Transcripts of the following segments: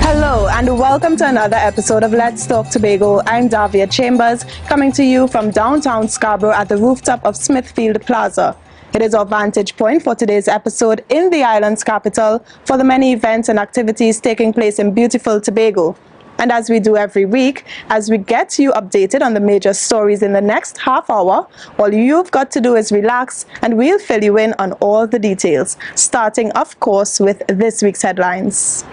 Hello and welcome to another episode of Let's Talk Tobago. I'm Davia Chambers, coming to you from downtown Scarborough at the rooftop of Smithfield Plaza. It is our vantage point for today's episode in the island's capital for the many events and activities taking place in beautiful Tobago. And as we do every week, as we get you updated on the major stories in the next half hour, all you've got to do is relax and we'll fill you in on all the details, starting of course with this week's headlines.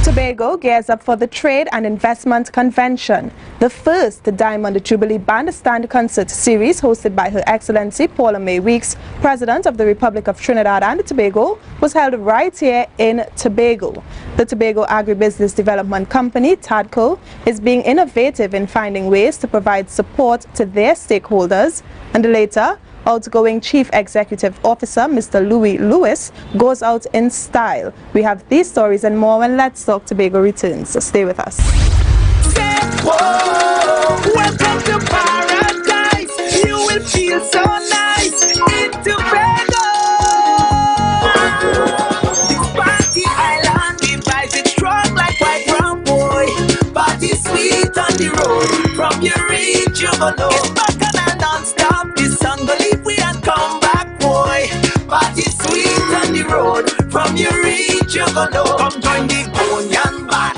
Tobago gears up for the Trade and Investment Convention, the first Diamond Jubilee Bandstand Concert Series hosted by Her Excellency Paula May Weeks, President of the Republic of Trinidad and Tobago, was held right here in Tobago. The Tobago Agribusiness Development Company, TADCO, is being innovative in finding ways to provide support to their stakeholders, and later, outgoing Chief Executive Officer Mr. Louis Lewis goes out in style. We have these stories and more when Let's Talk Tobago returns, so stay with us. Whoa, welcome to paradise. You will feel so nice in Tobago. This party island, the vibes it strong like white rum, boy. Party sweet on the road, from your reach you go know. It's bacchanal non-stop, this song go leave we and come back, boy. Party sweet on the road, from your reach you go know. Come join the Onion Band.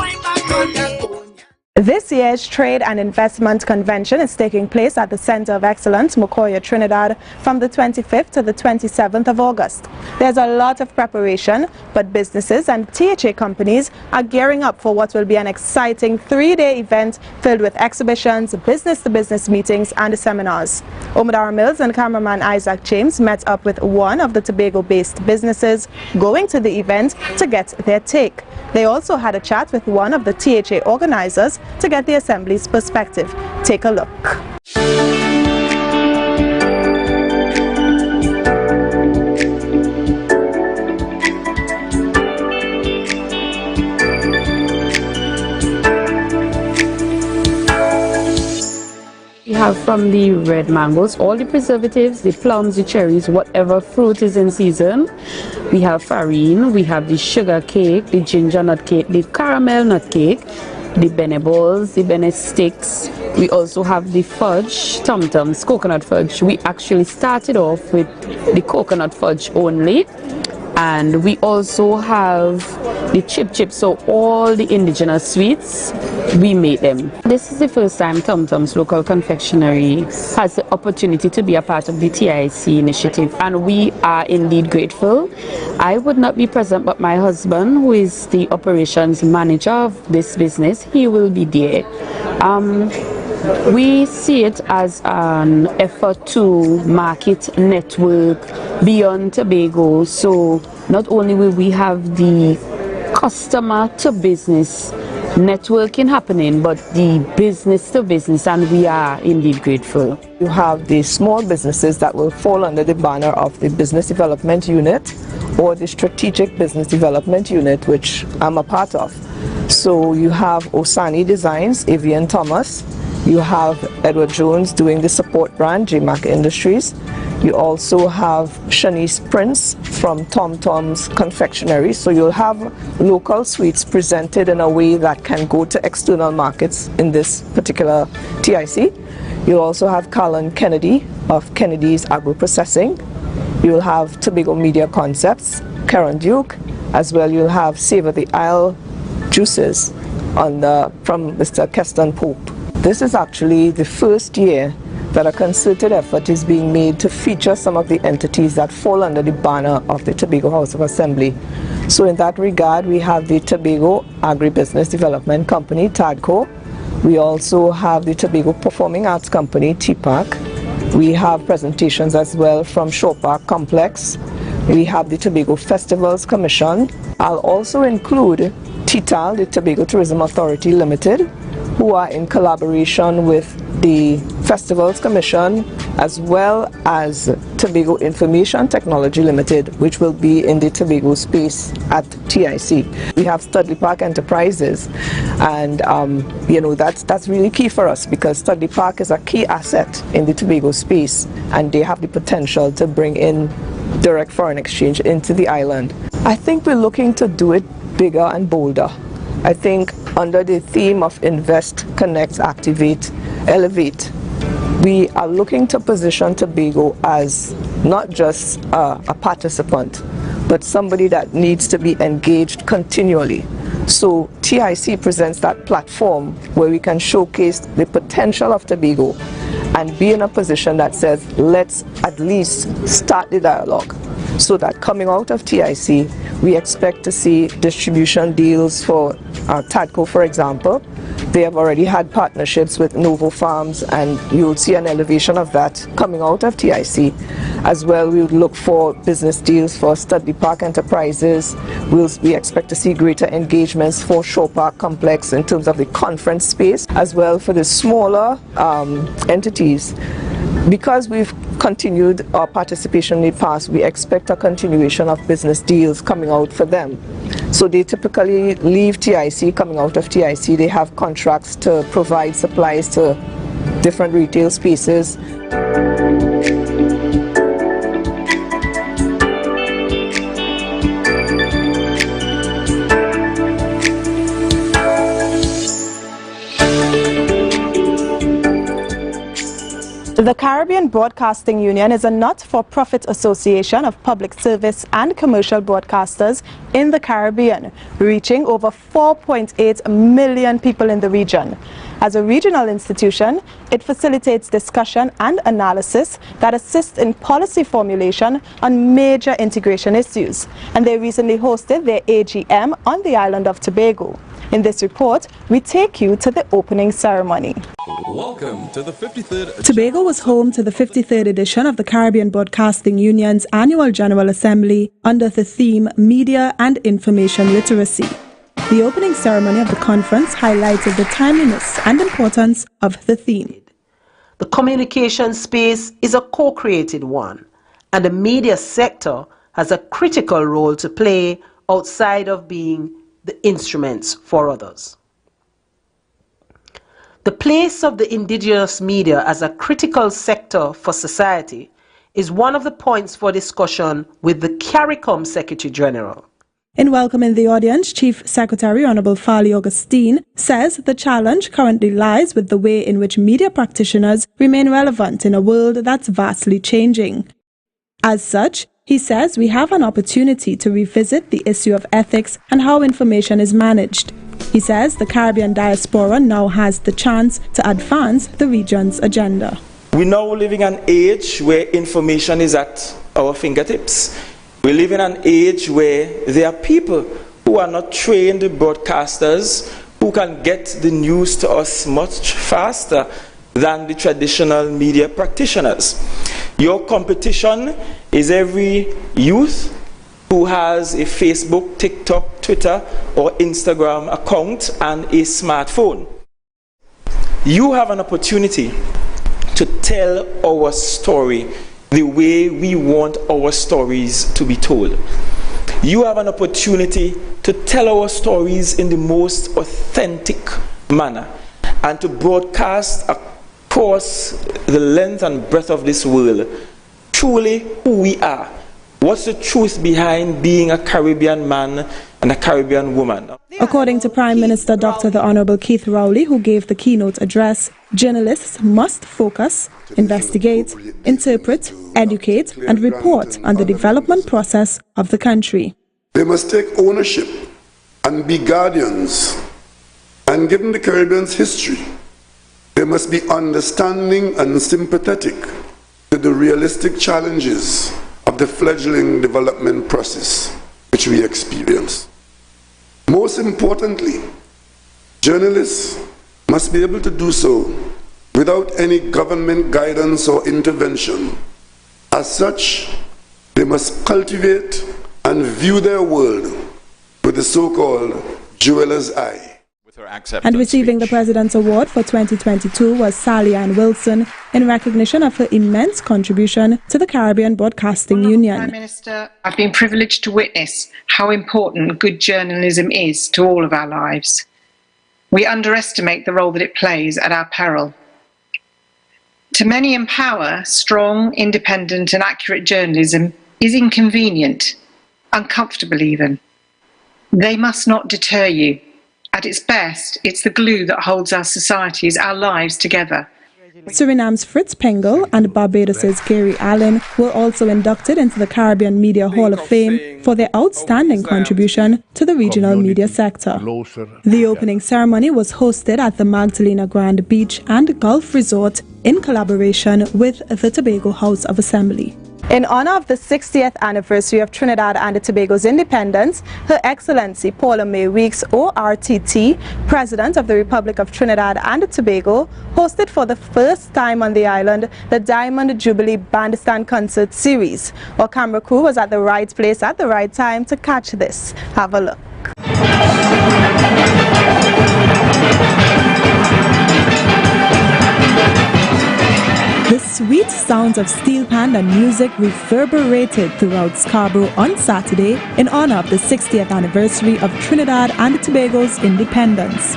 This year's Trade and Investment Convention is taking place at the Center of Excellence, Mokoya, Trinidad, from the 25th to the 27th of August. There's a lot of preparation, but businesses and THA companies are gearing up for what will be an exciting 3-day event filled with exhibitions, business-to-business meetings, and seminars. Omidara Mills and cameraman Isaac James met up with one of the Tobago-based businesses going to the event to get their take. They also had a chat with one of the THA organizers to get the Assembly's perspective. Take a look. We have from the red mangoes, all the preservatives, the plums, the cherries, whatever fruit is in season. We have farine, we have the sugar cake, the ginger nut cake, the caramel nut cake, the bene balls, the bene sticks. We also have the fudge, tum-tums, coconut fudge. We actually started off with the coconut fudge only. And we also have the chip, so all the indigenous sweets, we made them. This is the first time Tum-Tum's Local Confectionery has the opportunity to be a part of the TIC initiative, and we are indeed grateful. I would not be present, but my husband, who is the operations manager of this business, he will be there. We see it as an effort to market network beyond Tobago, so not only will we have the customer to business networking happening, but the business to business, and we are indeed grateful. You have the small businesses that will fall under the banner of the Business Development Unit or the Strategic Business Development Unit, which I'm a part of. So you have Osani Designs, Avian Thomas. You have Edward Jones doing the support brand, JMac Industries. You also have Shanice Prince from Tom Tom's Confectionery. So you'll have local sweets presented in a way that can go to external markets in this particular TIC. You'll also have Carlin Kennedy of Kennedy's Agro Processing. You'll have Tobago Media Concepts, Karen Duke, as well. You'll have Savor the Isle Juices from Mr. Keston Pope. This is actually the first year that a concerted effort is being made to feature some of the entities that fall under the banner of the Tobago House of Assembly. So in that regard, we have the Tobago Agribusiness Development Company, TADCO. We also have the Tobago Performing Arts Company, TPAC. We have presentations as well from Shore Park Complex. We have the Tobago Festivals Commission. I'll also include TTAL, the Tobago Tourism Authority Limited, who are in collaboration with the Festivals Commission, as well as Tobago Information Technology Limited, which will be in the Tobago space at TIC. We have Studley Park Enterprises, and that's really key for us, because Studley Park is a key asset in the Tobago space, and they have the potential to bring in direct foreign exchange into the island. I think we're looking to do it bigger and bolder. I think under the theme of invest, connect, activate, elevate, we are looking to position Tobago as not just a participant, but somebody that needs to be engaged continually. So TIC presents that platform where we can showcase the potential of Tobago and be in a position that says, let's at least start the dialogue. So that coming out of TIC, we expect to see distribution deals for TADCO, for example. They have already had partnerships with Novo Farms, and you'll see an elevation of that coming out of TIC. As well, we would look for business deals for Studley Park Enterprises. We expect to see greater engagements for Shore Park Complex in terms of the conference space, as well for the smaller entities. Because we've continued our participation in the past, we expect a continuation of business deals coming out for them. So they typically leave TIC, coming out of TIC, they have contracts to provide supplies to different retail spaces. The Caribbean Broadcasting Union is a not-for-profit association of public service and commercial broadcasters in the Caribbean, reaching over 4.8 million people in the region. As a regional institution, it facilitates discussion and analysis that assist in policy formulation on major integration issues, and they recently hosted their AGM on the island of Tobago. In this report, we take you to the opening ceremony. Welcome to the 53rd. Tobago was home to the 53rd edition of the Caribbean Broadcasting Union's annual General Assembly under the theme Media and Information Literacy. The opening ceremony of the conference highlighted the timeliness and importance of the theme. The communication space is a co-created one, and the media sector has a critical role to play outside of being the instruments for others. The place of the indigenous media as a critical sector for society is one of the points for discussion with the CARICOM Secretary General. In welcoming the audience, Chief Secretary Honorable Farley Augustine says the challenge currently lies with the way in which media practitioners remain relevant in a world that's vastly changing. As such, he says we have an opportunity to revisit the issue of ethics and how information is managed. He says the Caribbean diaspora now has the chance to advance the region's agenda. We now live in an age where information is at our fingertips. We live in an age where there are people who are not trained broadcasters who can get the news to us much faster than the traditional media practitioners. Your competition is every youth who has a Facebook, TikTok, Twitter, or Instagram account and a smartphone. You have an opportunity to tell our story the way we want our stories to be told. You have an opportunity to tell our stories in the most authentic manner and to broadcast across the length and breadth of this world truly who we are. What's the truth behind being a Caribbean man and a Caribbean woman? According to Prime Minister Dr. the Honorable Keith Rowley, who gave the keynote address, journalists must focus, investigate, interpret, educate, and report on the development process of the country. They must take ownership and be guardians. And given the Caribbean's history, they must be understanding and sympathetic to the realistic challenges of the fledgling development process which we experience. Most importantly, journalists must be able to do so without any government guidance or intervention. As such, they must cultivate and view their world with the so-called jeweler's eye. And receiving the President's Award for 2022 was Sally Ann Wilson in recognition of her immense contribution to the Caribbean Broadcasting Union. Prime Minister, I've been privileged to witness how important good journalism is to all of our lives. We underestimate the role that it plays at our peril. To many in power, strong, independent and accurate journalism is inconvenient, uncomfortable even. They must not deter you. At its best, it's the glue that holds our societies, our lives together. Suriname's Fritz Pengel and Barbados's Gary Allen were also inducted into the Caribbean Media Hall of Fame for their outstanding contribution to the regional media sector. The opening ceremony was hosted at the Magdalena Grand Beach and Gulf Resort in collaboration with the Tobago House of Assembly. In honor of the 60th anniversary of Trinidad and Tobago's independence, Her Excellency Paula May Weeks, ORTT, President of the Republic of Trinidad and Tobago, hosted for the first time on the island the Diamond Jubilee Bandstand Concert Series. Our camera crew was at the right place at the right time to catch this. Have a look. The sweet sounds of steel pan and music reverberated throughout Scarborough on Saturday in honor of the 60th anniversary of Trinidad and Tobago's independence.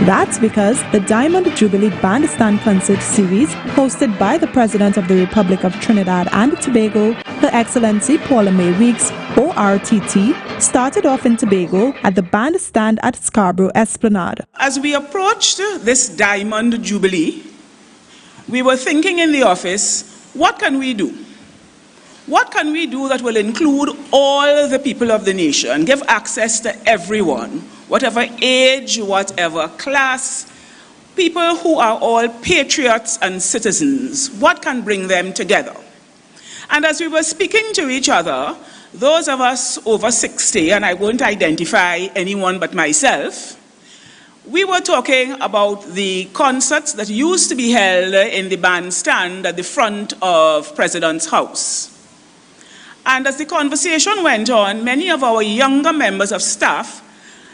That's because the Diamond Jubilee Bandstand Concert Series, hosted by the President of the Republic of Trinidad and Tobago, Her Excellency Paula May Weeks, ORTT, started off in Tobago at the bandstand at Scarborough Esplanade. As we approached this Diamond Jubilee, we were thinking in the office, what can we do? What can we do that will include all the people of the nation, give access to everyone, whatever age, whatever class, people who are all patriots and citizens? What can bring them together? And as we were speaking to each other, those of us over 60, and I won't identify anyone but myself, we were talking about the concerts that used to be held in the bandstand at the front of President's house. And as the conversation went on, many of our younger members of staff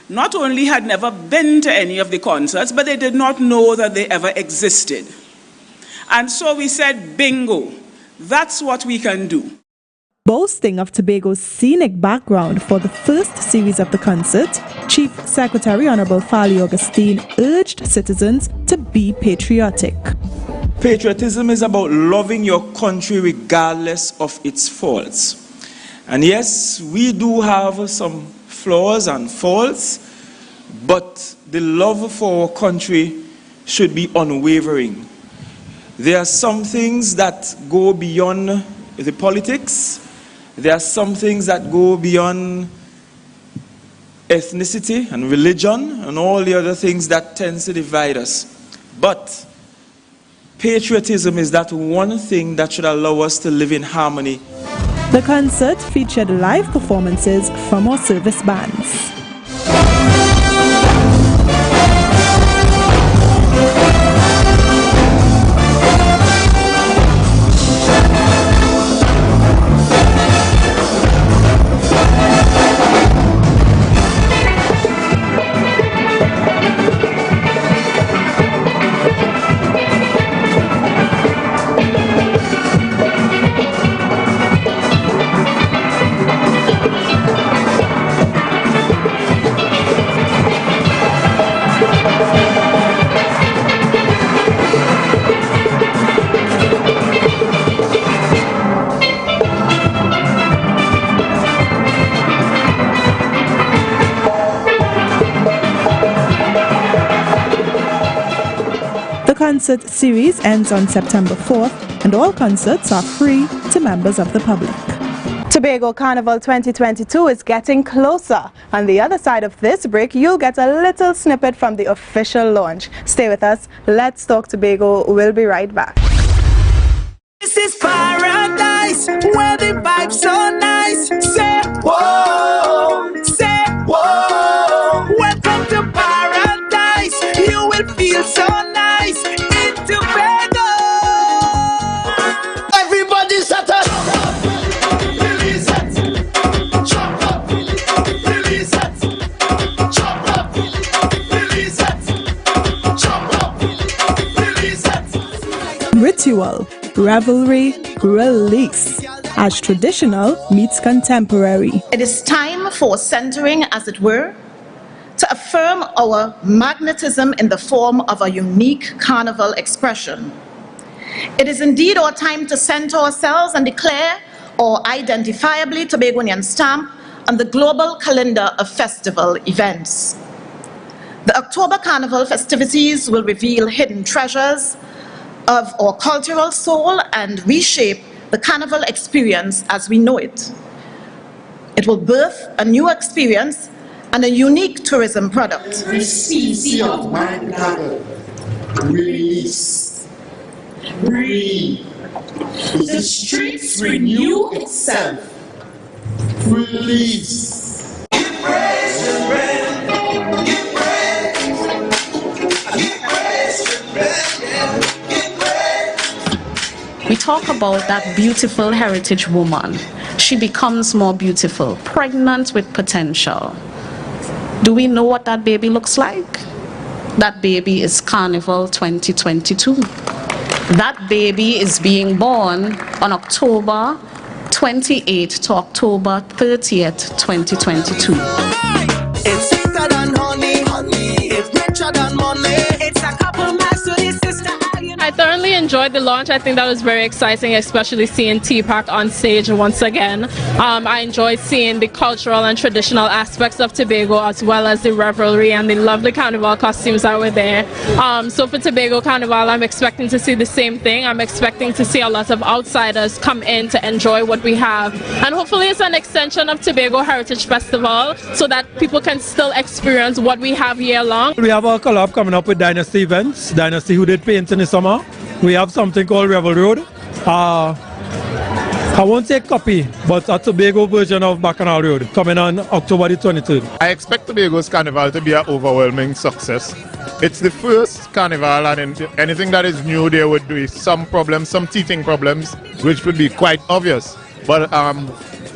not only had never been to any of the concerts, but they did not know that they ever existed. And so we said, bingo, that's what we can do. Boasting of Tobago's scenic background for the first series of the concert, Chief Secretary Honorable Fali Augustine urged citizens to be patriotic. Patriotism is about loving your country regardless of its faults. And yes, we do have some flaws and faults, but the love for our country should be unwavering. There are some things that go beyond the politics. There are some things that go beyond ethnicity and religion and all the other things that tend to divide us. But patriotism is that one thing that should allow us to live in harmony. The concert featured live performances from our service bands. The concert series ends on September 4th, and all concerts are free to members of the public. Tobago Carnival 2022 is getting closer. On the other side of this break, you'll get a little snippet from the official launch. Stay with us. Let's Talk Tobago. We'll be right back. This is paradise, where the vibe's so nice. Say whoa, say whoa. Welcome to paradise. You will feel so nice in Tobago. Everybody set up. Release it. Chop up. Release it. Chop up. Release it. Chop up. Release it. Ritual, revelry, release, as traditional meets contemporary. It is time for centering, as it were, to affirm our magnetism in the form of a unique carnival expression. It is indeed our time to center ourselves and declare or identifiably Tobagonian stamp on the global calendar of festival events. The October Carnival festivities will reveal hidden treasures of our cultural soul and reshape the Carnival experience as we know it. It will birth a new experience and a unique tourism product. Every species of mankind release, breathe. The streets renew itself. Release. Give praise to rain. Give praise. Give praise to rain. Give praise. We talk about that beautiful heritage woman. She becomes more beautiful, pregnant with potential. Do we know what that baby looks like? That baby is Carnival 2022. That baby is being born on October 28th to October 30th, 2022. It's sweeter than honey, honey. It's richer than money. It's a couple miles to the sister. I thoroughly enjoyed the launch. I think that was very exciting, especially seeing TPAC on stage once again. I enjoyed seeing the cultural and traditional aspects of Tobago, as well as the revelry and the lovely carnival costumes that were there. So for Tobago Carnival, I'm expecting to see the same thing. I'm expecting to see a lot of outsiders come in to enjoy what we have. And hopefully it's an extension of Tobago Heritage Festival so that people can still experience what we have year long. We have a collab coming up with Dynasty Events. Dynasty, who did paint in the summer. We have something called Revel Road. I won't say copy, but a Tobago version of Bacchanal Road coming on October the 23rd. I expect Tobago's Carnival to be an overwhelming success. It's the first carnival, and anything that is new there would be some problems, some teething problems, which would be quite obvious. But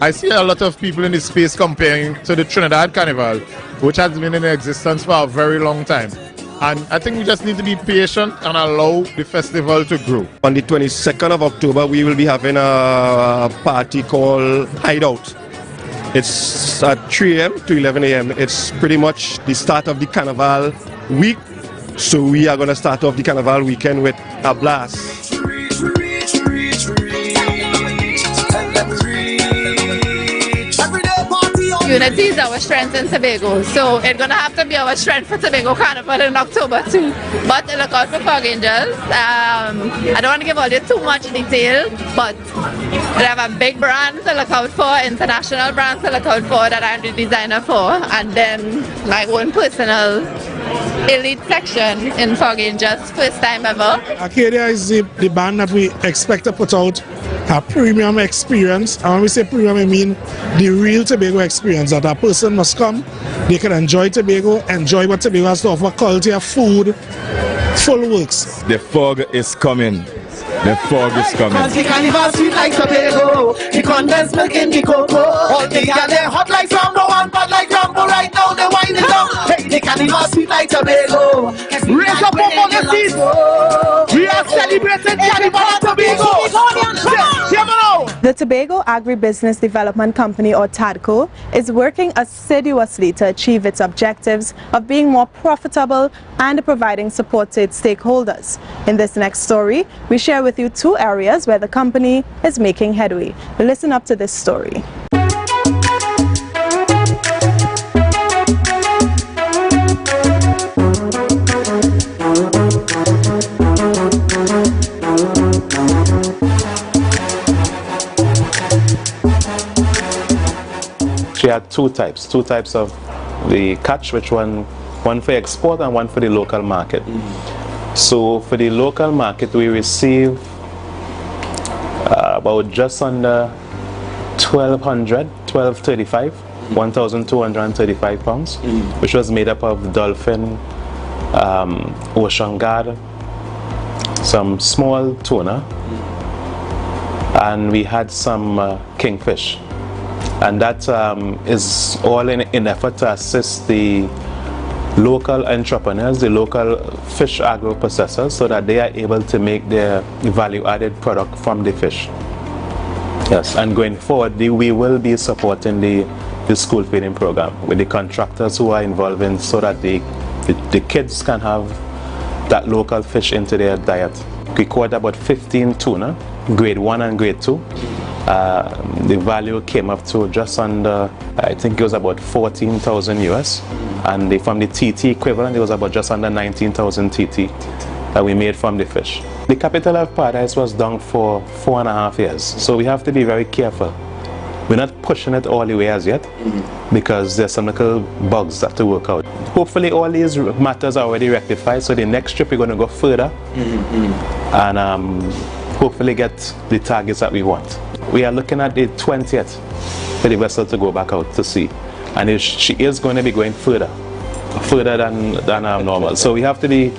I see a lot of people in this space comparing to the Trinidad Carnival, which has been in existence for a very long time. And I think we just need to be patient and allow the festival to grow. On the 22nd of October, we will be having a party called Hideout. It's at 3 a.m. to 11 a.m. It's pretty much the start of the Carnival week. So we are going to start off the Carnival weekend with a blast. Unity is our strength in Tobago, so it's going to have to be our strength for Tobago Carnival in October too. But look out for Fog Angels. I don't want to give all you too much detail, but we have a big brand to look out for, international brands to look out for that I'm the designer for, and then my own personal elite section in Fog Angels, first time ever. Arcadia is the band that we expect to put out a premium experience. And when we say premium, I mean the real Tobago experience, that a person must come, they can enjoy Tobago, enjoy what Tobago has to offer, quality of food, full works. The fog is coming. The fog is coming. Cause the carnival sweet like Tobago, the condensed milk in the cocoa. All the girls they hot like Rambo and bad like Rambo. Right now they wind it down. Hey, the carnival sweet like Tobago. Raise up on the seats. We are celebrating Carnival at Tobago. The Tobago Agribusiness Development Company, or TADCO, is working assiduously to achieve its objectives of being more profitable and providing support to its stakeholders. In this next story, we share with you two areas where the company is making headway. Listen up to this story. She had two types of the catch, which one for export and one for the local market. So for the local market, we receive about just under 1,235 pounds, which was made up of dolphin, ocean guard, some small tuna, and we had some kingfish. And that is all in effort to assist the local entrepreneurs, the local fish agro processors, so that they are able to make their value-added product from the fish. Yes, and going forward, we will be supporting the school feeding program with the contractors who are involved in, so that the kids can have that local fish into their diet. We caught about 15 tuna, grade 1 and grade 2. The value came up to just under, I think it was about 14,000 US, and from the TT equivalent, it was about just under 19,000 TT that we made from the fish. The capital of paradise was down for 4.5 years, so we have to be very careful. We're not pushing it all the way as yet, because there's some little bugs that have to work out. Hopefully all these matters are already rectified, so the next trip we're going to go further and hopefully get the targets that we want. We are looking at the 20th for the vessel to go back out to sea, and she is going to be going further than normal. So we have to be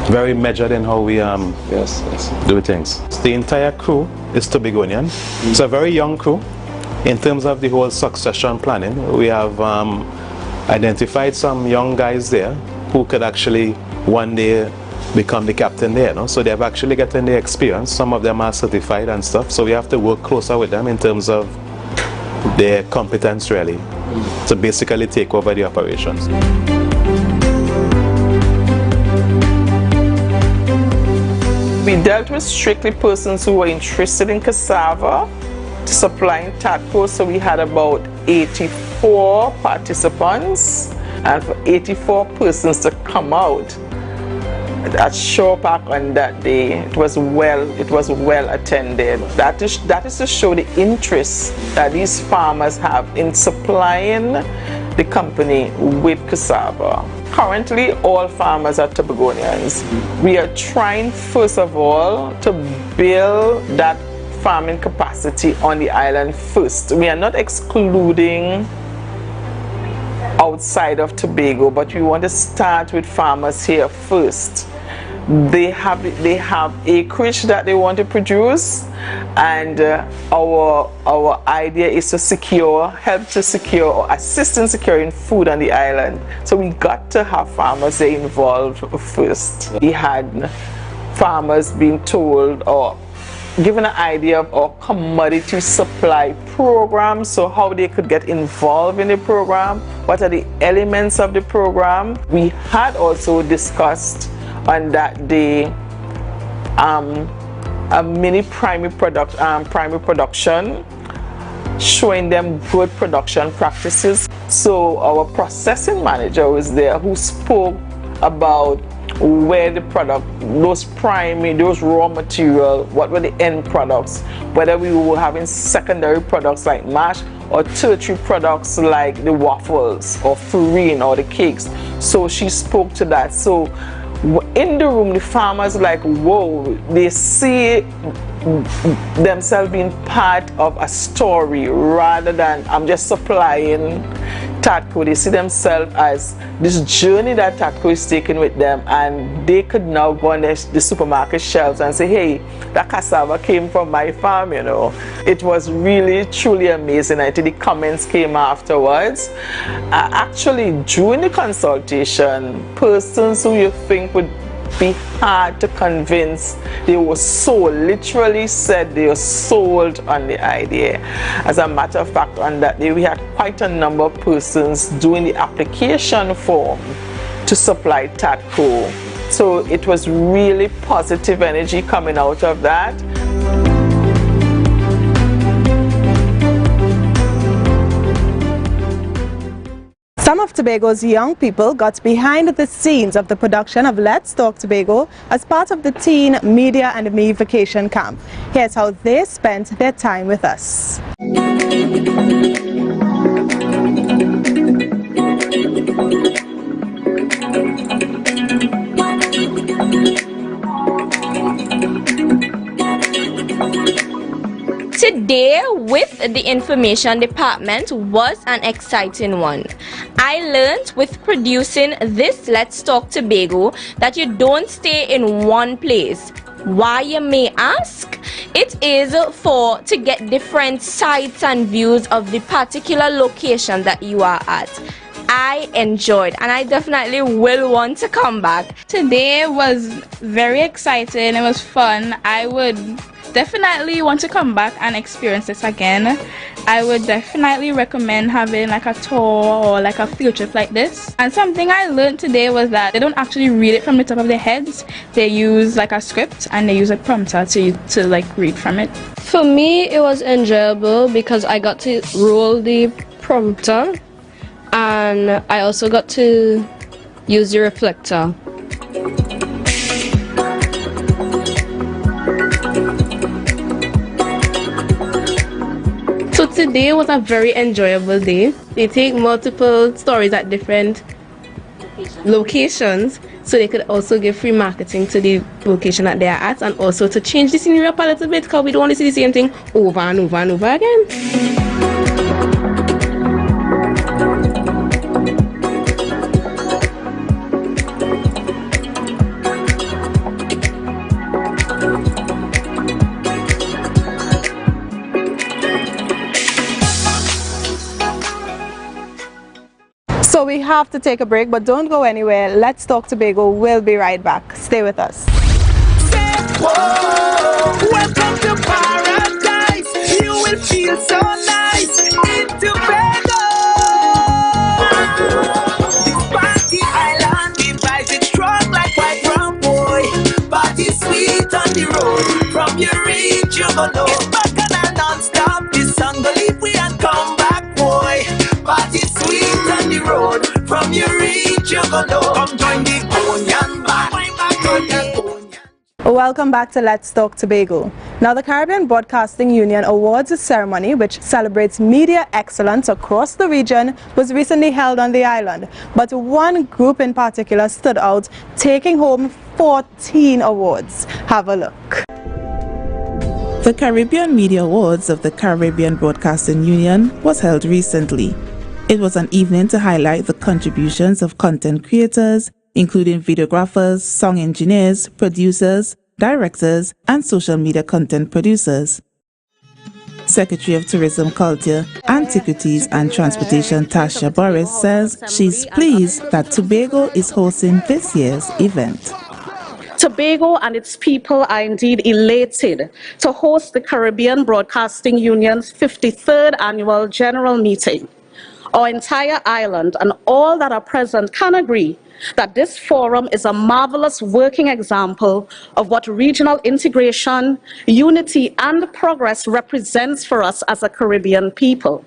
very measured in how we do things. The entire crew is Tobagonian. It's a very young crew. In terms of the whole succession planning, we have identified some young guys there who could actually one day become the captain there. No? So they've actually gotten the experience. Some of them are certified and stuff. So we have to work closer with them in terms of their competence really to basically take over the operations. We dealt with strictly persons who were interested in cassava to supplying TADCO, so we had about 84 participants, and for 84 persons to come out at Shore Park on that day, it was well attended. That is to show the interest that these farmers have in supplying the company with cassava. Currently, all farmers are Tobagonians. We are trying, first of all, to build that farming capacity on the island first. We are not excluding outside of Tobago, but we want to start with farmers here first. They have acreage that they want to produce, and our idea is to help to secure or assist in securing food on the island. So we got to have farmers there involved first. We had farmers being told or given an idea of our commodity supply program, so how they could get involved in the program, what are the elements of the program. We had also discussed on that day a mini primary production, showing them good production practices. So our processing manager was there who spoke about where the product, those raw material, what were the end products, whether we were having secondary products like mash or tertiary products like the waffles or farine or the cakes. So she spoke to that. So in the room, the farmers like, whoa, they see themselves being part of a story rather than I'm just supplying TADCO. They see themselves as this journey that TADCO is taking with them, and they could now go on the supermarket shelves and say, hey, that cassava came from my farm, you know. It was really, truly amazing. I think the comments came afterwards. Actually, during the consultation, persons who you think would be hard to convince, they were sold, literally said they were sold on the idea. As a matter of fact, on that day we had quite a number of persons doing the application form to supply TADCO. So it was really positive energy coming out of that. Some of Tobago's young people got behind the scenes of the production of Let's Talk Tobago as part of the Teen Media and Me Vacation Camp. Here's how they spent their time with us. Today with the information department was an exciting one. I learned with producing this Let's Talk Tobago that you don't stay in one place. Why, you may ask? It is to get different sights and views of the particular location that you are at. I enjoyed, and I definitely will want to come back. Today was very exciting. It was fun. I would definitely want to come back and experience this again. I would definitely recommend having like a tour or like a field trip like this. And something I learned today was that they don't actually read it from the top of their heads. They use like a script and they use a prompter to like read from it. For me, it was enjoyable because I got to roll the prompter and I also got to use the reflector. So today was a very enjoyable day. They take multiple stories at different locations, so they could also give free marketing to the location that they are at, and also to change the scenery up a little bit, because we don't want to see the same thing over and over and over again. So we have to take a break, but don't go anywhere. Let's Talk Tobago. We'll be right back. Stay with us. Whoa, welcome to paradise. You will feel so nice in Tobago. This party island, the vibes it strong like white rum, boy. Party sweet on the road. From your reach, you go know. It's bacchanal non-stop. This song go leave we and come back, boy. Party sweet on the road. From your reach, you go know. Come join the Onion Band. Welcome back to Let's Talk Tobago. Now, the Caribbean Broadcasting Union Awards ceremony, which celebrates media excellence across the region, was recently held on the island. But one group in particular stood out, taking home 14 awards. Have a look. The Caribbean Media Awards of the Caribbean Broadcasting Union was held recently. It was an evening to highlight the contributions of content creators, including videographers, song engineers, producers, directors, and social media content producers. Secretary of Tourism, Culture, Antiquities and Transportation Tasha Boris says she's pleased that Tobago is hosting this year's event. Tobago and its people are indeed elated to host the Caribbean Broadcasting Union's 53rd annual general meeting. Our entire island and all that are present can agree that this forum is a marvelous working example of what regional integration, unity, and progress represents for us as a Caribbean people.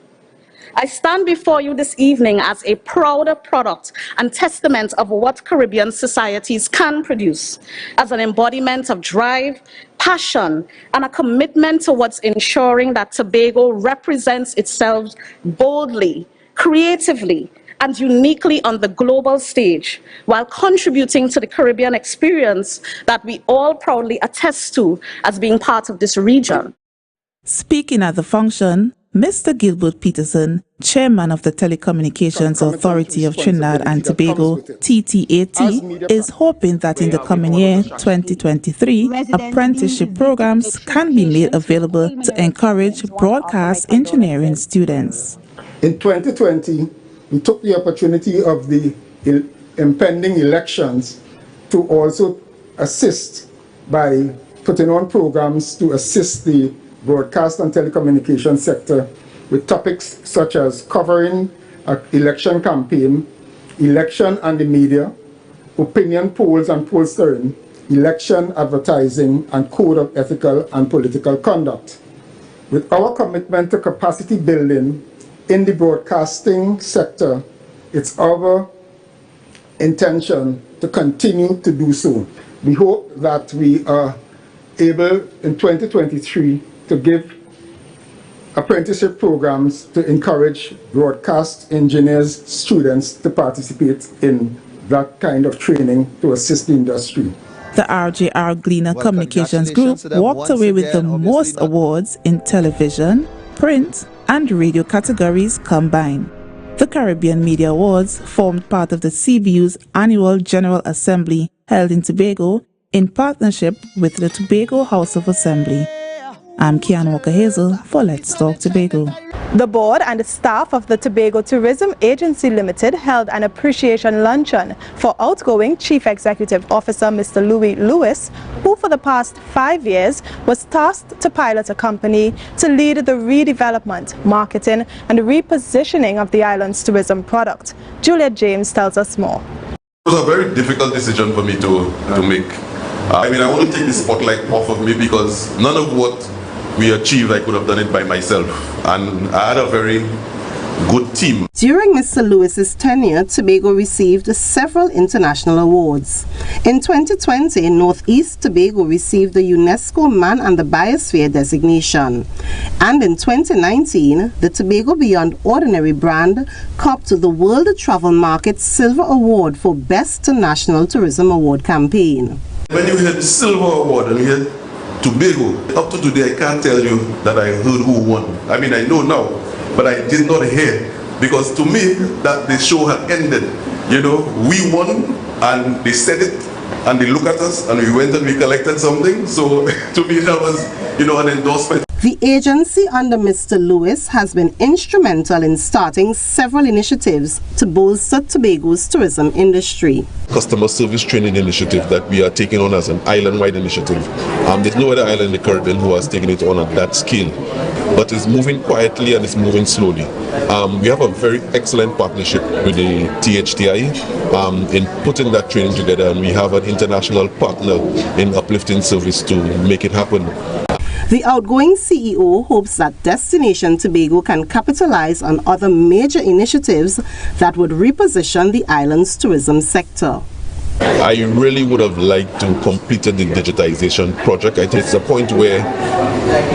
I stand before you this evening as a proud product and testament of what Caribbean societies can produce, as an embodiment of drive, passion, and a commitment towards ensuring that Tobago represents itself boldly, creatively, and uniquely on the global stage, while contributing to the Caribbean experience that we all proudly attest to as being part of this region. Speaking at the function, Mr. Gilbert Peterson, Chairman of the Telecommunications Authority of Trinidad and Tobago, TTAT, is hoping that in the coming year, 2023, apprenticeship programs can be made available to encourage broadcast engineering students. In 2020, we took the opportunity of the impending elections to also assist by putting on programs to assist the broadcast and telecommunication sector with topics such as covering an election campaign, election and the media, opinion polls and pollstering, election advertising, and code of ethical and political conduct. With our commitment to capacity building in the broadcasting sector, it's our intention to continue to do so. We hope that we are able in 2023 to give apprenticeship programs to encourage broadcast engineers, students to participate in that kind of training to assist the industry. The RJR Gleaner Communications Group walked away with the most awards in television, print, and radio categories combined. The Caribbean Media Awards formed part of the CBU's annual General Assembly held in Tobago in partnership with the Tobago House of Assembly. I'm Kian Walker Hazel for Let's Talk Tobago. The board and the staff of the Tobago Tourism Agency Limited held an appreciation luncheon for outgoing Chief Executive Officer Mr. Louis Lewis, who for the past 5 years was tasked to pilot a company to lead the redevelopment, marketing and repositioning of the island's tourism product. Juliet James tells us more. It was a very difficult decision for me to make. I mean, I want to take the spotlight off of me because none of what we achieved, I could have done it by myself. And I had a very good team. During Mr. Lewis's tenure, Tobago received several international awards. In 2020, Northeast Tobago received the UNESCO Man and the Biosphere designation. And in 2019, the Tobago Beyond Ordinary brand copped the World Travel Market Silver Award for Best National Tourism Award campaign. When you hear the Silver Award and you hear Tobago, up to today I can't tell you that I heard who won. I mean, I know now, but I did not hear, because to me that the show had ended. You know, we won and they said it and they looked at us and we went and we collected something. So to me that was, you know, an endorsement. The agency under Mr. Lewis has been instrumental in starting several initiatives to bolster Tobago's tourism industry. Customer service training initiative that we are taking on as an island-wide initiative. There's no other island in the Caribbean who has taken it on at that scale, but it's moving quietly and it's moving slowly. We have a very excellent partnership with the THTI in putting that training together, and we have an international partner in uplifting service to make it happen. The outgoing CEO hopes that Destination Tobago can capitalize on other major initiatives that would reposition the island's tourism sector. I really would have liked to complete the digitization project. I think it's a point where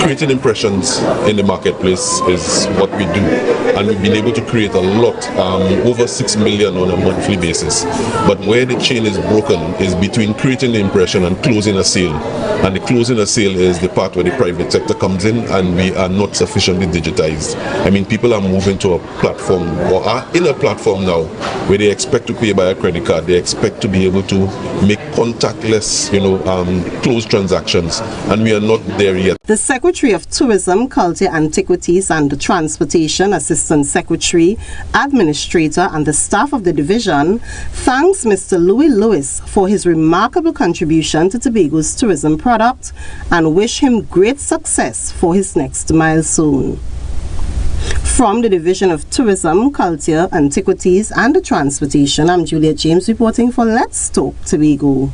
creating impressions in the marketplace is what we do, and we've been able to create a lot, over 6 million on a monthly basis. But where the chain is broken is between creating the impression and closing a sale. And the closing a sale is the part where the private sector comes in, and we are not sufficiently digitized. I mean, people are moving to a platform, or are in a platform now, where they expect to pay by a credit card. They expect to be able to make contactless, closed transactions, and we are not there yet. The Secretary of Tourism, Culture, Antiquities and Transportation, Assistant Secretary, Administrator and the staff of the division thanks Mr. Louis Lewis for his remarkable contribution to Tobago's tourism product and wish him great success for his next milestone. From the Division of Tourism, Culture, Antiquities and Transportation, I'm Juliet James reporting for Let's Talk Tobago.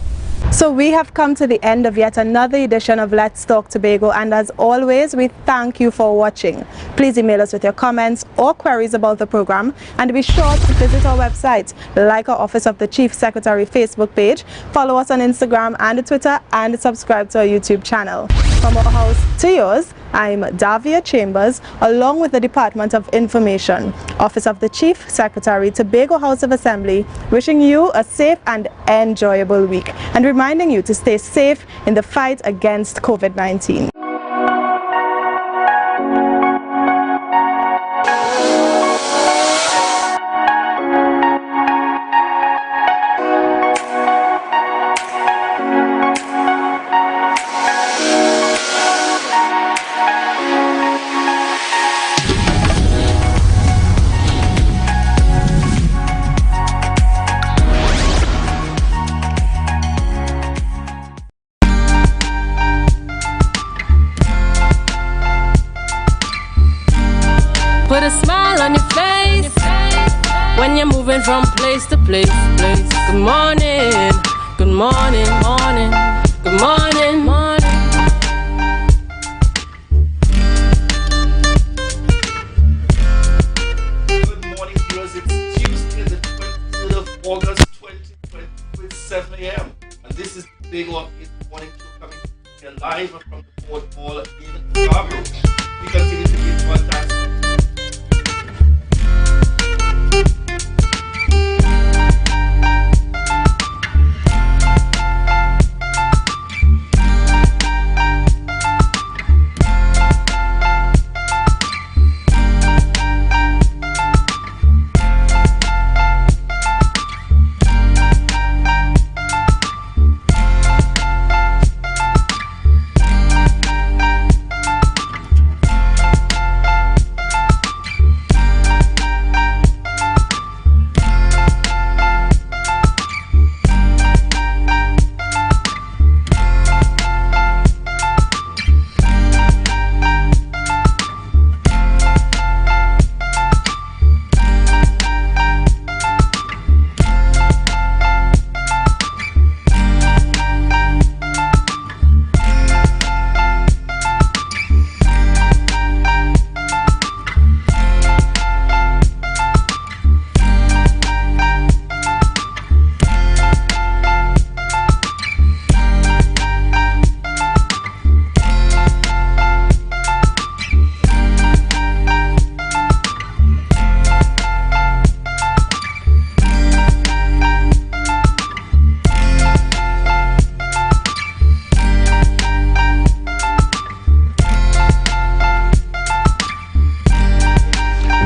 So we have come to the end of yet another edition of Let's Talk Tobago, and as always we thank you for watching. Please email us with your comments or queries about the program, and be sure to visit our website, like our Office of the Chief Secretary Facebook page, follow us on Instagram and Twitter, and subscribe to our YouTube channel. From our house to yours, I'm Davia Chambers, along with the Department of Information, Office of the Chief Secretary, Tobago House of Assembly, wishing you a safe and enjoyable week, and reminding you to stay safe in the fight against COVID-19. Put a smile on your face when you're moving from place to place. Good morning, good morning, morning, good morning, morning. Good morning, viewers. It's Tuesday, the 23rd of August, 2020, with 7 a.m. And this is the Big One Morning Show coming here live from the Port Hall in Tobago. We continue to be fantastic.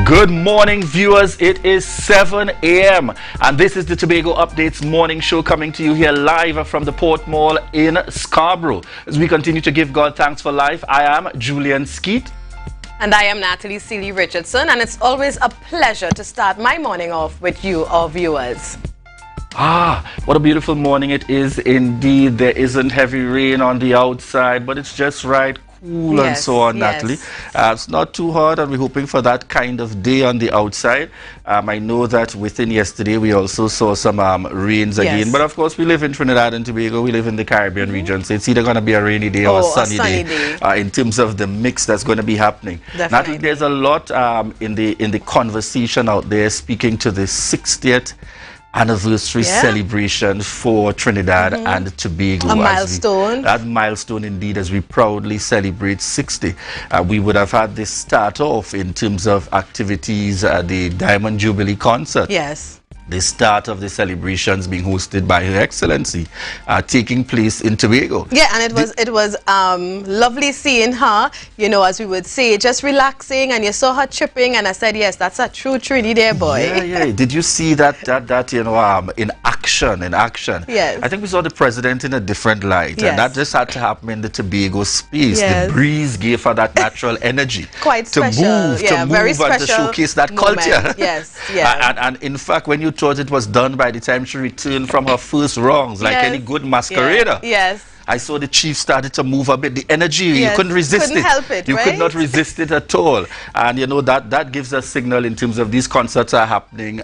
Good morning, viewers. It is 7 a.m. and this is the Tobago Updates morning show coming to you here live from the Port Mall in Scarborough. As we continue to give God thanks for life, I am Julian Skeet. And I am Natalie Seeley Richardson, and it's always a pleasure to start my morning off with you, our viewers. What a beautiful morning it is indeed. There isn't heavy rain on the outside, but it's just right, cool and so on, Natalie. It's not too hot, and we're hoping for that kind of day on the outside. I know that within yesterday we also saw some rains again, but of course we live in Trinidad and Tobago, we live in the Caribbean region, so it's either going to be a rainy day or a sunny day. In terms of the mix that's going to be happening. Natalie, there's a lot in the conversation out there speaking to the 60th anniversary celebration for Trinidad and Tobago. A milestone. That milestone indeed, as we proudly celebrate 60. We would have had this start off in terms of activities, the Diamond Jubilee concert. Yes. The start of the celebrations being hosted by Her Excellency, taking place in Tobago. Yeah, and it was lovely seeing her, you know, as we would say, just relaxing, and you saw her tripping, and I said, yes, that's a true Trinity there, boy. Yeah. Did you see that you know, in action? Yes. I think we saw the president in a different light, and that just had to happen in the Tobago space. The breeze gave her that natural energy. Quite to special. move, very and to showcase that moment. culture. Yes. And in fact, when you thought it was done by the time she returned from her first rounds, like any good masquerader. Yes. I saw the chief started to move a bit. The energy, you couldn't resist couldn't help it, You right? could not resist it at all. And you know, that gives a signal in terms of these concerts are happening,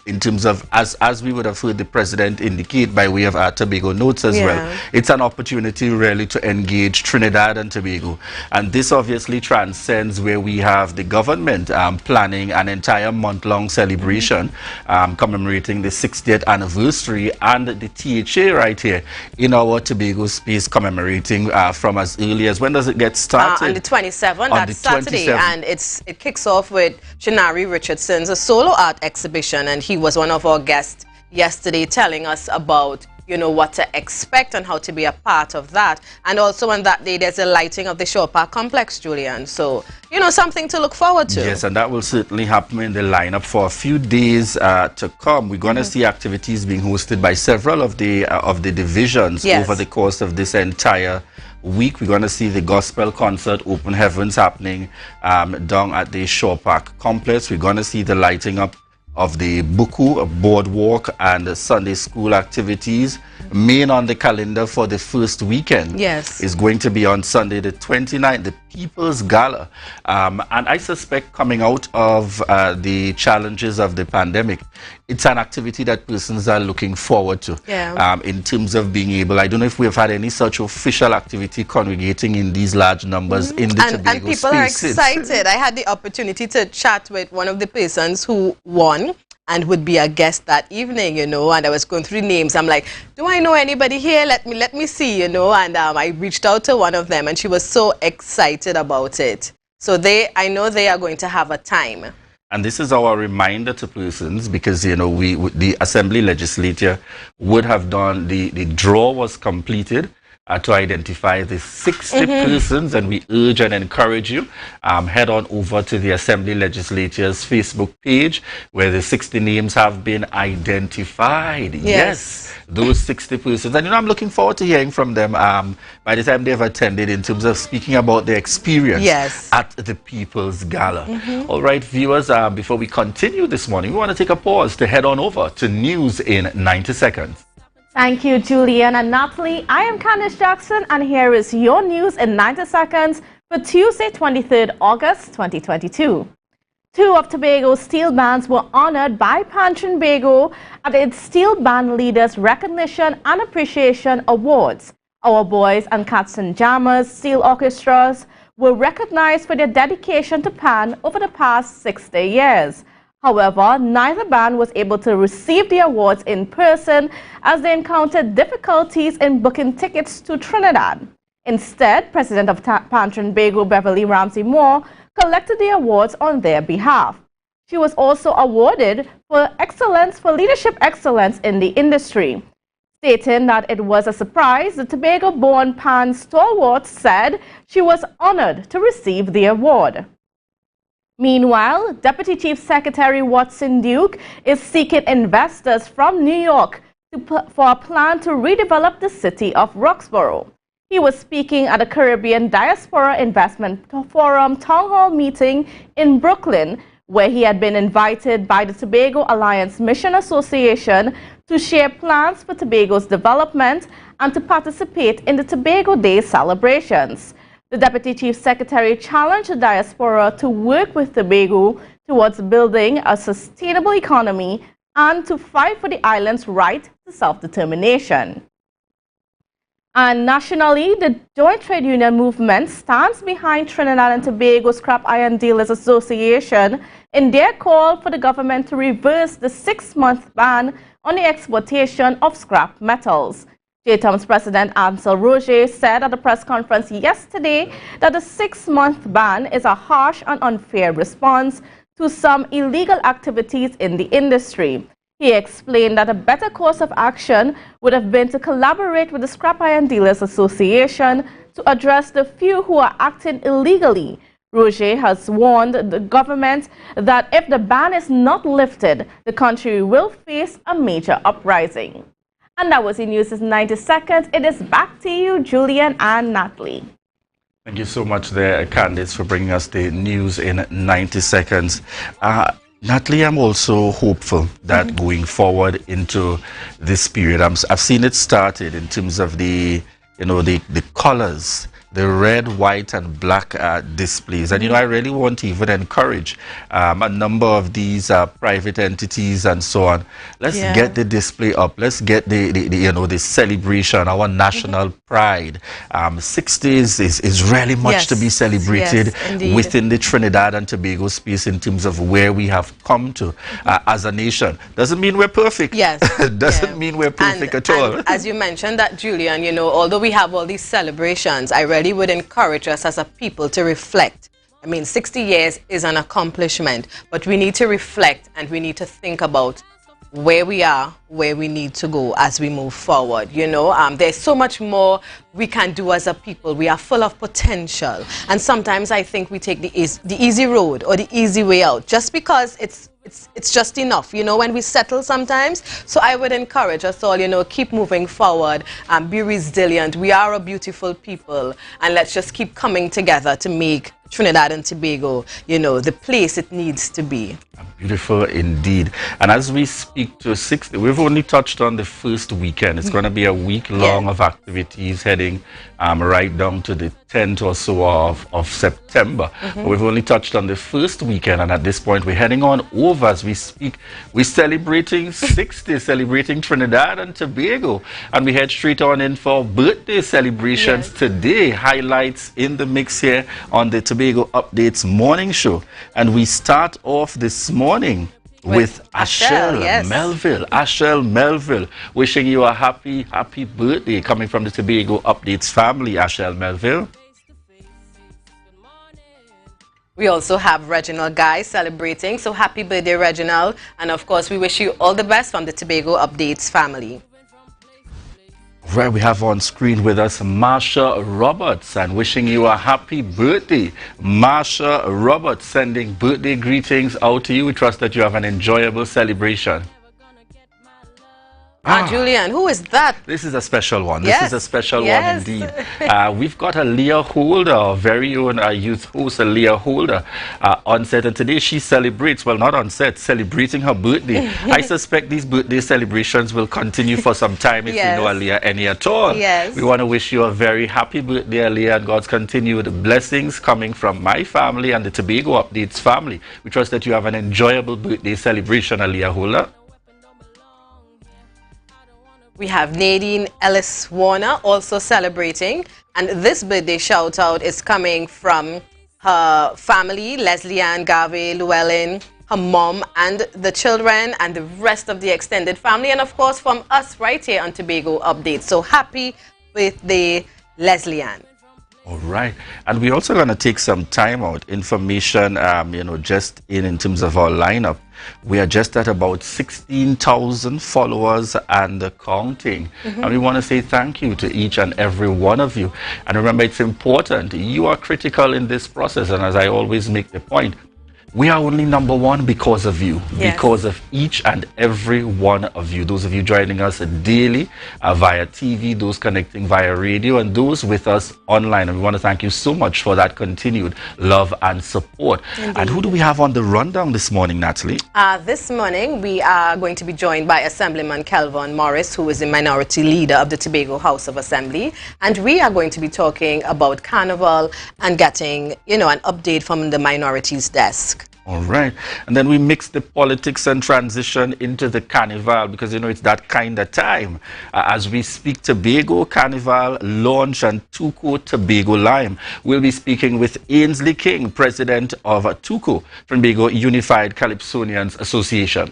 in terms of, as we would have heard the president indicate by way of our Tobago notes as well. It's an opportunity really to engage Trinidad and Tobago. And this obviously transcends where we have the government planning an entire month-long celebration commemorating the 60th anniversary, and the THA right here in our Tobago space commemorating from as early as, when does it get started? On the 27th, that's Saturday, and it kicks off with Shinari Richardson's solo art exhibition, and he was one of our guests yesterday telling us about, you know, what to expect and how to be a part of that. And also on that day, there's a lighting of the Shore Park complex, Julian. So, you know, something to look forward to. Yes, and that will certainly happen in the lineup for a few days to come. We're going to see activities being hosted by several of the divisions over the course of this entire week. We're going to see the gospel concert, Open Heavens, happening down at the Shore Park complex. We're going to see the lighting up of the Buku boardwalk and the Sunday school activities. Main on the calendar for the first weekend is going to be on Sunday the 29th, the People's Gala. And I suspect, coming out of the challenges of the pandemic, it's an activity that persons are looking forward to in terms of being able, I don't know if we've had any such official activity congregating in these large numbers in the Tobago and people spaces. are excited. I had the opportunity to chat with one of the persons who won and would be a guest that evening, you know, and I was going through names. I'm like, do I know anybody here? Let me see, you know, and I reached out to one of them, and she was so excited about it. So I know they are going to have a time. And this is our reminder to persons, because, you know, the Assembly Legislature would have done, the draw was completed to identify the 60 persons, and we urge and encourage you, head on over to the Assembly Legislature's Facebook page, where the 60 names have been identified. Yes, those 60 persons. And, you know, I'm looking forward to hearing from them by the time they've attended, in terms of speaking about their experience at the People's Gala. All right, viewers, before we continue this morning, we want to take a pause to head on over to news in 90 seconds. Thank you, Julian and Natalie. I am Candice Jackson, and here is your news in 90 seconds for Tuesday, 23rd August 2022. Two of Tobago's steel bands were honored by Pan Trinbago at its Steel Band Leaders Recognition and Appreciation Awards. Our Boys and Cats and Jammers steel orchestras were recognized for their dedication to Pan over the past 60 years. However, neither band was able to receive the awards in person, as they encountered difficulties in booking tickets to Trinidad. Instead, President of Pan Trinbago, Beverly Ramsey Moore, collected the awards on their behalf. She was also awarded for leadership excellence in the industry. Stating that it was a surprise, the Tobago-born Pan stalwart said she was honored to receive the award. Meanwhile, Deputy Chief Secretary Watson Duke is seeking investors from New York for a plan to redevelop the city of Roxborough. He was speaking at the Caribbean Diaspora Investment Forum Town Hall meeting in Brooklyn, where he had been invited by the Tobago Alliance Mission Association to share plans for Tobago's development and to participate in the Tobago Day celebrations. The Deputy Chief Secretary challenged the diaspora to work with Tobago towards building a sustainable economy and to fight for the island's right to self-determination. And nationally, the Joint Trade Union Movement stands behind Trinidad and Tobago Scrap Iron Dealers Association in their call for the government to reverse the 6-month ban on the exportation of scrap metals. JTOM's President Ansel Roger said at a press conference yesterday that the 6-month ban is a harsh and unfair response to some illegal activities in the industry. He explained that a better course of action would have been to collaborate with the Scrap Iron Dealers Association to address the few who are acting illegally. Roger has warned the government that if the ban is not lifted, the country will face a major uprising. And that was the news in 90 seconds. It is back to you, Julian and Natalie. Thank you so much there, Candice, for bringing us the news in 90 seconds. Natalie, I'm also hopeful that going forward into this period, I've seen it started in terms of the colors, the red, white, and black displays. And, I really want to even encourage a number of these private entities and so on. Let's get the display up. Let's get the celebration, our national pride. 6 days is really much to be celebrated within the Trinidad and Tobago space in terms of where we have come to as a nation. Doesn't mean we're perfect. Yes. Doesn't mean we're perfect at all. And as you mentioned that, Julian, although we have all these celebrations, I really would encourage us as a people to reflect. I mean, 60 years is an accomplishment, but we need to reflect and we need to think about where we are, where we need to go as we move forward. There's so much more we can do as a people. We are full of potential, and sometimes I think we take the easy road or the easy way out just because it's just enough, when we settle sometimes. So I would encourage us all, keep moving forward and be resilient. We are a beautiful people, and let's just keep coming together to make Trinidad and Tobago, the place it needs to be. Beautiful indeed. And as we speak to 60, we've only touched on the first weekend. It's going to be a week long of activities heading right down to the 10th or so of September. We've only touched on the first weekend, and at this point we're heading on over as we speak. We're celebrating 60, celebrating Trinidad and Tobago, and we head straight on in for birthday celebrations today. Highlights in the mix here on the Tobago Updates morning show, and we start off this morning with Ashel Melville. Ashel Melville, wishing you a happy birthday, coming from the Tobago Updates family. Ashel Melville. We also have Reginald Guy celebrating, so happy birthday, Reginald. And of course, we wish you all the best from the Tobago Updates family. Right, we have on screen with us Marsha Roberts, and wishing you a happy birthday. Marsha Roberts sending birthday greetings out to you. We trust that you have an enjoyable celebration. Julian, who is that? This is a special one. This is a special one indeed. We've got a Leah Holder, our very own youth host, Leah Holder, on set. And today she celebrates, well, not on set, celebrating her birthday. I suspect these birthday celebrations will continue for some time if you know Leah any at all. We want to wish you a very happy birthday, Leah, and God's continued blessings coming from my family and the Tobago Updates family. We trust that you have an enjoyable birthday celebration, Leah Holder. We have Nadine Ellis Warner also celebrating, and this birthday shout out is coming from her family, Leslie Ann Garvey Llewellyn, her mom and the children and the rest of the extended family, and of course from us right here on Tobago Updates. So happy birthday, Leslie Ann. All right, and we're also going to take some time out, information, just in terms of our lineup. We are just at about 16,000 followers and counting. And we want to say thank you to each and every one of you. And remember, it's important. You are critical in this process. And as I always make the point, We are only number one because of you, because of each and every one of you. Those of you joining us daily via TV, those connecting via radio, and those with us online. And we want to thank you so much for that continued love and support. Indeed. And who do we have on the rundown this morning, Natalie? This morning, we are going to be joined by Assemblyman Kelvin Morris, who is the minority leader of the Tobago House of Assembly. And we are going to be talking about Carnival and getting, an update from the minorities desk. All right. And then we mix the politics and transition into the Carnival because, it's that kind of time. As we speak Tobago, Carnival, launch, and TUCO Tobago Lime. We'll be speaking with Ainsley King, president of TUCO, Tobago Unified Calypsonians Association.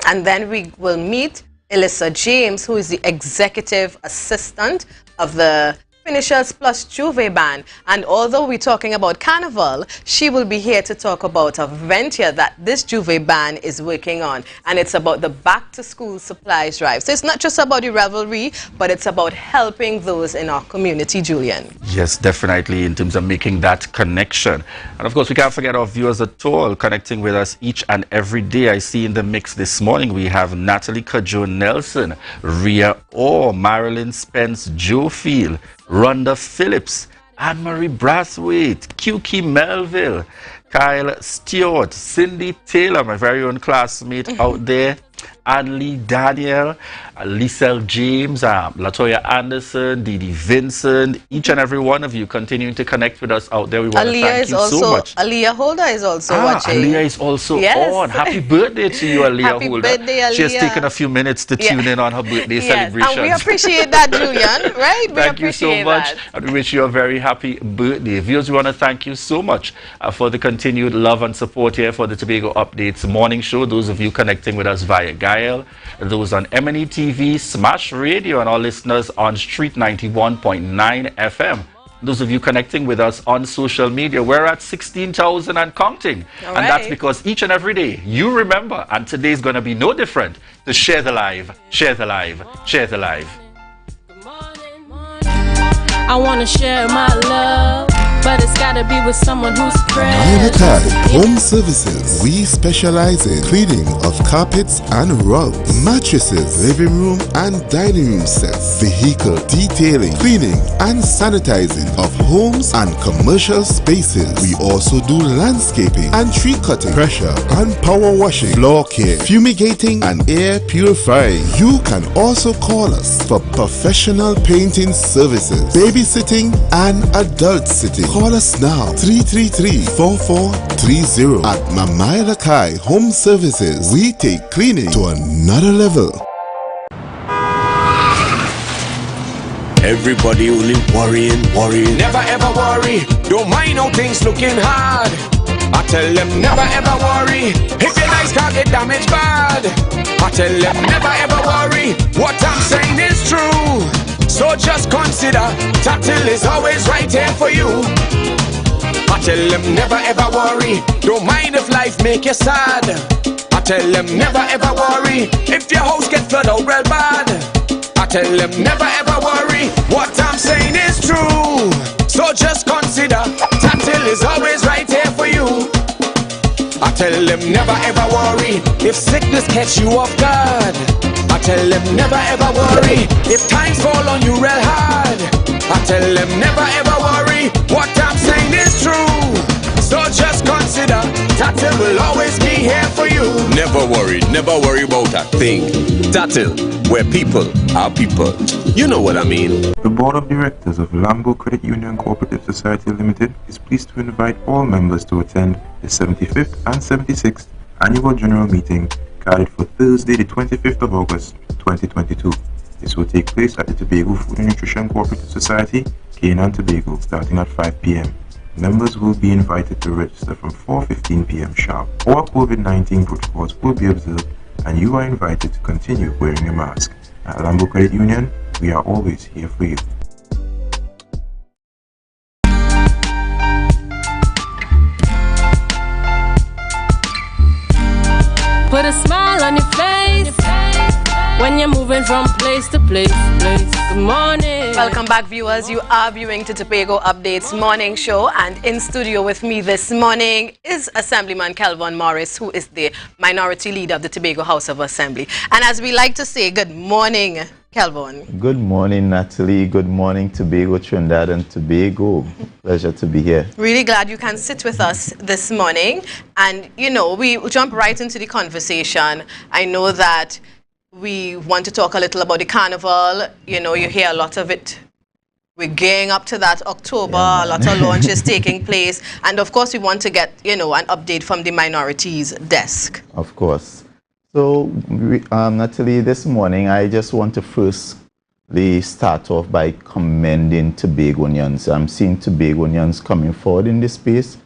And then we will meet Elissa James, who is the executive assistant of the Finishers Plus Juve Band. And although we're talking about Carnival, she will be here to talk about a venture that this Juve Band is working on. And it's about the back-to-school supplies drive. So it's not just about the revelry, but it's about helping those in our community, Julian. Yes, definitely, in terms of making that connection. And of course, we can't forget our viewers at all, connecting with us each and every day. I see in the mix this morning, we have Natalie Kajo Nelson, Rhea Orr, Marilyn Spence, Joe Field, Rhonda Phillips, Anne-Marie Brathwaite, Kyuki Melville, Kyle Stewart, Cindy Taylor, my very own classmate out there, Anne-Lee Daniel, Lisel James, Latoya Anderson, Didi Vincent, each and every one of you continuing to connect with us out there. We want to thank you so much. Aliyah Holder is also watching. Aliyah is also on. Happy birthday to you, Aliyah Happy Holder. Birthday, Aliyah. She has taken a few minutes to tune in on her birthday celebration. And we appreciate that, Julian, right? Thank you so much. And we wish you a very happy birthday. Viewers, we want to thank you so much for the continued love and support here for the Tobago Updates morning show. Those of you connecting with us via Gael, those on M&E TV, Smash Radio, and our listeners on Street 91.9 FM. Those of you connecting with us on social media, we're at 16,000 and counting. And that's because each and every day you remember, and today is going to be no different, to share the live, share the live, share the live. I want to share my love, but it's gotta be with someone who's TADCO Home Services. We specialize in cleaning of carpets and rugs, mattresses, living room and dining room sets, vehicle detailing, cleaning and sanitizing of homes and commercial spaces. We also do landscaping and tree cutting, pressure and power washing, floor care, fumigating and air purifying. You can also call us for professional painting services, babysitting and adult sitting. Call us now, 333-4430 at Mamaila Kai Home Services. We take cleaning to another level. Everybody only worrying. Never ever worry. Don't mind how things looking hard. I tell them never ever worry. If your nice car get damaged bad, I tell them never ever worry. What I'm saying is true. So just consider TADCO is always right here for you. I tell them never ever worry. Don't mind if life make you sad. I tell them never ever worry. If your house get flooded out real bad, I tell them never ever worry. What I'm saying is true. So just consider TADCO is always right here for you. I tell them never ever worry. If sickness catch you off guard, I tell them never ever worry. If times fall on you real hard, I tell them never ever worry. What I'm saying is true. So just consider TADCO will always be here for you. Never worry about a thing. TADCO, where people are people. You know what I mean. The Board of Directors of Lambo Credit Union Cooperative Society Limited is pleased to invite all members to attend the 75th and 76th Annual General Meeting carried for Thursday, the 25th of August, 2022. This will take place at the Tobago Food and Nutrition Cooperative Society, Canaan, Tobago, starting at 5 p.m. Members will be invited to register from 4:15 p.m. sharp. All COVID-19 protocols will be observed, and you are invited to continue wearing a mask. At Lambo Credit Union, we are always here for you. Put a smile on your face when you're moving from place to place. Good morning. Welcome back, viewers. You are viewing the Tobago Updates morning show, and in studio with me this morning is Assemblyman Kelvin Morris, who is the minority leader of the Tobago House of Assembly. And as we like to say, good morning, Kelvin. Good morning, Natalie. Good morning, Tobago, Trinidad and Tobago. Pleasure to be here. Really glad you can sit with us this morning. And, you know, we jump right into the conversation. I know that we want to talk a little about the carnival. You know, you hear a lot of it. We're gearing up to that October, a lot of launches taking place. And of course, we want to get, you know, an update from the minorities desk. Of course. So, Natalie, this morning, I just want to firstly start off by commending Tobagonians. I'm seeing Tobagonians coming forward in this space.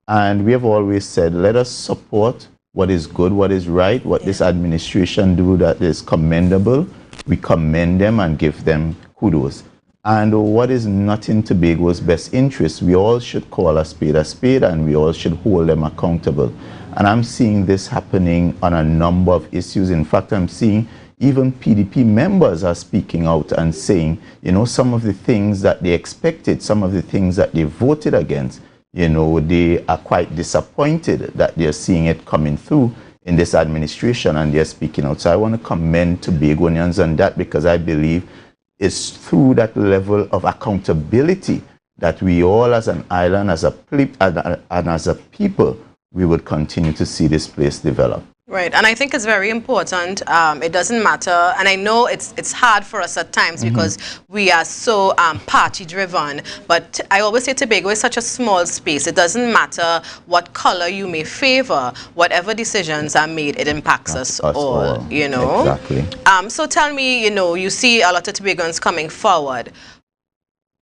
And we have always said, let us support what is good, what is right, what this administration do that is commendable. We commend them and give them kudos. And what is not in Tobago's best interest, we all should call a spade, and we all should hold them accountable. And I'm seeing this happening on a number of issues. In fact, I'm seeing even PDP members are speaking out and saying, you know, some of the things that they expected, some of the things that they voted against, you know, they are quite disappointed that they're seeing it coming through in this administration, and they're speaking out. So I want to commend Tobagonians on that, because I believe it's through that level of accountability that we all as an island, as a people, we would continue to see this place develop. Right, and I think it's very important. It doesn't matter, and I know it's hard for us at times because we are so party-driven, but I always say Tobago is such a small space. It doesn't matter what color you may favor. Whatever decisions are made, it impacts us all, you know. Exactly. So tell me, you know, you see a lot of Tobagons coming forward.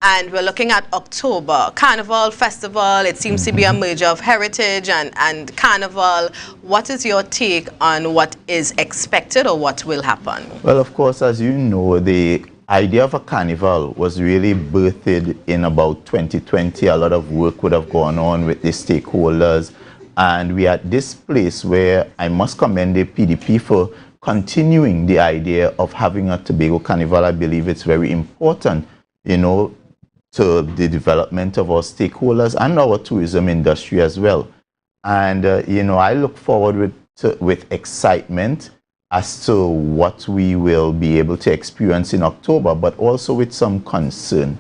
And we're looking at October, Carnival, Festival. It seems to be a merger of heritage and Carnival. What is your take on what is expected or what will happen? Well, of course, as you know, the idea of a carnival was really birthed in about 2020. A lot of work would have gone on with the stakeholders. And we are at this place where I must commend the PDP for continuing the idea of having a Tobago Carnival. I believe it's very important, you know, to the development of our stakeholders and our tourism industry as well. And, you know, I look forward with excitement as to what we will be able to experience in October, but also with some concern.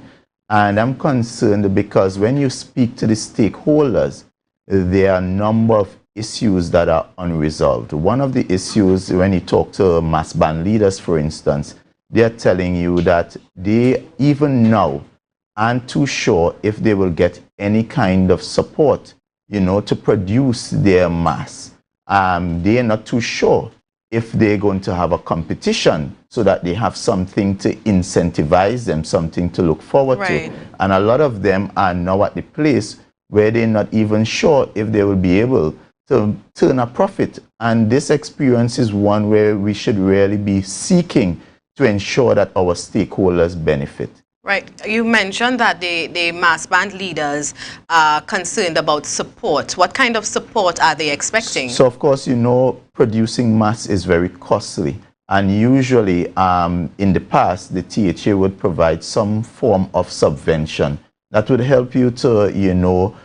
And I'm concerned because when you speak to the stakeholders, there are a number of issues that are unresolved. One of the issues, when you talk to mass band leaders, for instance, they're telling you that they, even now, aren't too sure if they will get any kind of support, you know, to produce their mass. They are not too sure if they're going to have a competition so that they have something to incentivize them, something to look forward to. And a lot of them are now at the place where they're not even sure if they will be able to turn a profit. And this experience is one where we should really be seeking to ensure that our stakeholders benefit. Right. You mentioned that the mass band leaders are concerned about support. What kind of support are they expecting? So, of course, you know, producing mass is very costly. And usually, in the past, the THA would provide some form of subvention that would help you to, you know,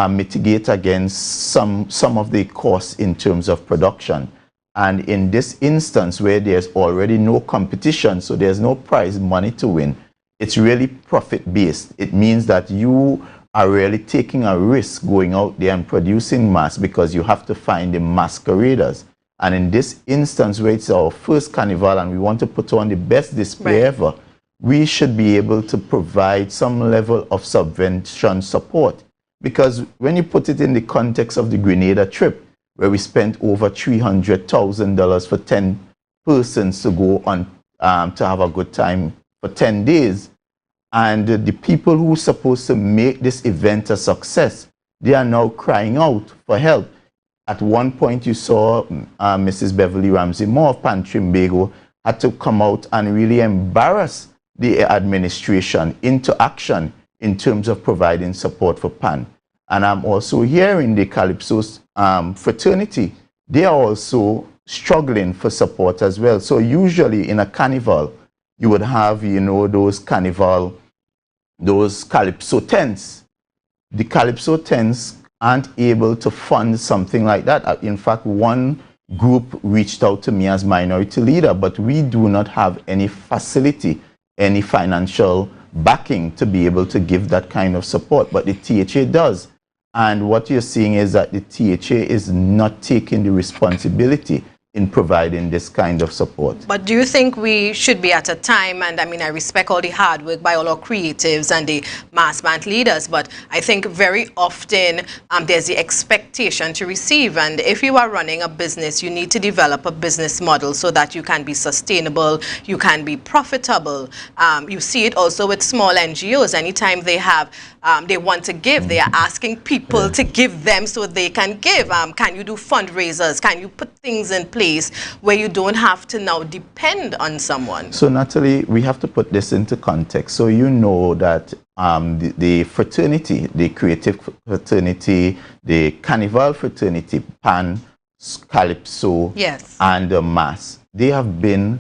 mitigate against some of the costs in terms of production. And in this instance, where there's already no competition, so there's no prize money to win, it's really profit-based. It means that you are really taking a risk going out there and producing mass because you have to find the masqueraders. And in this instance, where it's our first carnival and we want to put on the best display ever, we should be able to provide some level of subvention support. Because when you put it in the context of the Grenada trip, where we spent over $300,000 for 10 persons to go on to have a good time for 10 days. And the people who are supposed to make this event a success, they are now crying out for help. At one point, you saw Mrs. Beverly Ramsey Moore of Pan Trimbago had to come out and really embarrass the administration into action in terms of providing support for Pan. And I'm also hearing the Calypso's fraternity, they are also struggling for support as well. So usually in a carnival, you would have, you know, those Carnival, those Calypso tents. The Calypso tents aren't able to fund something like that. In fact, one group reached out to me as minority leader, but we do not have any facility, any financial backing to be able to give that kind of support, but the THA does. And what you're seeing is that the THA is not taking the responsibility in providing this kind of support. But do you think we should be at a time, and I mean, I respect all the hard work by all our creatives and the mass band leaders, but I think very often there's the expectation to receive, and if you are running a business, you need to develop a business model so that you can be sustainable, you can be profitable. You see it also with small NGOs. Anytime they have, they want to give, they are asking people to give them so they can give. Can you do fundraisers? Can you put things in place where you don't have to now depend on someone? So Natalie, we have to put this into context. So you know that the fraternity, the creative fraternity, the Carnival fraternity, Pan, Calypso, yes, and Mass, they have been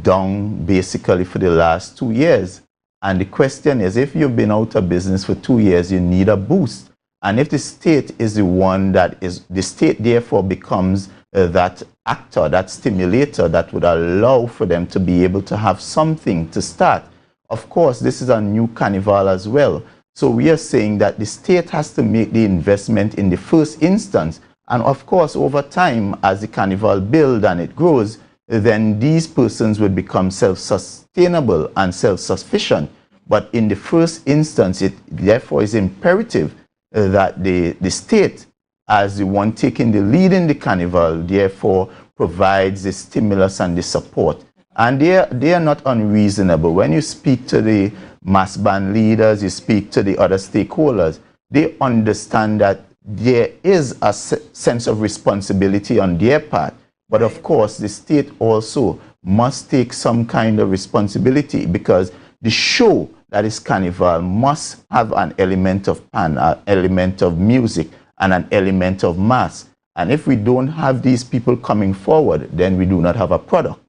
down basically for the last 2 years. And the question is, if you've been out of business for 2 years, you need a boost. And if the state is the one that is, the state therefore becomes that actor, that stimulator that would allow for them to be able to have something to start. Of course, this is a new Carnival as well. So we are saying that the state has to make the investment in the first instance. And of course, over time, as the Carnival builds and it grows, then these persons would become self-sustainable and self-sufficient. But in the first instance, it therefore is imperative that the state, as the one taking the lead in the Carnival, therefore provides the stimulus and the support. And they are not unreasonable. When you speak to the mass band leaders, you speak to the other stakeholders, they understand that there is a sense of responsibility on their part. But of course, the state also must take some kind of responsibility, because the show that is Carnival must have an element of pan, an element of music, and an element of mass. And if we don't have these people coming forward, then we do not have a product.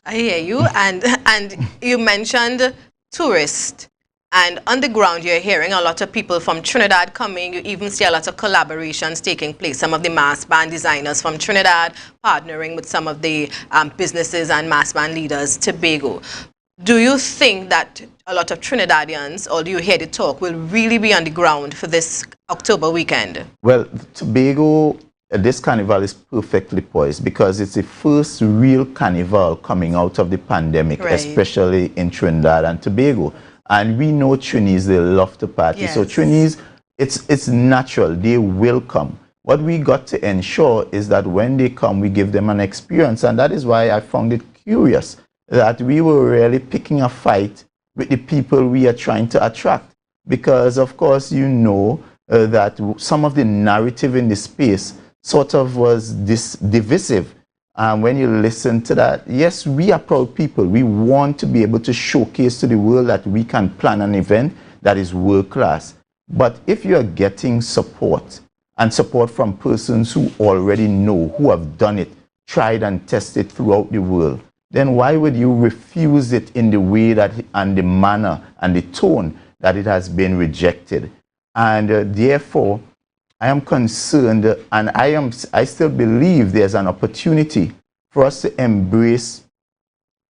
I hear you. And you mentioned tourists. And on the ground, you're hearing a lot of people from Trinidad coming. You even see a lot of collaborations taking place. Some of the mass band designers from Trinidad partnering with some of the businesses and mass band leaders, Tobago. Do you think that a lot of Trinidadians, or do you hear the talk, will really be on the ground for this October weekend? Well, Tobago, this Carnival is perfectly poised because it's the first real Carnival coming out of the pandemic, right, especially in Trinidad and Tobago. And we know Trinis, they love to party. Yes. So Trinis, it's natural, they will come. What we got to ensure is that when they come, we give them an experience. And that is why I found it curious that we were really picking a fight with the people we are trying to attract. Because, of course, you know that some of the narrative in the space sort of was divisive. When you listen to that, yes, we are proud people. We want to be able to showcase to the world that we can plan an event that is world class. But if you are getting support, and support from persons who already know, who have done it, tried and tested throughout the world, then why would you refuse it in the way that, and the manner and the tone that it has been rejected? And therefore, I am concerned, and I still believe there's an opportunity for us to embrace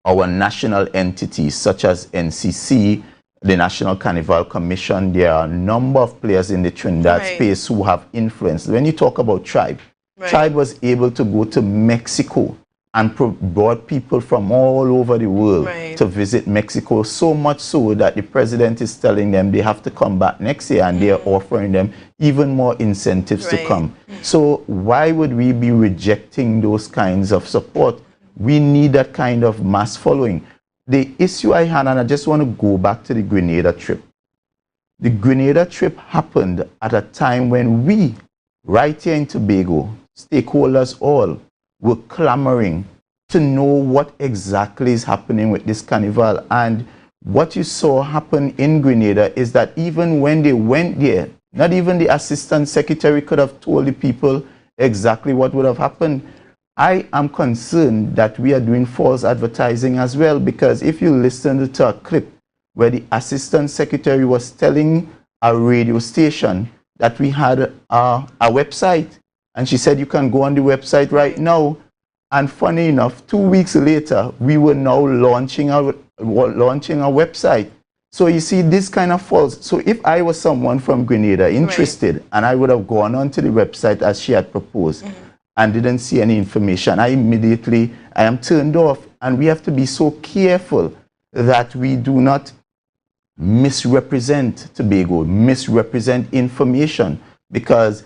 our national entities, such as NCC, the National Carnival Commission. There are a number of players in the Trinidad space who have influence. When you talk about Tribe, Tribe was able to go to Mexico and brought people from all over the world to visit Mexico, so much so that the president is telling them they have to come back next year, and they are offering them even more incentives to come. So why would we be rejecting those kinds of support? We need that kind of mass following. The issue I had, and I just want to go back to the Grenada trip. The Grenada trip happened at a time when we, right here in Tobago, stakeholders all, were clamoring to know what exactly is happening with this Carnival. And what you saw happen in Grenada is that even when they went there, not even the assistant secretary could have told the people exactly what would have happened. I am concerned that we are doing false advertising as well, because if you listen to a clip where the assistant secretary was telling a radio station that we had a website, and she said you can go on the website right now, and funny enough, 2 weeks later we were now launching a website. So you see, this kind of false. So if I was someone from Grenada interested, and I would have gone onto the website as she had proposed, and didn't see any information, I am turned off. And we have to be so careful that we do not misrepresent Tobago, misrepresent information, because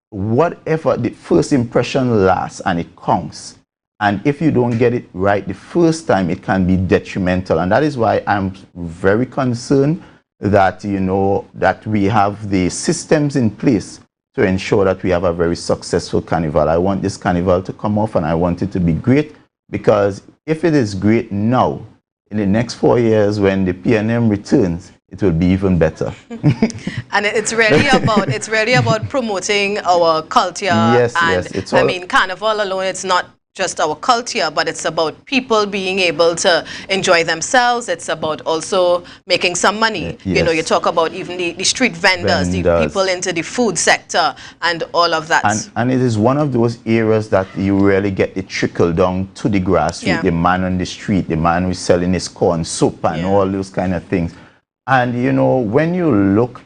whatever, the first impression lasts and it counts. And if you don't get it right the first time, it can be detrimental. And that is why I'm very concerned that, you know, that we have the systems in place to ensure that we have a very successful carnival. I want this carnival to come off, and I want it to be great, because if it is great now, in the next 4 years when the PNM returns, it will be even better. And it's really about promoting our culture. Yes, and yes. It's I mean, Carnival alone, it's not just our culture, but it's about people being able to enjoy themselves. It's about also making some money. Yes. You know, you talk about even the street vendors, the people into the food sector, and all of that. And it is one of those areas that you really get the trickle down to the grassroots, the man on the street, the man who's selling his corn soup and all those kind of things. And, you know, when you look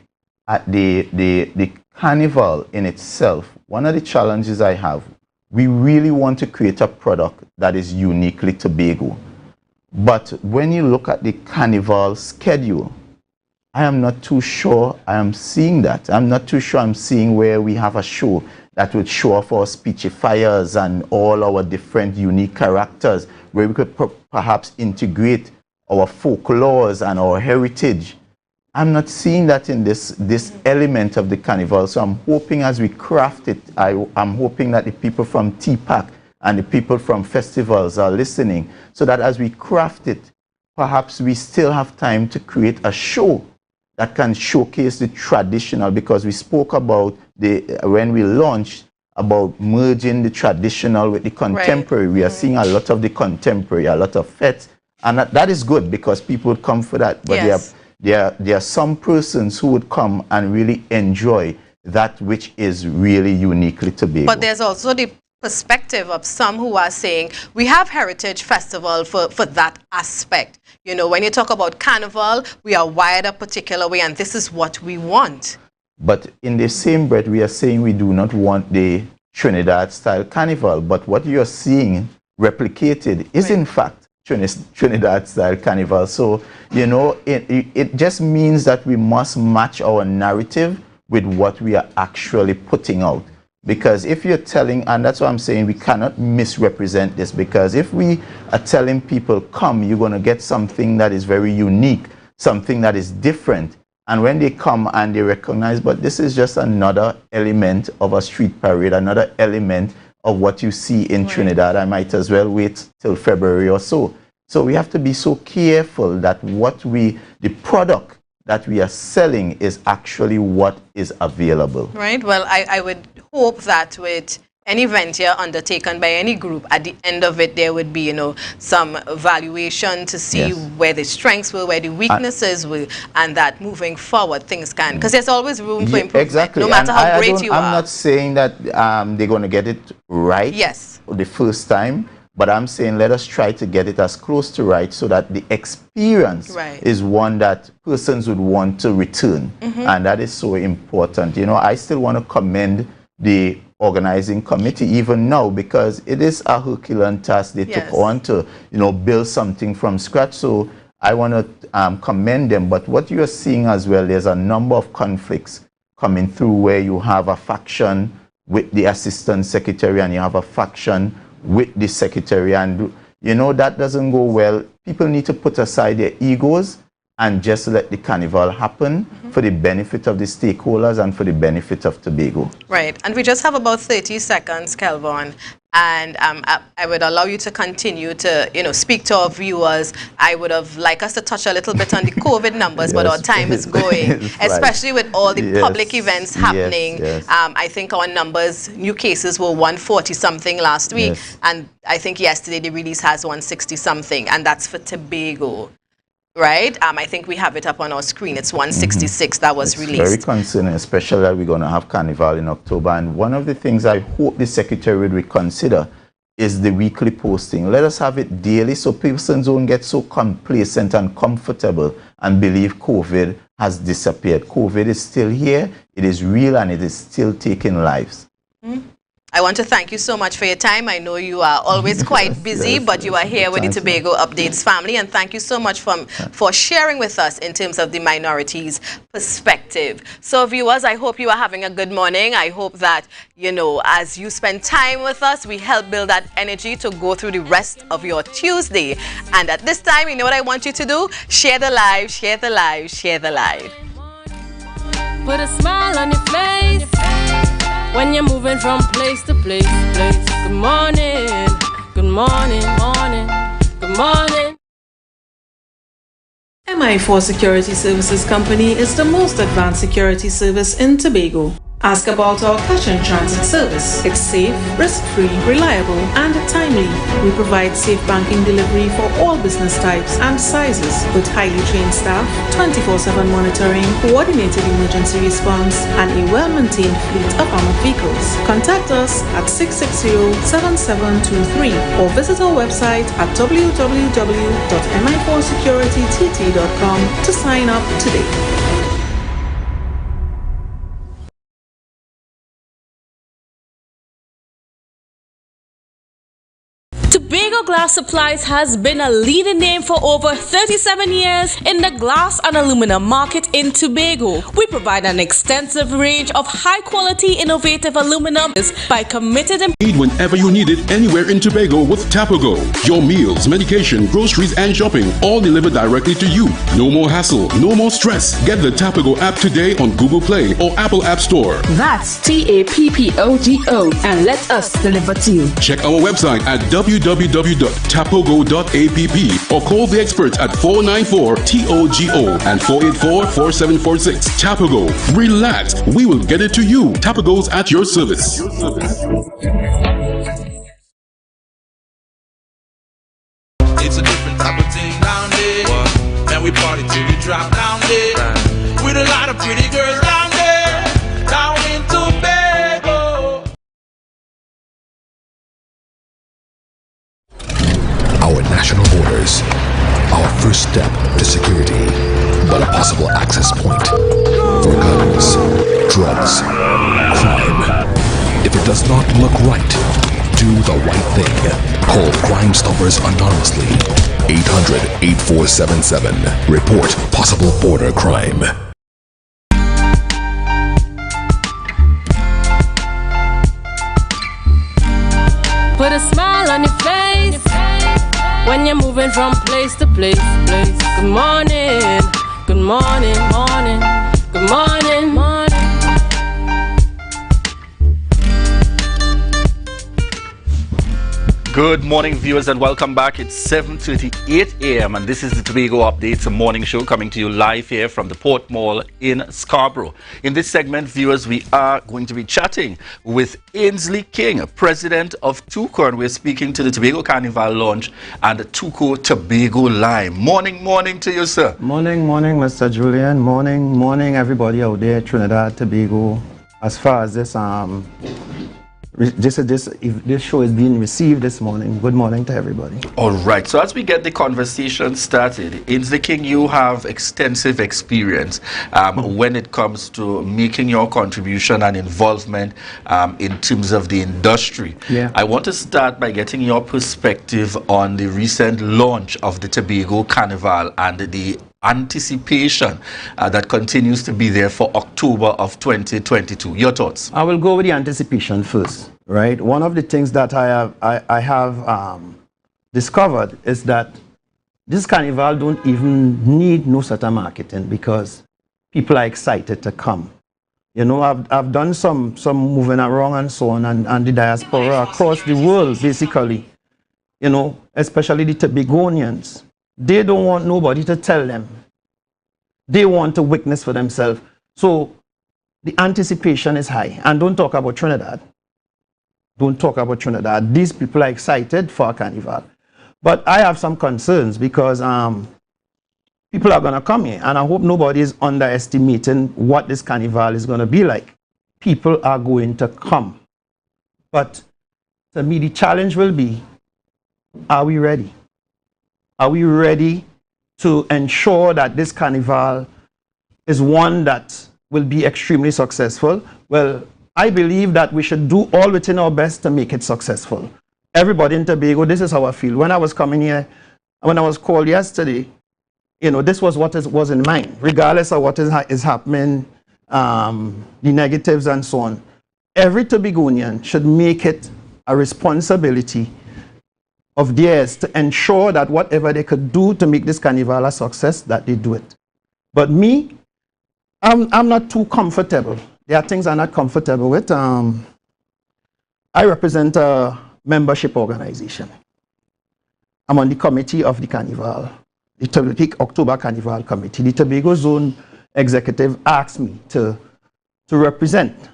at the carnival in itself, one of the challenges I have, we really want to create a product that is uniquely Tobago. But when you look at the carnival schedule, I am not too sure I am seeing that. I'm not too sure I'm seeing where we have a show that would show off our speechifiers and all our different unique characters, where we could perhaps integrate our folklores and our heritage. I'm not seeing that in this element of the carnival. So I'm hoping as we craft it, I'm hoping that the people from TPAC and the people from festivals are listening, so that as we craft it, perhaps we still have time to create a show that can showcase the traditional, because we spoke about when we launched, about merging the traditional with the contemporary. We are seeing a lot of the contemporary, a lot of fetes, and that is good, because people would come for that. But there are some persons who would come and really enjoy that which is really uniquely Tobago. But there's also the perspective of some who are saying we have Heritage Festival for that aspect. You know, when you talk about Carnival, we are wired a particular way, and this is what we want. But in the same breath, we are saying we do not want the Trinidad-style Carnival. But what you are seeing replicated is, in fact, Trinidad-style Carnival. So, you know, it just means that we must match our narrative with what we are actually putting out. Because if you're telling, and that's what I'm saying, we cannot misrepresent this, because if we are telling people, come, you're going to get something that is very unique, something that is different. And when they come and they recognize, but this is just another element of a street parade, another element of what you see in Trinidad, I might as well wait till February or so. So we have to be so careful that the product that we are selling is actually what is available. Right. Well, I would hope that with any venture undertaken by any group, at the end of it, there would be, you know, some evaluation to see where the strengths were, where the weaknesses were, and that moving forward things can, because there's always room for improvement, exactly. no matter how great you are. I'm not saying that they're going to get it right the first time, but I'm saying let us try to get it as close to right, so that the experience is one that persons would want to return. And that is so important. You know, I still want to commend the organizing committee even now, because it is a Herculean task they took on to, you know, build something from scratch. So I want to commend them. But what you are seeing as well, there's a number of conflicts coming through, where you have a faction with the assistant secretary and you have a faction with the secretary, and you know that doesn't go well. People need to put aside their egos and just let the carnival happen for the benefit of the stakeholders and for the benefit of Tobago. Right. And we just have about 30 seconds, Kelvin. And I would allow you to continue to, speak to our viewers. I would have liked us to touch a little bit on the COVID numbers, but our time is going, especially with all the public events happening. I think our numbers, new cases were 140-something last week, and I think yesterday the release has 160-something, and that's for Tobago. Right? I think we have it up on our screen. It's 166 that was released. Very concerning, especially that we're going to have Carnival in October. And one of the things I hope the Secretary would reconsider is the weekly posting. Let us have it daily so persons don't get so complacent and comfortable and believe COVID has disappeared. COVID is still here, it is real, and it is still taking lives. I want to thank you so much for your time. I know you are always quite busy, but you are here with the Tobago Updates family, and thank you so much for sharing with us in terms of the minorities' perspective. So viewers, I hope you are having a good morning. I hope that, as you spend time with us, we help build that energy to go through the rest of your Tuesday. And at this time, you know what I want you to do? Share the live, share the live, share the live. Put a smile on your face when you're moving from place to place. Good morning, good morning, morning, good morning. MI4 Security Services Company is the most advanced security service in Tobago. Ask about our cash and transit service. It's safe, risk-free, reliable, and timely. We provide safe banking delivery for all business types and sizes with highly trained staff, 24/7 monitoring, coordinated emergency response, and a well-maintained fleet of armored vehicles. Contact us at 660-7723 or visit our website at www.mi4securitytt.com to sign up today. Tobago Glass Supplies has been a leading name for over 37 years in the glass and aluminum market in Tobago. We provide an extensive range of high-quality, innovative aluminum by committed Need whenever you need it, anywhere in Tobago with TADCO. Your meals, medication, groceries, and shopping all delivered directly to you. No more hassle, no more stress. Get the TADCO app today on Google Play or Apple App Store. That's TAPPOGO, and let us deliver to you. Check our website at www.tapogo.app or call the experts at 494-TOGO and 484-4746. Tapago, relax, we will get it to you. Tapago's at your service. It's a different type of thing down there, and we party till we drop down there, with a lot of pretty girls down there, down in Tobago. Our national borders, our first step to security, but a possible access point for guns, drugs, crime. If it does not look right, do the right thing. Call Crime Stoppers anonymously. 800-8477. Report possible border crime. Put a smile on your face when you're moving from place to place. Good morning, good morning, morning, good morning, morning. Good morning, viewers, and welcome back. It's 7:38 a.m. and this is the Tobago Updates, a morning show coming to you live here from the Port Mall in Scarborough. In this segment, viewers, we are going to be chatting with Ainsley King, president of TUCO, and we're speaking to the Tobago Carnival launch and the TUCO Tobago line. Morning to you, sir. Morning, Mr. Julian. Morning, everybody out there, Trinidad, Tobago. As far as this this show is being received this morning. Good morning to everybody. All right. So as we get the conversation started, Ainsley King, you have extensive experience when it comes to making your contribution and involvement in terms of the industry. Yeah. I want to start by getting your perspective on the recent launch of the Tobago Carnival and the anticipation that continues to be there for October of 2022. Your thoughts? I will go with the anticipation first, right? One of the things that I have discovered is that this carnival don't even need no sort of marketing because people are excited to come. You know, I've done some moving around and so on, and the diaspora across the world, basically. You know, especially the Tobagonians. They don't want nobody to tell them. They want to witness for themselves. So the anticipation is high. And don't talk about Trinidad. Don't talk about Trinidad. These people are excited for Carnival. But I have some concerns because people are going to come here. And I hope nobody is underestimating what this Carnival is going to be like. People are going to come. But to me, the challenge will be, are we ready? Are we ready to ensure that this Carnival is one that will be extremely successful? Well, I believe that we should do all within our best to make it successful. Everybody in Tobago, this is how I feel. When I was coming here, when I was called yesterday, you know, this was what was in mind, regardless of what is happening, the negatives and so on. Every Tobagonian should make it a responsibility of theirs to ensure that whatever they could do to make this Carnival a success, that they do it. But me, I'm not too comfortable. There are things I'm not comfortable with. I represent a membership organization. I'm on the committee of the Carnival, the October Carnival Committee. The Tobago Zone Executive asked me to represent,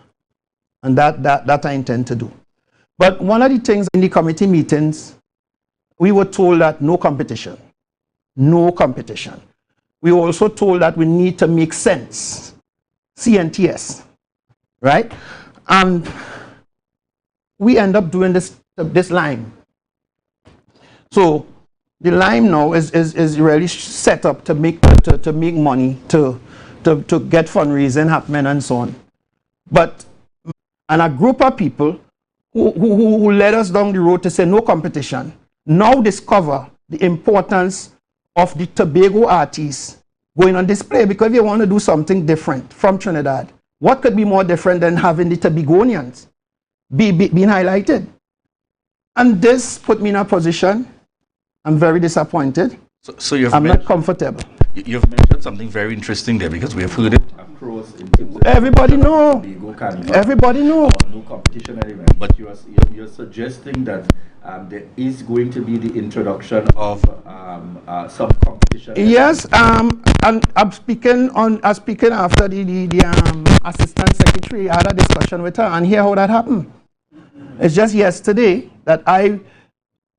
and that I intend to do. But one of the things in the committee meetings, we were told that no competition. No competition. We were also told that we need to make sense. CNTS. Right? And we end up doing this line. So the line now is really set up to make money, to get fundraising happening and so on. But and a group of people who led us down the road to say no competition now discover the importance of the Tobago artists going on display, because they want to do something different from Trinidad. What could be more different than having the Tobagonians being highlighted? And this put me in a position, I'm very disappointed. So I'm not comfortable. You've mentioned something very interesting there, because we have heard it across. Everybody know. Everybody know. No competition element. But you're suggesting that there is going to be the introduction of some competition. Yes, and I'm speaking after the assistant secretary. I had a discussion with her, and hear how that happened. It's just yesterday that I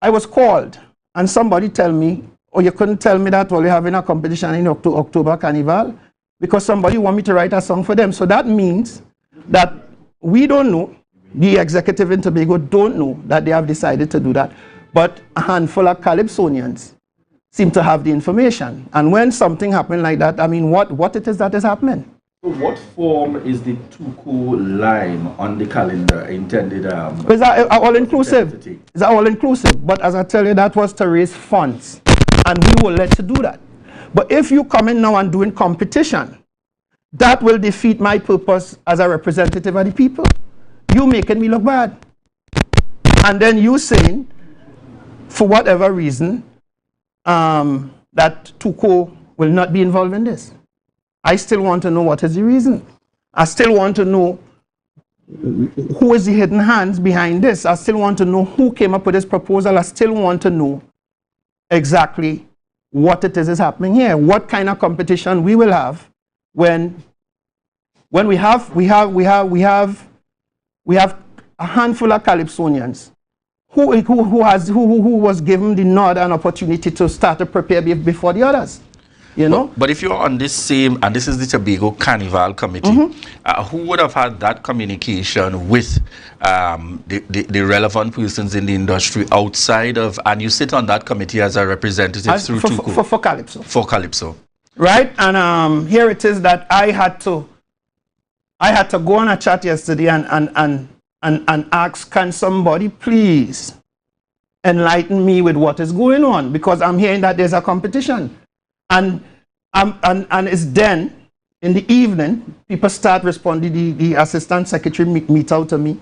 was called, and somebody tell me, oh, you couldn't tell me that while you're having a competition in October Carnival, because somebody want me to write a song for them. So that means that we don't know, the executive in Tobago don't know that they have decided to do that. But a handful of Calypsonians seem to have the information. And when something happens like that, I mean, what it is that is happening? So what form is the TUCO line on the calendar intended? Is that all-inclusive? Is that all-inclusive? But as I tell you, that was to raise funds. And we were led to do that. But if you come in now and doing competition, that will defeat my purpose as a representative of the people. You making me look bad. And then you saying, for whatever reason, that TUCO will not be involved in this. I still want to know what is the reason. I still want to know who is the hidden hands behind this. I still want to know who came up with this proposal. I still want to know exactly what it is happening here. What kind of competition we will have when we have a handful of Calypsonians who was given the nod and opportunity to start to prepare before the others. You know? But if you're on this same, and this is the Tobago Carnival Committee, who would have had that communication with the relevant persons in the industry outside of, and you sit on that committee as a representative through TUCO? For Calypso. For Calypso. Right? And here it is that I had to go on a chat yesterday and ask, can somebody please enlighten me with what is going on? Because I'm hearing that there's a competition. And it's then, in the evening, people start responding. The assistant secretary meets out to me,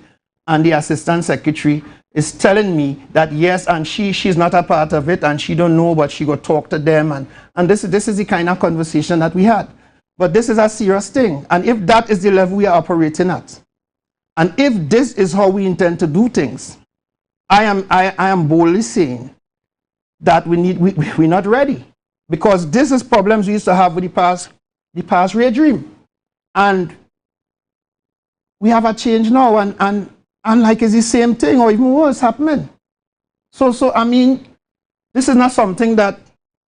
and the assistant secretary is telling me that yes, and she's not a part of it, and she don't know, but she go talk to them. And this is the kind of conversation that we had. But this is a serious thing. And if that is the level we are operating at, and if this is how we intend to do things, I am boldly saying that we're not ready. Because this is problems we used to have with the past regime. And we have a change now, and like it's the same thing or even worse happening. So I mean, this is not something that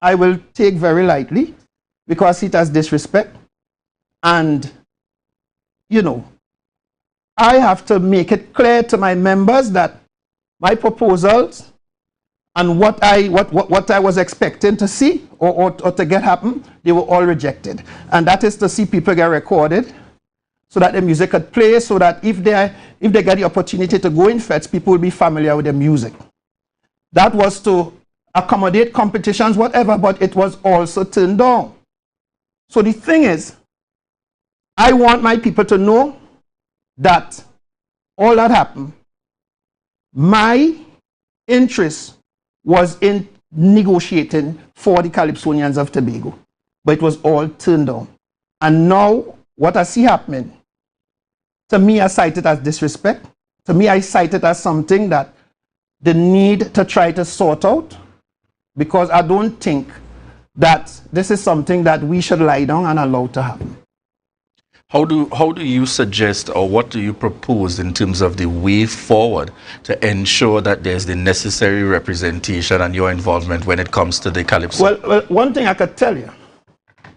I will take very lightly, because it has disrespect. And, you know, I have to make it clear to my members that my proposals and what I was expecting to see or to get happen, they were all rejected. And that is to see people get recorded, so that the music could play, so that if they get the opportunity to go in fets, people will be familiar with the music. That was to accommodate competitions, whatever, but it was also turned down. So the thing is, I want my people to know that all that happened, my interest was in negotiating for the Calypsonians of Tobago, but it was all turned down. And now, what I see happening, to me, I cite it as disrespect. To me, I cite it as something that the need to try to sort out, because I don't think that this is something that we should lie down and allow to happen. How do you suggest, or what do you propose in terms of the way forward to ensure that there's the necessary representation and your involvement when it comes to the Calypso? Well, one thing I could tell you,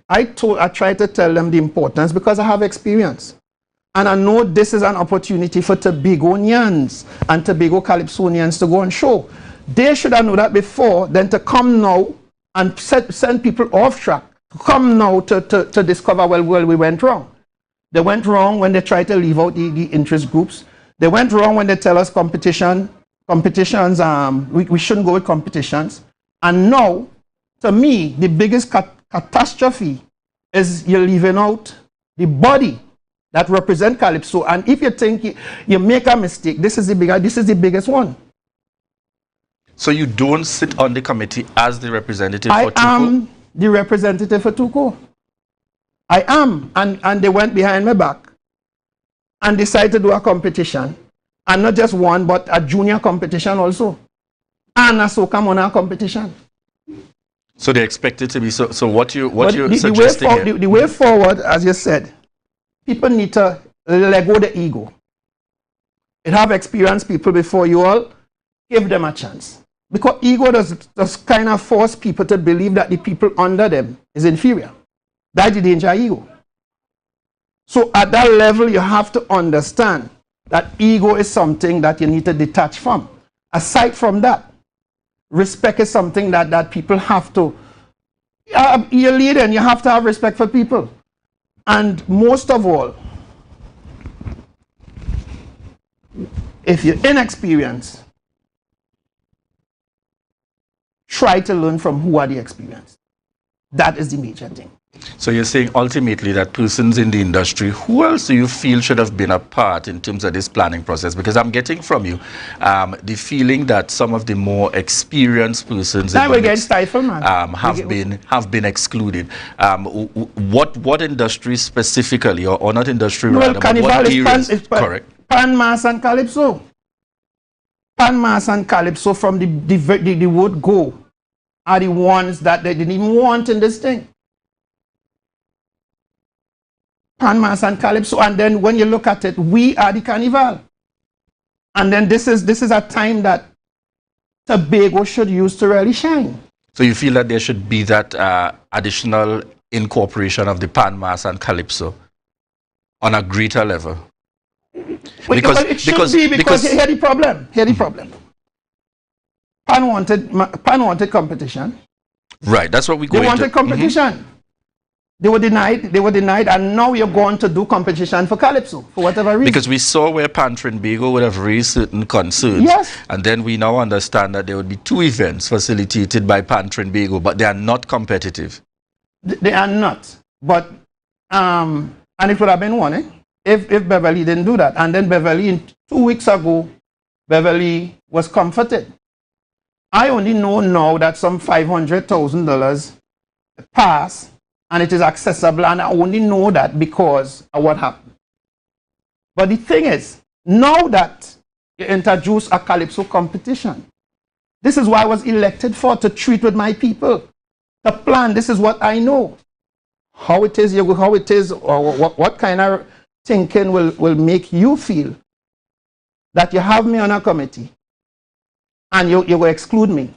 I tried to tell them the importance because I have experience. And I know this is an opportunity for Tobagonians and Tobago Calypsonians to go and show. They should have known that before, than to come now and send people off track. Come now to discover, well, we went wrong. They went wrong when they tried to leave out the interest groups. They went wrong when they tell us competitions, we shouldn't go with competitions. And now, to me, the biggest catastrophe is you're leaving out the body that represent Calypso. And if you think you make a mistake, this is the biggest one. So you don't sit on the committee as the representative for TUCO? I am the representative for TUCO. I am. And they went behind my back and decided to do a competition. And not just one, but a junior competition also. And a soca monarch competition. So they expect it to be, so what you're suggesting here? The way forward, as you said, people need to let go the ego. It have experienced people before you all, give them a chance. Because ego does kind of force people to believe that the people under them is inferior. That's the danger of ego. So at that level, you have to understand that ego is something that you need to detach from. Aside from that, respect is something that people have to, you're leading, you have to have respect for people. And most of all, if you're inexperienced, try to learn from who are the experienced. That is the major thing. So you're saying ultimately that persons in the industry, who else do you feel should have been a part in terms of this planning process? Because I'm getting from you the feeling that some of the more experienced persons that will get stifled, man. have been excluded. What industry specifically, or not industry? Well, rather, Carnival is correct. Pan, Mass and Calypso. Pan, Mass and Calypso from the word go are the ones that they didn't even want in this thing. Pan, Mass and Calypso, and then when you look at it, we are the Carnival. And then this is a time that Tobago should use to really shine. So you feel that there should be that additional incorporation of the Pan, Mass and Calypso on a greater level? Because here's the problem. Here's the problem. Pan wanted competition. Right, that's what we go They wanted competition. They were denied, and now you're going to do competition for Calypso, for whatever reason. Because we saw where Pan Trinbago would have raised certain concerns. Yes. And then we now understand that there would be 2 events facilitated by Pan Trinbago, but they are not competitive. They are not. But, and it would have been one, if Beverly didn't do that. And then Beverly, 2 weeks ago, Beverly was comforted. I only know now that some $500,000 passed and it is accessible, and I only know that because of what happened. But the thing is, now that you introduce a Calypso competition, this is what I was elected for, to treat with my people, to plan. This is what I know. How it is, or what kind of thinking will make you feel that you have me on a committee and you will exclude me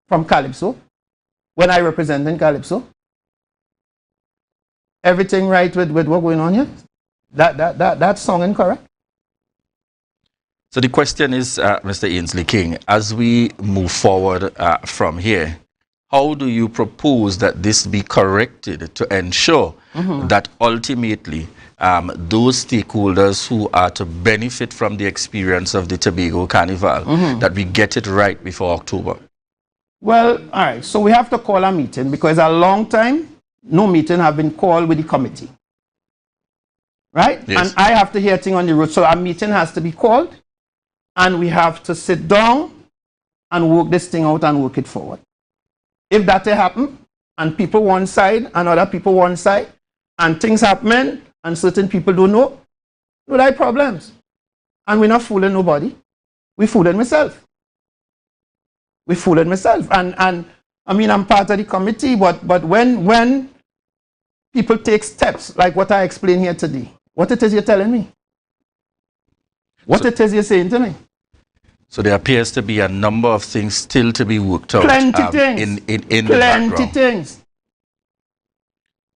from Calypso when I represent in Calypso. Everything right with what's going on here? That song incorrect? So the question is, Mr. Ainsley King, as we move forward from here, how do you propose that this be corrected to ensure that ultimately those stakeholders who are to benefit from the experience of the Tobago Carnival, that we get it right before October? Well, all right, so we have to call a meeting, because a long time, no meeting have been called with the committee. Right? Yes. And I have to hear things on the road, so a meeting has to be called, and we have to sit down and work this thing out and work it forward. If that happen, and people one side and other people one side, and things happening, and certain people don't know, no, there are problems. And we're not fooling nobody. We're fooling myself. We're fooling myself. And I mean, I'm part of the committee, but when people take steps, like what I explained here today, what it is you're telling me? What it is you're saying to me? So there appears to be a number of things still to be worked out. Plenty things. In the background. Plenty things.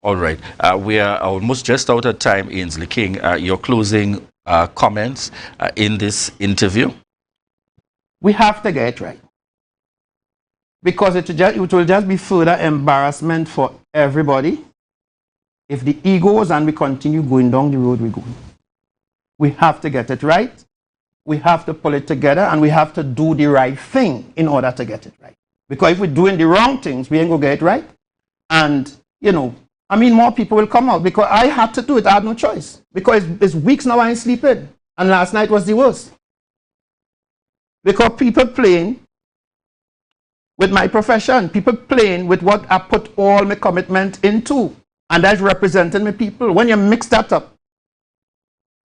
All right. We are almost just out of time, Ainsley King. Your closing comments in this interview? We have to get it right. Because it will just be further embarrassment for everybody if the egos and we continue going down the road we're going. We have to get it right. We have to pull it together, and we have to do the right thing in order to get it right. Because if we're doing the wrong things, we ain't going to get it right. And, you know, I mean, more people will come out, because I had to do it. I had no choice. Because it's weeks now I ain't sleeping. And last night was the worst. Because people playing with my profession, people playing with what I put all my commitment into. And that's representing my people. When you mix that up,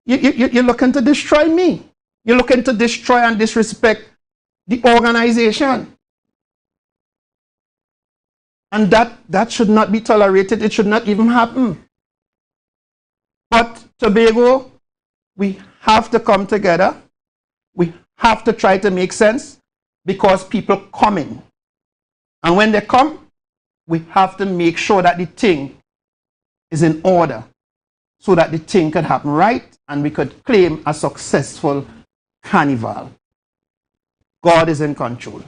you're looking to destroy me. You're looking to destroy and disrespect the organization. And that should not be tolerated. It should not even happen. But Tobago, we have to come together. We have to try to make sense, because people coming. And when they come, we have to make sure that the thing is in order, so that the thing could happen right and we could claim a successful carnival. God is in control.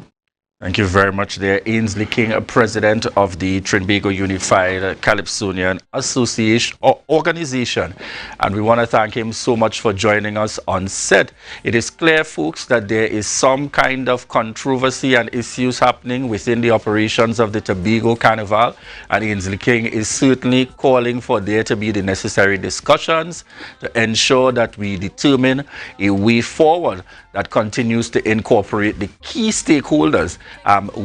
Thank you very much there, Ainsley King, president of the Tobago Unified Calypsonian Association or Organization. And we want to thank him so much for joining us on set. It is clear, folks, that there is some kind of controversy and issues happening within the operations of the Tobago Carnival. And Ainsley King is certainly calling for there to be the necessary discussions to ensure that we determine a way forward that continues to incorporate the key stakeholders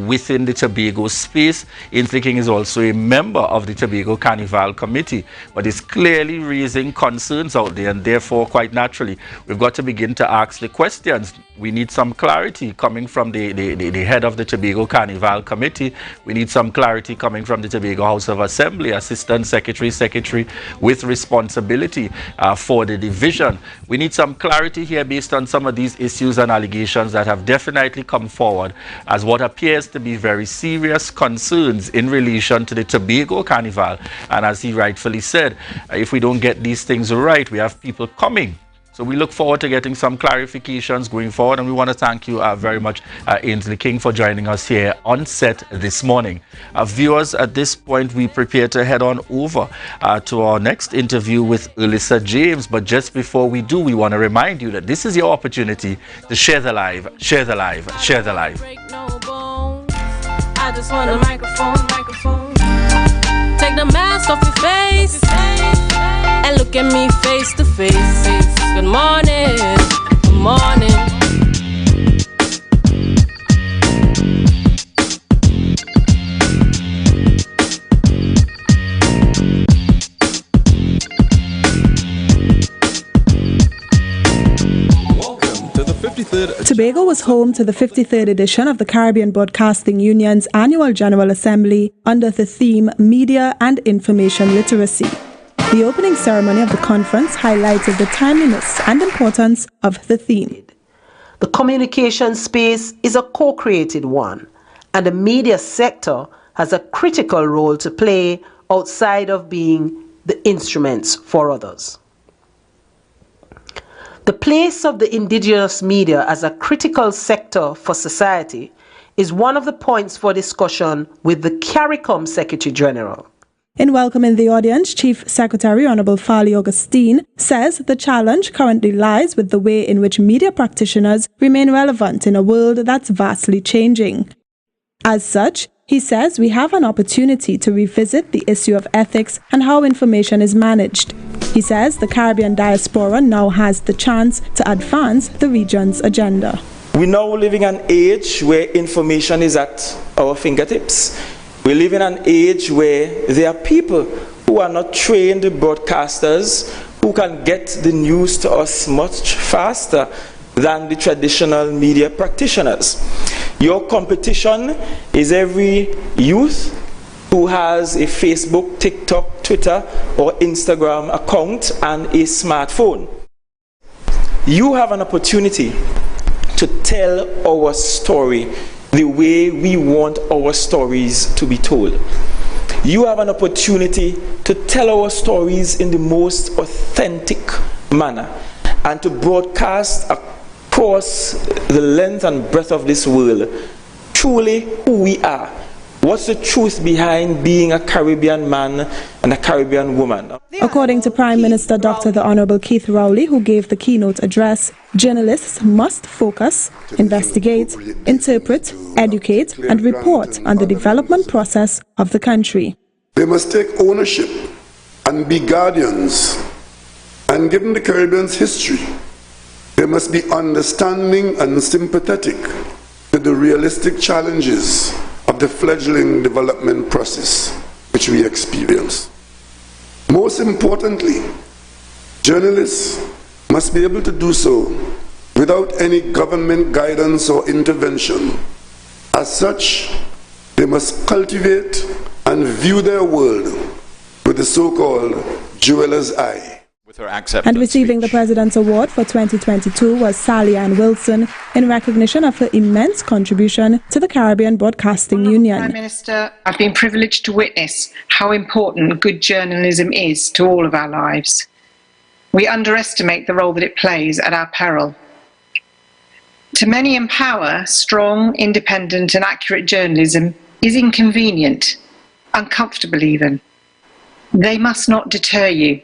within the Tobago space. Ainsley King is also a member of the Tobago Carnival Committee, but is clearly raising concerns out there, and therefore, quite naturally, we've got to begin to ask the questions. We need some clarity coming from the head of the Tobago Carnival Committee. We need some clarity coming from the Tobago House of Assembly, Assistant Secretary with responsibility for the division. We need some clarity here based on some of these issues and allegations that have definitely come forward as what appears to be very serious concerns in relation to the Tobago Carnival. And as he rightfully said, if we don't get these things right, we have people coming. So we look forward to getting some clarifications going forward, and we want to thank you very much, Ainsley King, for joining us here on set this morning. Viewers, at this point, we prepare to head on over to our next interview with Alyssa James. But just before we do, we want to remind you that this is your opportunity to share the live, share the live, share the live. I just want a microphone. Take the mask off your face and look at me face to face. Good morning, good morning. Tobago was home to the 53rd edition of the Caribbean Broadcasting Union's annual General Assembly under the theme Media and Information Literacy. The opening ceremony of the conference highlighted the timeliness and importance of the theme. The communication space is a co-created one, and the media sector has a critical role to play outside of being the instruments for others. The place of the indigenous media as a critical sector for society is one of the points for discussion with the CARICOM Secretary General. In welcoming the audience, Chief Secretary Honorable Farley Augustine says the challenge currently lies with the way in which media practitioners remain relevant in a world that's vastly changing. As such, he says we have an opportunity to revisit the issue of ethics and how information is managed. He says the Caribbean diaspora now has the chance to advance the region's agenda. We're now living in an age where information is at our fingertips. We live in an age where there are people who are not trained broadcasters who can get the news to us much faster than the traditional media practitioners. Your competition is every youth who has a Facebook, TikTok, Twitter, or Instagram account and a smartphone. You have an opportunity to tell our story the way we want our stories to be told. You have an opportunity to tell our stories in the most authentic manner and to broadcast across the length and breadth of this world truly who we are. What's the truth behind being a Caribbean man and a Caribbean woman? According to Prime Minister Dr. the Honorable Keith Rowley, who gave the keynote address, journalists must focus, investigate, interpret, educate, and report on the development process of the country. They must take ownership and be guardians. And given the Caribbean's history, they must be understanding and sympathetic to the realistic challenges of the fledgling development process which we experience. Most importantly, journalists must be able to do so without any government guidance or intervention. As such, they must cultivate and view their world with the so-called jeweler's eye. And receiving the President's Award for 2022 was Sally Ann Wilson in recognition of her immense contribution to the Caribbean Broadcasting Union. Prime Minister, I've been privileged to witness how important good journalism is to all of our lives. We underestimate the role that it plays at our peril. To many in power, strong, independent and accurate journalism is inconvenient, uncomfortable even. They must not deter you.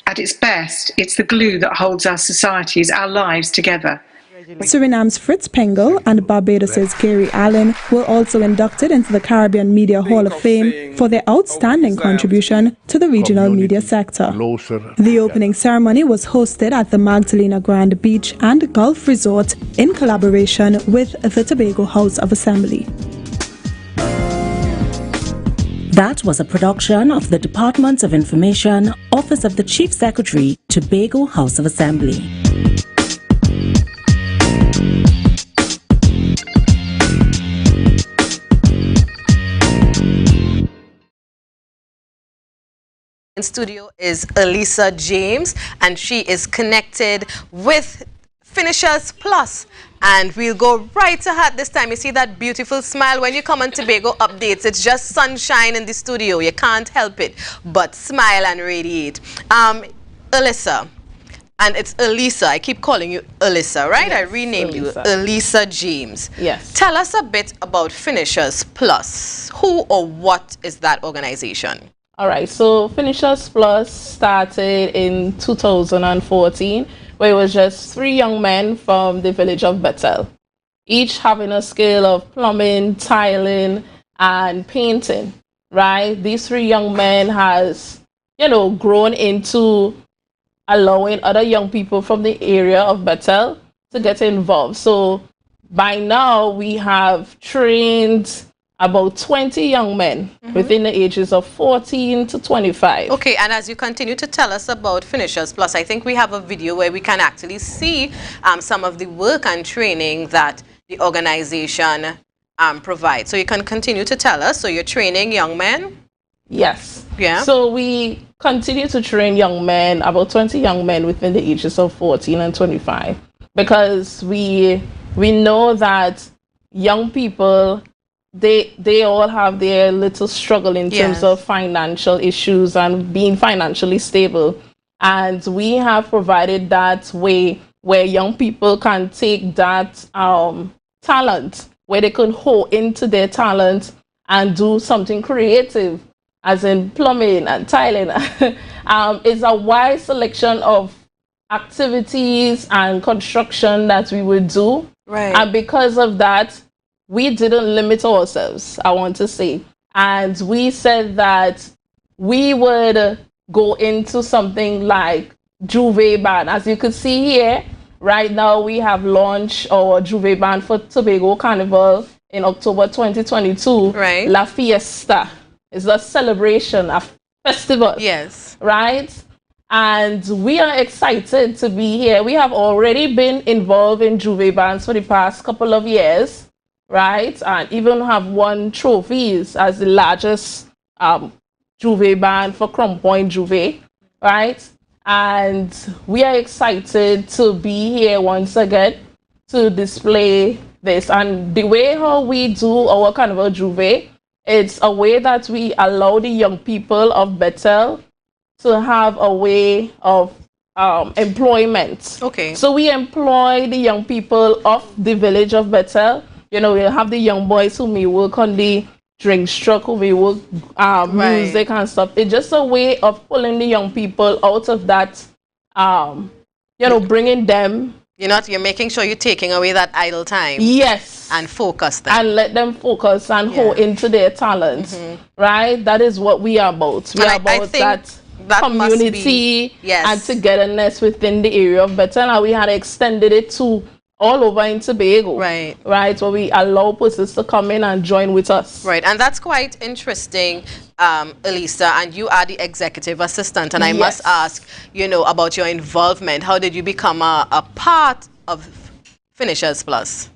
At its best, it's the glue that holds our societies, our lives together. Suriname's Fritz Pengel and Barbados's Gary Allen were also inducted into the Caribbean Media Hall of Fame for their outstanding contribution to the regional media sector. The opening ceremony was hosted at the Magdalena Grand Beach and Gulf Resort in collaboration with the Tobago House of Assembly. That was a production of the Department of Information, Office of the Chief Secretary, Tobago House of Assembly. In studio is Elisa James, and she is connected with Finishers Plus. And we'll go right to her this time. You see that beautiful smile when you come on Tobago Updates. It's just sunshine in the studio. You can't help it but smile and radiate. Elisa, and it's Elisa. I keep calling you Elisa, right? Yes, I renamed you Elisa James. Yes. Tell us a bit about Finishers Plus. Who or what is that organization? All right. So Finishers Plus started in 2014. Where it was just 3 young men from the village of Bethel, each having a skill of plumbing, tiling, and painting, right? These 3 young men has, grown into allowing other young people from the area of Bethel to get involved. So by now we have trained about 20 young men within the ages of 14 to 25. Okay, and as you continue to tell us about Finishers Plus, I think we have a video where we can actually see some of the work and training that the organization provides. So you can continue to tell us. So you're training young men? Yes. Yeah. So we continue to train young men, about 20 young men within the ages of 14 and 25, because we know that young people, they all have their little struggle in terms of financial issues and being financially stable. And we have provided that way where young people can take that talent, where they can hold into their talent and do something creative, as in plumbing and tiling. It's a wide selection of activities and construction that we would do. Right. And because of that, we didn't limit ourselves, I want to say. And we said that we would go into something like Juve Band. As you could see here, right now we have launched our Juve Band for Tobago Carnival in October 2022. Right. La Fiesta is a celebration, a festival. Yes. Right? And we are excited to be here. We have already been involved in Juve Bands for the past couple of years. Right, and even have won trophies as the largest Juve band for Crum Point Juve, right? And we are excited to be here once again to display this. And the way how we do our Carnival Juve, it's a way that we allow the young people of Bethel to have a way of employment. Okay. So we employ the young people of the village of Bethel. You know, we'll have the young boys who may work on the drink truck, who may work music and stuff. It's just a way of pulling the young people out of that, you know, bringing them. You're making sure you're taking away that idle time. Yes. And focus them. And let them focus and hold into their talents. Right? That is what we are about. We are about that community and togetherness within the area of Bethel. And we had extended it to all over in Tobago, right? Where we allow persons to come in and join with us. Right, and that's quite interesting, Elisa, and you are the executive assistant, and I must ask, about your involvement. How did you become a part of Finishers Plus?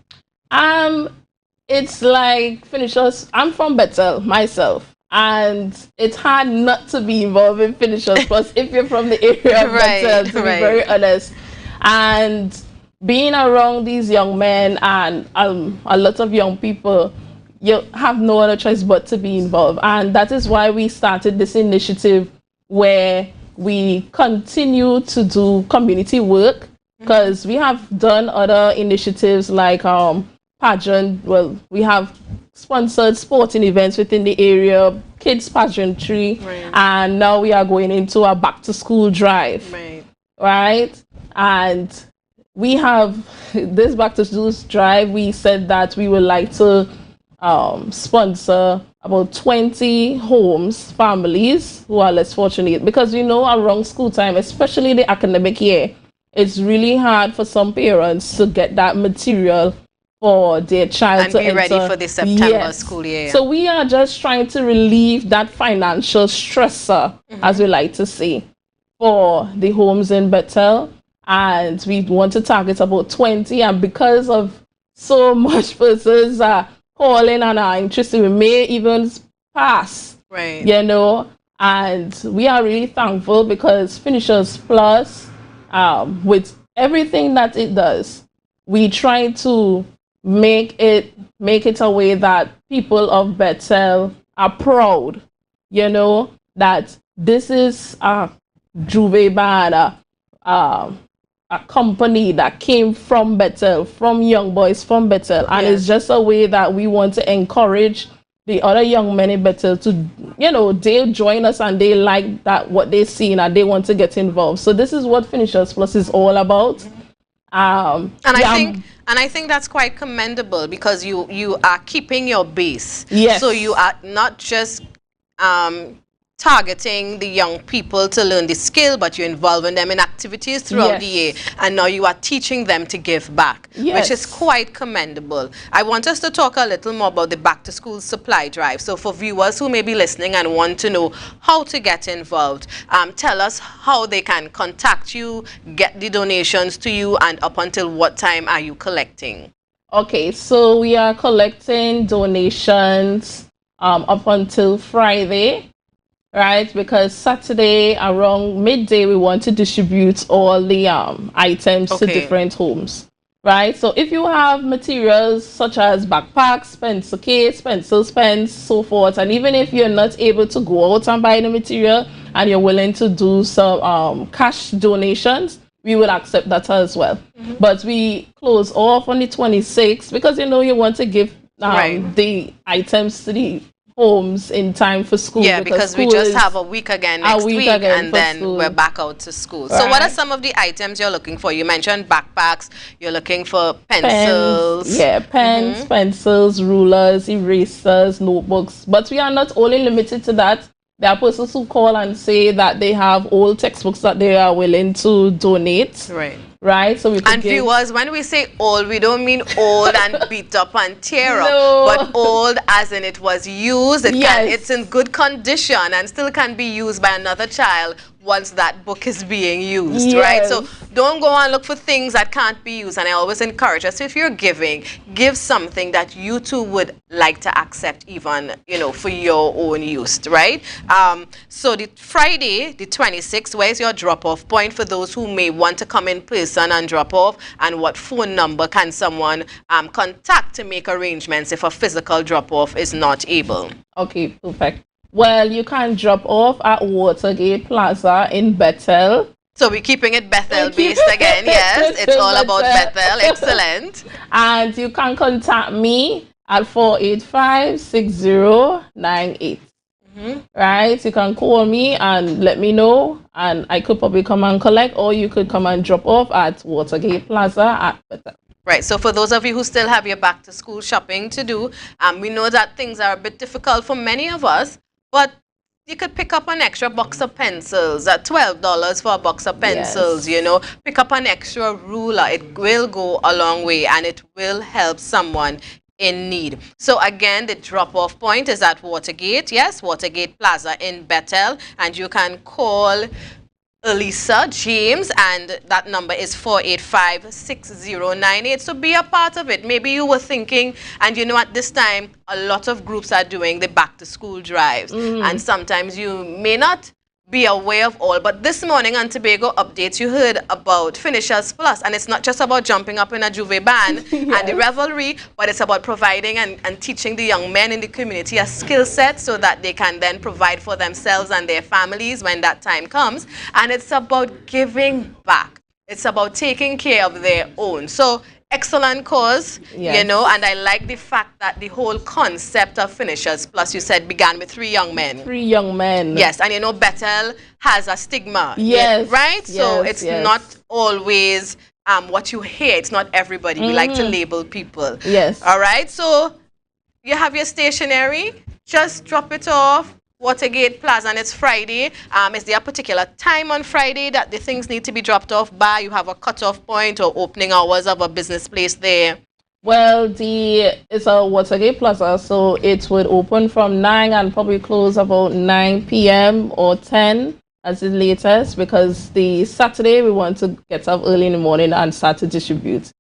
It's like Finishers, I'm from Bethel myself, and it's hard not to be involved in Finishers Plus if you're from the area of Bethel, to be very honest. And being around these young men and a lot of young people, you have no other choice but to be involved. And that is why we started this initiative where we continue to do community work, because we have done other initiatives like pageant. Well, we have sponsored sporting events within the area, kids pageantry, and now we are going into a back to school drive. Right? And we have this back to school drive. We said that we would like to sponsor about 20 homes, families who are less fortunate, because around school time, especially the academic year, it's really hard for some parents to get that material for their child and to be ready for the September school year. So we are just trying to relieve that financial stressor, as we like to say, for the homes in Bethel. And we want to target about 20, and because of so much persons are calling and are interested, we may even pass. And we are really thankful, because Finishers Plus, with everything that it does, we try to make it a way that people of Bethel are proud, that this is a Juve Band, a company that came from Bethel, from young boys from Bethel. And it's just a way that we want to encourage the other young men in Bethel to, they join us and they like that what they see and they want to get involved. So this is what Finishers Plus is all about. And I think that's quite commendable, because you are keeping your base. Yes. So you are not just targeting the young people to learn the skill, but you're involving them in activities throughout the year, and now you are teaching them to give back, which is quite commendable. I want us to talk a little more about the back to school supply drive. So for viewers who may be listening and want to know how to get involved, tell us how they can contact you, get the donations to you, and up until what time are you collecting? Okay, so we are collecting donations up until Friday. Right, because Saturday around midday we want to distribute all the items to different homes. Right, so if you have materials such as backpacks, pencil case, pencils, pens, so forth, and even if you're not able to go out and buy the material and you're willing to do some cash donations, we would accept that as well. But we close off on the 26th because you want to give the items to the homes in time for school. Yeah, because we just have a week again next week, and then we're back out to school. So what are some of the items you're looking for? You mentioned backpacks, you're looking for pencils. Pens, pencils, rulers, erasers, notebooks. But we are not only limited to that. There are persons who call and say that they have old textbooks that they are willing to donate. Right, so we can viewers, when we say old, we don't mean old and beat up and tear up, but old as in it was used, it's in good condition and still can be used by another child once that book is being used, right? So don't go and look for things that can't be used. And I always encourage us, if you're giving, give something that you too would like to accept, even, for your own use, right? So the Friday, the 26th, where's your drop-off point for those who may want to come in person and drop off? And what phone number can someone contact to make arrangements if a physical drop-off is not able? Okay, perfect. Well, you can drop off at Watergate Plaza in Bethel. So we're keeping it Bethel-based again, yes. It's all about Bethel. Excellent. And you can contact me at 485-6098. Right? You can call me and let me know, and I could probably come and collect, or you could come and drop off at Watergate Plaza at Bethel. Right, so for those of you who still have your back-to-school shopping to do, we know that things are a bit difficult for many of us, but you could pick up an extra box of pencils at $12 for a box of pencils, Pick up an extra ruler. It will go a long way, and it will help someone in need. So again, the drop-off point is at Watergate, Watergate Plaza in Bethel, and you can call Elisa James, and that number is 485-6098. So be a part of it. Maybe you were thinking, and at this time a lot of groups are doing the back to school drives, and sometimes you may not be aware of all, but this morning on Tobago Updates you heard about Finishers Plus, and it's not just about jumping up in a juve band and the revelry, but it's about providing and teaching the young men in the community a skill set so that they can then provide for themselves and their families when that time comes. And it's about giving back. It's about taking care of their own. So excellent cause, and I like the fact that the whole concept of Finishers Plus, you said, began with 3 young men. 3 young men. Yes, and Bethel has a stigma. Right? So it's not always what you hear. It's not everybody. We like to label people. All right, so you have your stationery. Just drop it off. Watergate Plaza, and it's Friday. Is there a particular time on Friday that the things need to be dropped off by? You have a cutoff point or opening hours of a business place there? Well, it's a Watergate Plaza, so it would open from 9 and probably close about 9 p.m. or 10 as the latest, because the Saturday we want to get up early in the morning and start to distribute.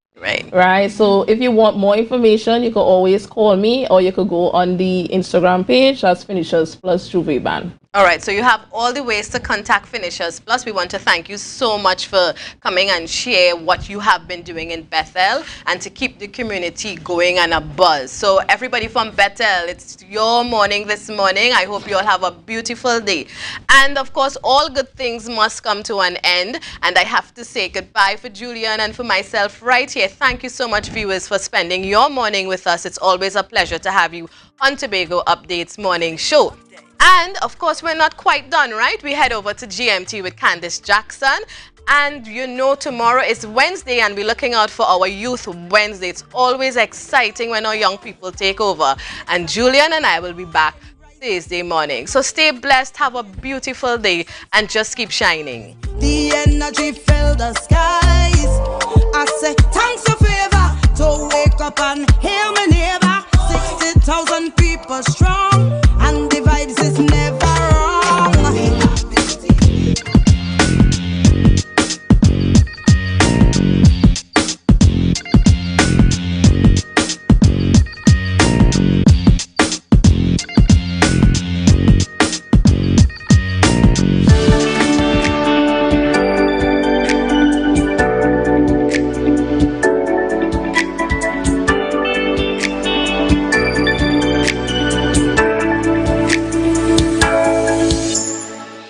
Right. So if you want more information, you can always call me, or you could go on the Instagram page as Finishers Plus Juve Band. All right, so you have all the ways to contact Finishers Plus. We want to thank you so much for coming and share what you have been doing in Bethel and to keep the community going and a buzz. So everybody from Bethel, it's your morning this morning. I hope you all have a beautiful day. And of course, all good things must come to an end. And I have to say goodbye for Julian and for myself right here. Thank you so much, viewers, for spending your morning with us. It's always a pleasure to have you on Tobago Updates Morning Show. And of course, we're not quite done, right? We head over to GMT with Candice Jackson. And tomorrow is Wednesday, and we're looking out for our Youth Wednesday. It's always exciting when our young people take over. And Julian and I will be back Thursday morning. So stay blessed, have a beautiful day, and just keep shining. The energy fill the skies. I say thanks for favor to wake up and hear me neighbor. 60,000 people strong, and the vibes is never wrong.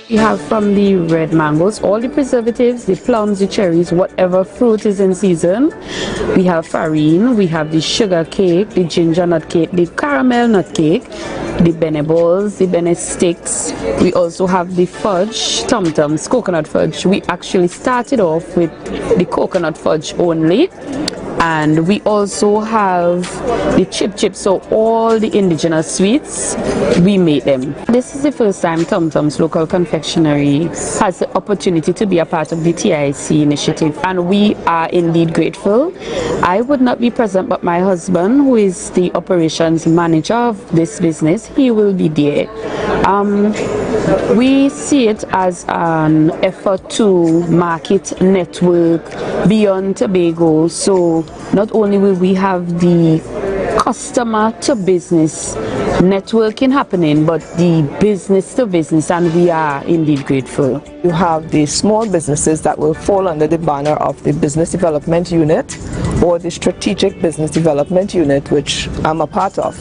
We have from the red mangoes, all the preservatives, the plums, the cherries, whatever fruit is in season. We have farine, we have the sugar cake, the ginger nut cake, the caramel nut cake, the bene balls, the bene sticks. We also have the fudge, tum-tums, coconut fudge. We actually started off with the coconut fudge only. And we also have the chip, so all the indigenous sweets, we made them. This is the first time Tum Tum's Local Confectionery has the opportunity to be a part of the TIC initiative, and we are indeed grateful. I would not be present, but my husband, who is the operations manager of this business, he will be there. We see it as an effort to market network beyond Tobago, so not only will we have the customer to business networking happening, but the business to business, and we are indeed grateful. You have the small businesses that will fall under the banner of the Business Development Unit or the Strategic Business Development Unit, which I'm a part of.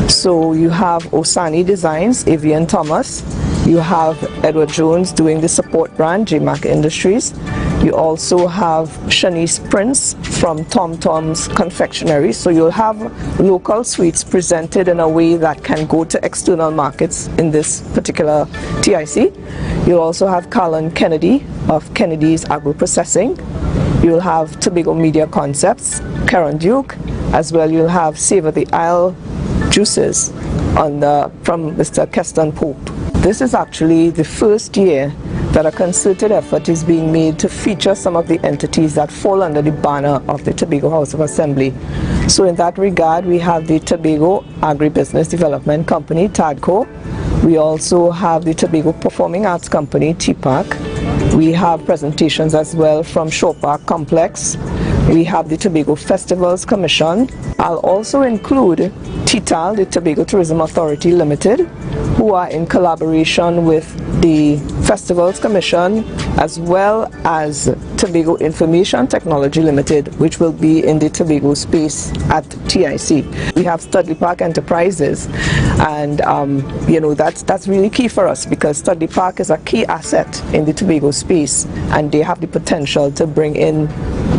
So you have Osani Designs, Avian Thomas. You have Edward Jones doing the support brand, JMac Industries. You also have Shanice Prince from Tom Tom's Confectionery. So you'll have local sweets presented in a way that can go to external markets in this particular TIC. You'll also have Colin Kennedy of Kennedy's Agro Processing. You'll have Tobago Media Concepts, Karen Duke. As well, you'll have Savor the Isle Juices from Mr. Keston Pope. This is actually the first year that a concerted effort is being made to feature some of the entities that fall under the banner of the Tobago House of Assembly. So in that regard, we have the Tobago Agribusiness Development Company, TADCO. We also have the Tobago Performing Arts Company, TPAC. We have presentations as well from Shore Park Complex. We have the Tobago Festivals Commission. I'll also include TTAL, the Tobago Tourism Authority Limited, who are in collaboration with the Festivals Commission, as well as Tobago Information Technology Limited, which will be in the Tobago space at TIC. We have Studley Park Enterprises, and that's really key for us, because Studley Park is a key asset in the Tobago space, and they have the potential to bring in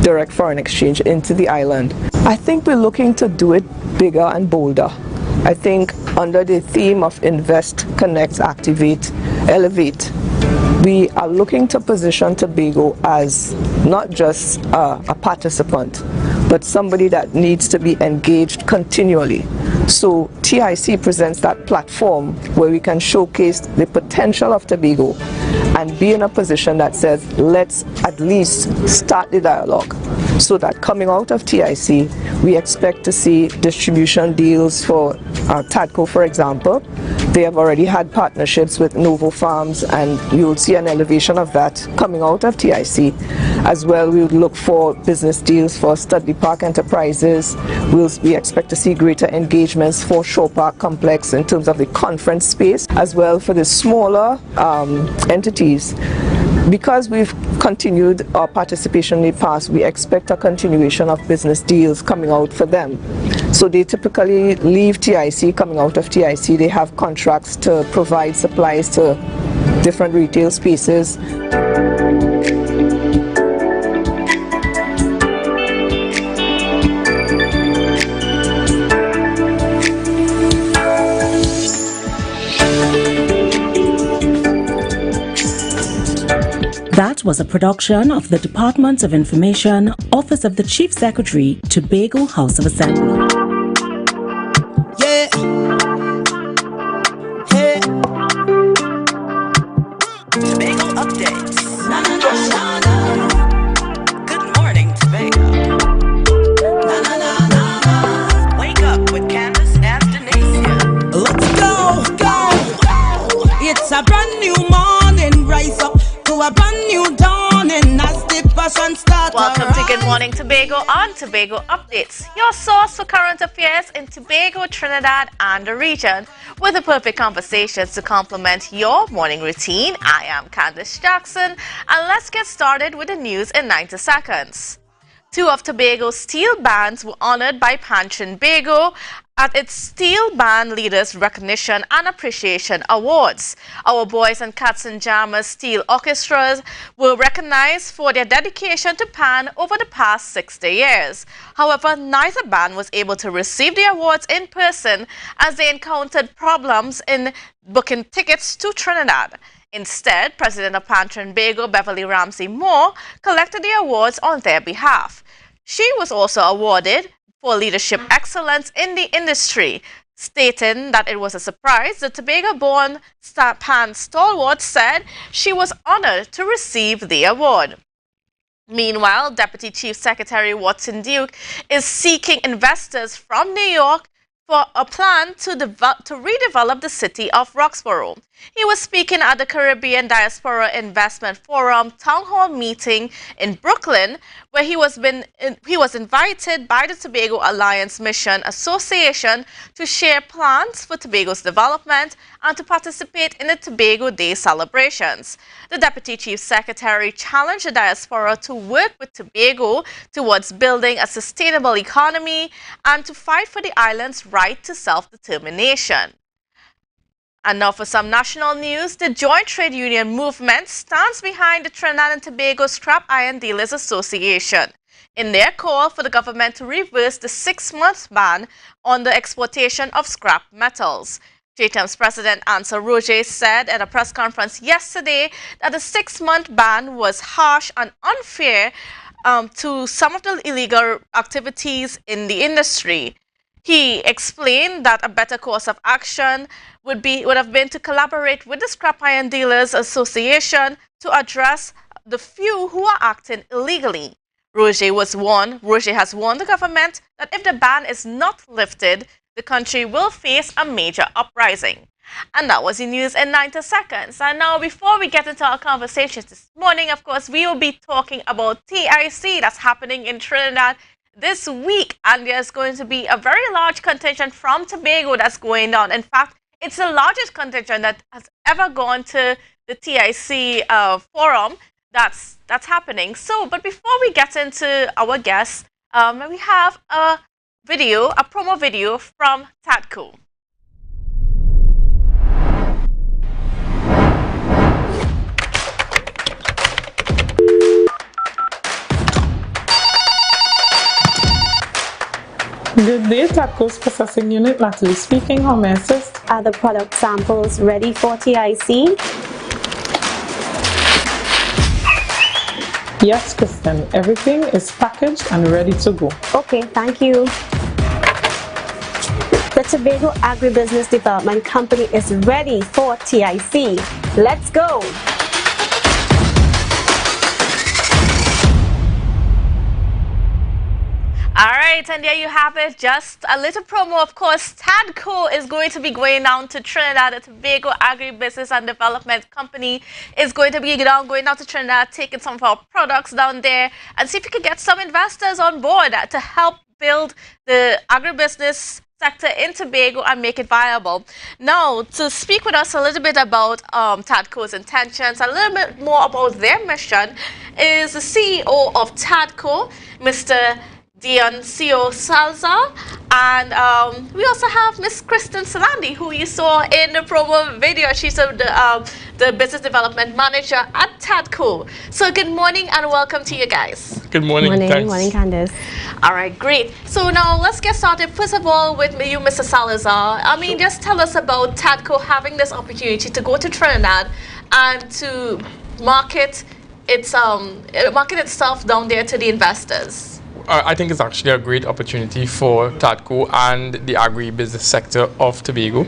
direct foreign exchange into the island. I think we're looking to do it bigger and bolder. I think under the theme of Invest, Connect, Activate, Elevate, we are looking to position Tobago as not just a participant, but somebody that needs to be engaged continually. So TIC presents that platform where we can showcase the potential of Tobago and be in a position that says, let's at least start the dialogue, so that coming out of TIC, we expect to see distribution deals for TADCO, for example. They have already had partnerships with Novo Farms, and you'll see an elevation of that coming out of TIC. As well, we would look for business deals for Studley Park Enterprises. We expect to see greater engagements for Shore Park Complex in terms of the conference space, as well for the smaller entities. Because we've continued our participation in the past, we expect a continuation of business deals coming out for them. So they typically leave TIC, coming out of TIC, they have contracts to provide supplies to different retail spaces. That was a production of the Department of Information, Office of the Chief Secretary, Tobago House of Assembly. Yeah. Hey. Morning Tobago on Tobago Updates, your source for current affairs in Tobago, Trinidad and the region, with the perfect conversations to complement your morning routine. I am Candice Jackson, and let's get started with the news in 90 seconds. Two of Tobago's steel bands were honored by Pan Trinbago at its Steel Band Leaders Recognition and Appreciation Awards. Our Boys and Cats and Jammers steel orchestras were recognized for their dedication to Pan over the past 60 years. However, neither band was able to receive the awards in person as they encountered problems in booking tickets to Trinidad. Instead, President of Pan Trinbago, Beverly Ramsey Moore, collected the awards on their behalf. She was also awarded for leadership excellence in the industry, stating that it was a surprise. The Tobago-born Pan stalwart said she was honored to receive the award. Meanwhile, Deputy Chief Secretary Watson Duke is seeking investors from New York for a plan to redevelop the city of Roxborough. He was speaking at the Caribbean Diaspora Investment Forum Town Hall meeting in Brooklyn, where he was invited by the Tobago Alliance Mission Association to share plans for Tobago's development and to participate in the Tobago Day celebrations. The Deputy Chief Secretary challenged the diaspora to work with Tobago towards building a sustainable economy and to fight for the island's right to self-determination. And now for some national news, the Joint Trade Union Movement stands behind the Trinidad and Tobago Scrap Iron Dealers Association in their call for the government to reverse the 6-month ban on the exportation of scrap metals. JTM's President Ansel Roger said at a press conference yesterday that the 6-month ban was harsh and unfair to some of the illegal activities in the industry. He explained that a better course of action would have been to collaborate with the Scrap Iron Dealers Association to address the few who are acting illegally. Roger has warned the government that if the ban is not lifted, the country will face a major uprising. And that was the news in 90 seconds. And now, before we get into our conversations this morning, of course, we will be talking about TIC that's happening in Trinidad this week, and there's going to be a very large contingent from Tobago that's going down. In fact, it's the largest contingent that has ever gone to the TIC forum that's happening. So, but before we get into our guests, we have a promo video from TADCO. Good day, TADCO's processing unit. Natalie speaking. How may I assist? Are the product samples ready for TIC? Yes, Kristen. Everything is packaged and ready to go. Okay, thank you. The Tobago Agribusiness Development Company is ready for TIC. Let's go! All right, and there you have it, just a little promo. Of course, TADCO is going to be going down to Trinidad. The Tobago Agribusiness and Development Company is going to be going down to Trinidad, taking some of our products down there, and see if we can get some investors on board to help build the agribusiness sector in Tobago and make it viable. Now, to speak with us a little bit about TADCO's intentions, a little bit more about their mission, is the CEO of TADCO, Mr. Dioncio Salazar, and we also have Miss Kristen Salandi, who you saw in the promo video. She's the business development manager at TADCO. So good morning and welcome to you guys. Good morning. Good morning, Candice. All right, great. So now let's get started. First of all, with you, Mr. Salazar. I mean, just tell us about TADCO having this opportunity to go to Trinidad and to market itself down there to the investors. I think it's actually a great opportunity for TADCO and the agri-business sector of Tobago.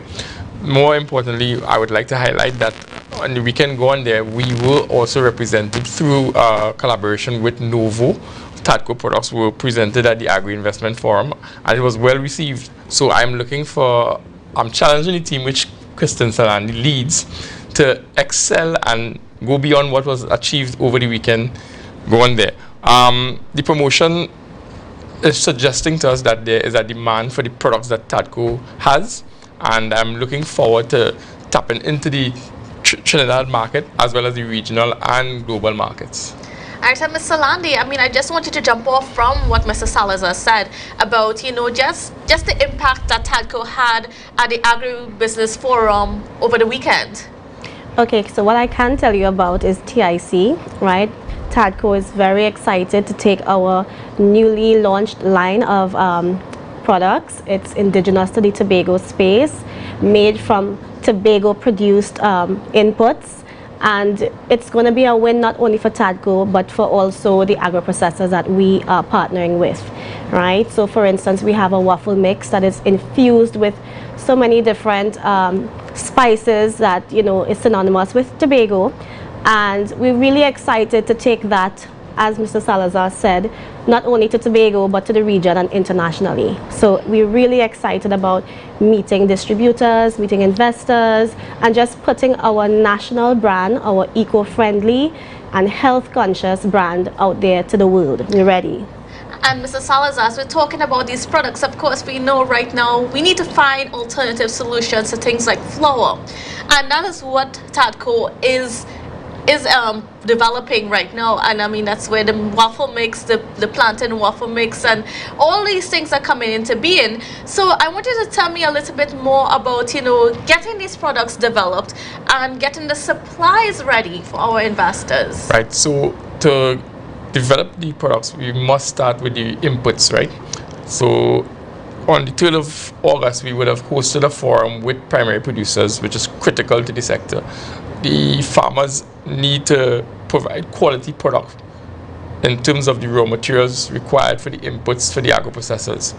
More importantly, I would like to highlight that on the weekend going there, we were also represented through collaboration with Novo. TADCO products were presented at the Agri-Investment Forum, and it was well received. So I'm challenging the team which Kristen Salandi leads to excel and go beyond what was achieved over the weekend going there. The promotion is suggesting to us that there is a demand for the products that TADCO has, and I'm looking forward to tapping into the Trinidad market as well as the regional and global markets. All right, so Mr. Landy, I mean, I just wanted to jump off from what Mr. Salazar said about, you know, just the impact that TADCO had at the Agribusiness Forum over the weekend. Okay, so what I can tell you about is TIC, right? TADCO is very excited to take our newly launched line of products. It's indigenous to the Tobago space, made from Tobago produced inputs, and it's going to be a win not only for TADCO but for also the agro-processors that we are partnering with, right? So for instance, we have a waffle mix that is infused with so many different spices that, you know, is synonymous with Tobago. And we're really excited to take that, as Mr. Salazar said, not only to Tobago but to the region and internationally. So we're really excited about meeting distributors, meeting investors, and just putting our national brand, our eco-friendly and health-conscious brand out there to the world. We're ready. And Mr. Salazar, as we're talking about these products, of course, we know right now we need to find alternative solutions to things like flour. And that is what TADCO is developing right now, and I mean that's where the waffle mix, the plantain waffle mix, and all these things are coming into being. So I want you to tell me a little bit more about, you know, getting these products developed and getting the supplies ready for our investors. Right. So to develop the products, we must start with the inputs, right? So on the 3rd of August, we would have hosted a forum with primary producers, which is critical to the sector. The farmers need to provide quality product in terms of the raw materials required for the inputs for the agro-processors.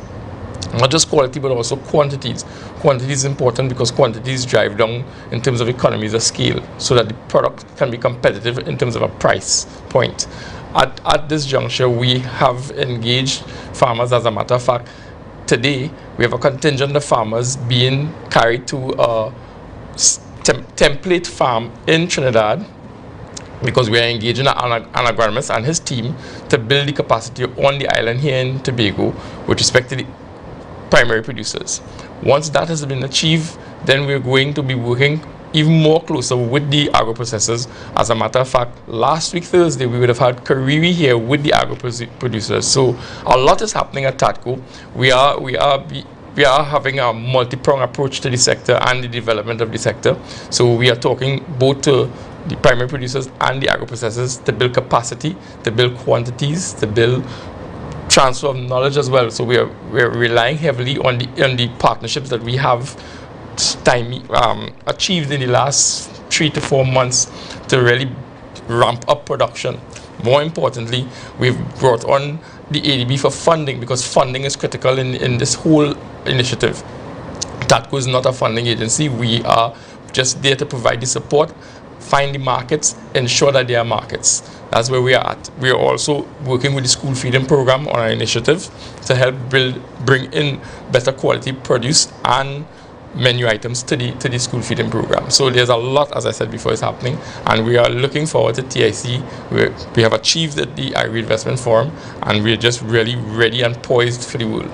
Not just quality, but also quantities. Quantity is important because quantities drive down in terms of economies of scale, so that the product can be competitive in terms of a price point. At this juncture, we have engaged farmers. As a matter of fact, today we have a contingent of farmers being carried to a template farm in Trinidad, because we are engaging an agronomist and his team to build the capacity on the island here in Tobago with respect to the primary producers. Once that has been achieved, then we're going to be working even more closer with the agro-processors. As a matter of fact, last week Thursday we would have had Kariri here with the agro-producers. So a lot is happening at TADCO. We are having a multi-pronged approach to the sector and the development of the sector. So we are talking both to the primary producers and the agro-processors to build capacity, to build quantities, to build transfer of knowledge as well. So we're relying heavily on the partnerships that we have achieved in the last 3 to 4 months to really ramp up production. More importantly, we've brought on the ADB for funding, because funding is critical in this whole initiative. TADCO is not a funding agency. We are just there to provide the support, find the markets, ensure that there are markets. That's where we are at. We are also working with the school feeding program on our initiative to help bring in better quality produce and menu items to the school feeding program. So there's a lot, as I said before, is happening, and we are looking forward to TIC. We have achieved the Agri-Investment Forum, and we're just really ready and poised for the world.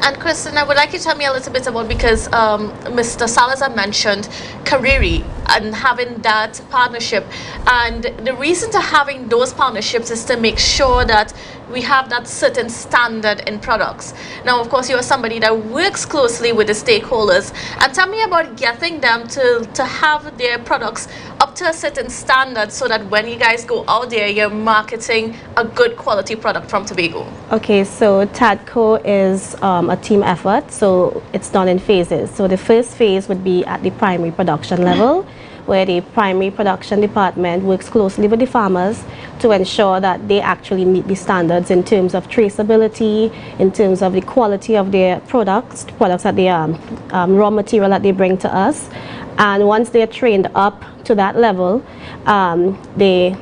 And Kristen, I would like you to tell me a little bit about, because Mr. Salazar mentioned Kariri and having that partnership. And the reason to having those partnerships is to make sure that we have that certain standard in products. Now, of course, you are somebody that works closely with the stakeholders. And tell me about getting them to have their products up to a certain standard, so that when you guys go out there, you're marketing a good quality product from Tobago. Okay, so TADCO is a team effort, so it's done in phases. So the first phase would be at the primary production level, where the primary production department works closely with the farmers to ensure that they actually meet the standards in terms of traceability, in terms of the quality of their products that they raw material that they bring to us. And once they're trained up to that level, the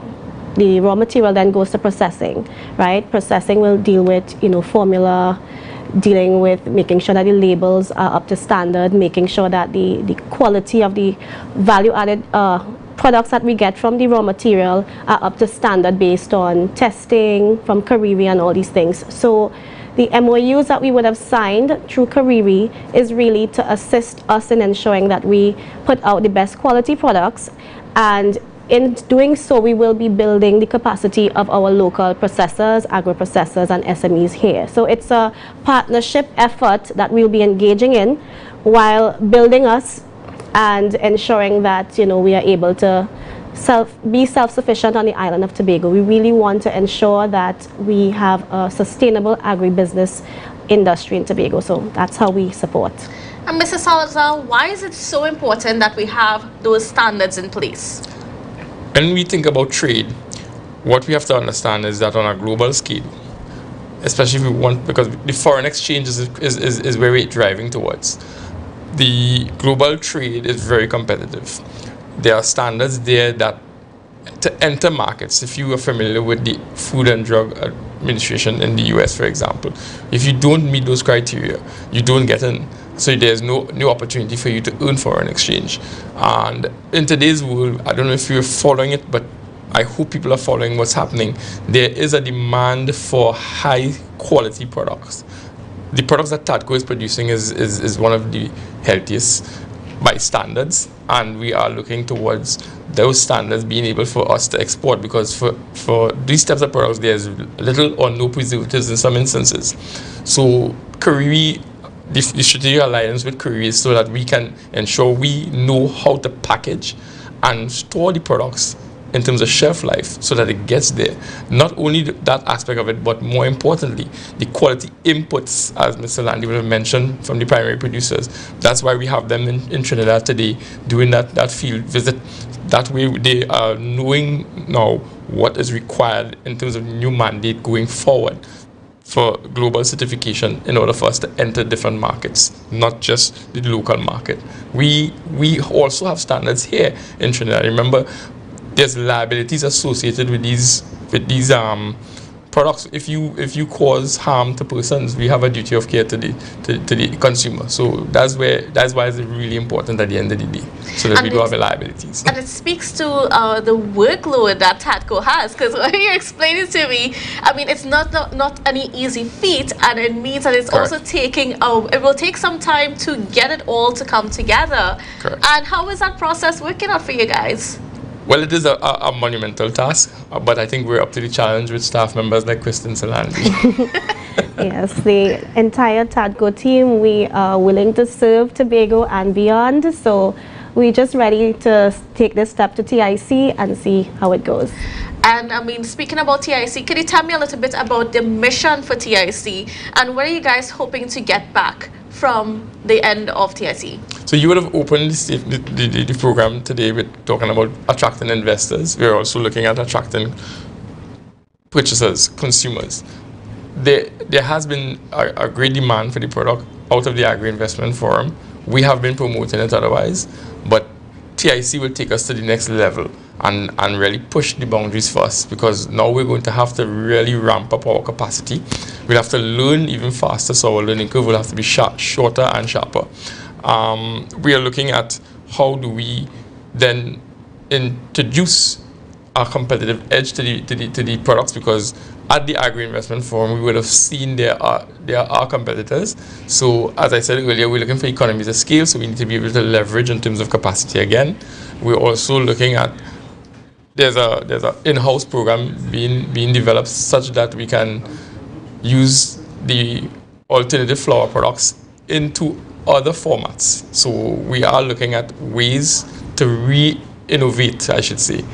raw material then goes to processing, right? Processing will deal with, you know, formula, dealing with making sure that the labels are up to standard, making sure that the quality of the value-added products that we get from the raw material are up to standard based on testing from Cariri and all these things. So the MOUs that we would have signed through Cariri is really to assist us in ensuring that we put out the best quality products, and in doing so we will be building the capacity of our local processors, agro-processors and SMEs here. So it's a partnership effort that we'll be engaging in while building us and ensuring that, you know, we are able to be self-sufficient on the island of Tobago. We really want to ensure that we have a sustainable agribusiness industry in Tobago, so that's how we support. And Mrs. Salazar, why is it so important that we have those standards in place? When we think about trade, what we have to understand is that on a global scale, especially if we want, because the foreign exchange is where we're driving towards. The global trade is very competitive. There are standards there that to enter markets, if you are familiar with the Food and Drug Administration in the US, for example, if you don't meet those criteria, you don't get in. So there's no opportunity for you to earn foreign exchange. And in today's world, I don't know if you're following it, but I hope people are following what's happening. There is a demand for high quality products. The products that TADCO is producing is one of the healthiest by standards, and we are looking towards those standards being able for us to export, because for these types of products there's little or no preservatives in some instances. So Cariri, the strategic alliance with Cariri is so that we can ensure we know how to package and store the products in terms of shelf life so that it gets there. Not only that aspect of it, but more importantly, the quality inputs, as Mr. Landy would have mentioned, from the primary producers. That's why we have them in Trinidad today doing that field visit. That way they are knowing now what is required in terms of new mandate going forward for global certification in order for us to enter different markets, not just the local market. We also have standards here in Trinidad. Remember, there's liabilities associated with these products. If you cause harm to persons, we have a duty of care to the consumer. So that's why it's really important at the end of the day, so that we don't have liabilities. And it speaks to the workload that TADCO has, because when you explain it to me, I mean, it's not any easy feat, and it means that it's Correct. also taking it will take some time to get it all to come together. Correct. And how is that process working out for you guys? Well, it is a monumental task, but I think we're up to the challenge with staff members like Kristen Salandi. Yes, the entire TADCO team, we are willing to serve Tobago and beyond, so we're just ready to take this step to TIC and see how it goes. And I mean, speaking about TIC, can you tell me a little bit about the mission for TIC, and what are you guys hoping to get back from the end of TIC? So you would have opened the program today with talking about attracting investors. We're also looking at attracting purchasers, consumers. There has been a great demand for the product out of the Agri-Investment Forum. We have been promoting it otherwise, but TIC will take us to the next level and really push the boundaries for us, because now we're going to have to really ramp up our capacity. We'll have to learn even faster, so our learning curve will have to be shorter and sharper. We are looking at how do we then introduce a competitive edge to the products, because at the Agri-Investment Forum we would have seen there are competitors. So as I said earlier, we're looking for economies of scale, so we need to be able to leverage in terms of capacity again. We're also looking at there's a in-house program being developed such that we can use the alternative flour products into other formats. So we are looking at ways to re-innovate, I should say,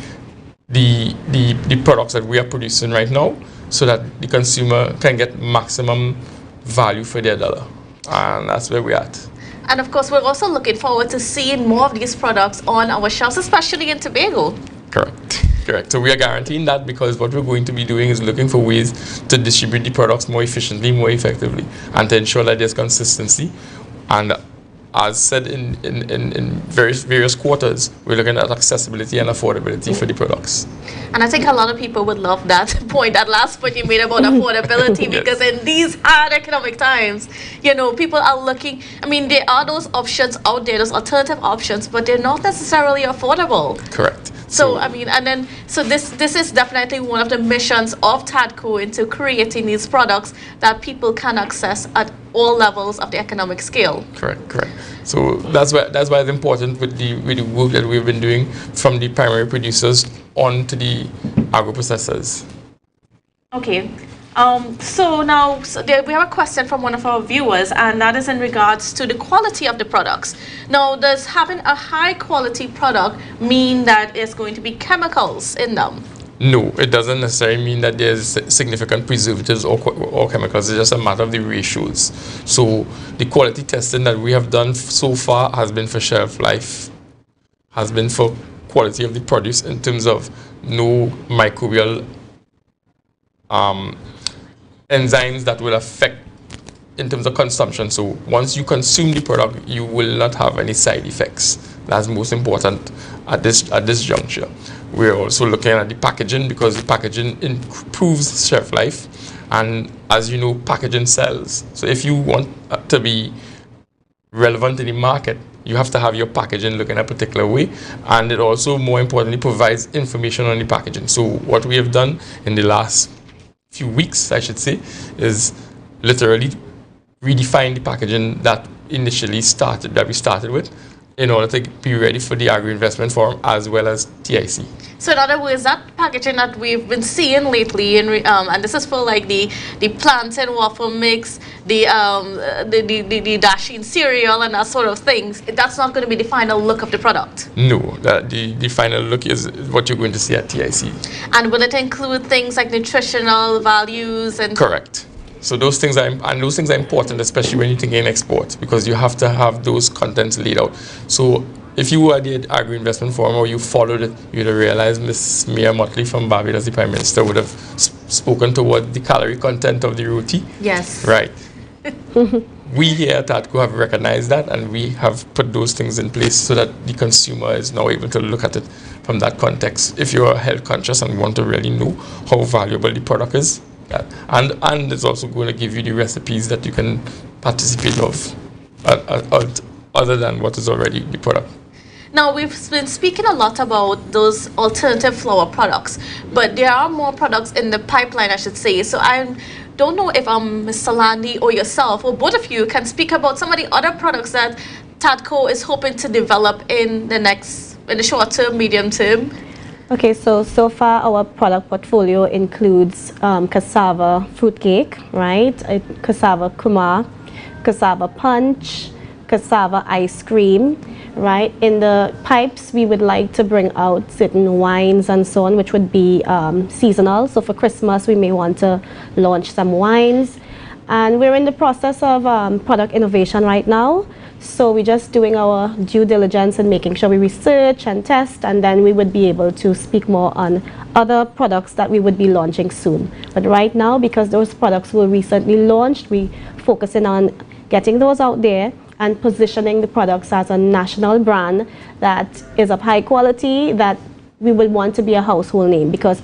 the products that we are producing right now, so that the consumer can get maximum value for their dollar. And that's where we're at. And of course, we're also looking forward to seeing more of these products on our shelves, especially in Tobago. Correct. So we are guaranteeing that, because what we're going to be doing is looking for ways to distribute the products more efficiently, more effectively, and to ensure that there's consistency. And as said in various quarters, we're looking at accessibility and affordability for the products. And I think a lot of people would love that point, that last point you made about affordability, because in these hard economic times, you know, people are looking, I mean, there are those options out there, those alternative options, but they're not necessarily affordable. Correct. So I mean, and then so this is definitely one of the missions of TADCO into creating these products that people can access at all levels of the economic scale. Correct. So that's why it's important with the work that we've been doing from the primary producers on to the agro-processors. Okay. So now we have a question from one of our viewers, and that is in regards to the quality of the products. Now, does having a high quality product mean that there's going to be chemicals in them? No, it doesn't necessarily mean that there's significant preservatives or chemicals. It's just a matter of the ratios. So the quality testing that we have done so far has been for shelf life, has been for quality of the produce in terms of no microbial enzymes that will affect in terms of consumption. So once you consume the product, you will not have any side effects. That's most important at this juncture. We're also looking at the packaging, because the packaging improves shelf life, and as you know, packaging sells. So if you want to be relevant in the market, you have to have your packaging look in a particular way, and it also, more importantly, provides information on the packaging. So what we have done in the last few weeks, I should say, is literally redefine the packaging that we started with, in order to be ready for the Agri-Investment Forum as well as TIC. So in other words, that packaging that we've been seeing lately, and this is for like the plantain waffle mix, the dasheen cereal and that sort of things, that's not going to be the final look of the product? No, the final look is what you're going to see at TIC. And will it include things like nutritional values and... Correct. So those things are important, especially when you're thinking export, because you have to have those contents laid out. So if you were at the Agri-Investment Forum or you followed it, you'd have realized Ms. Mia Motley from Barbados, the Prime Minister, would have spoken toward the calorie content of the roti. Yes. Right. We here at TADCO have recognized that, and we have put those things in place so that the consumer is now able to look at it from that context. If you are health conscious and want to really know how valuable the product is, and it's also going to give you the recipes that you can participate of other than what is already the product. Now, we've been speaking a lot about those alternative flour products, but there are more products in the pipeline, I should say. So I don't know if Mr. Landy or yourself, or both of you, can speak about some of the other products that TADCO is hoping to develop in the short term, medium term. Okay, so far our product portfolio includes cassava fruitcake, right? Cassava kuma, cassava punch, cassava ice cream, right? In the pipes, we would like to bring out certain wines and so on, which would be seasonal. So for Christmas, we may want to launch some wines. And we're in the process of product innovation right now. So we're just doing our due diligence and making sure we research and test, and then we would be able to speak more on other products that we would be launching soon. But right now, because those products were recently launched, we're focusing on getting those out there and positioning the products as a national brand that is of high quality, that we would want to be a household name, because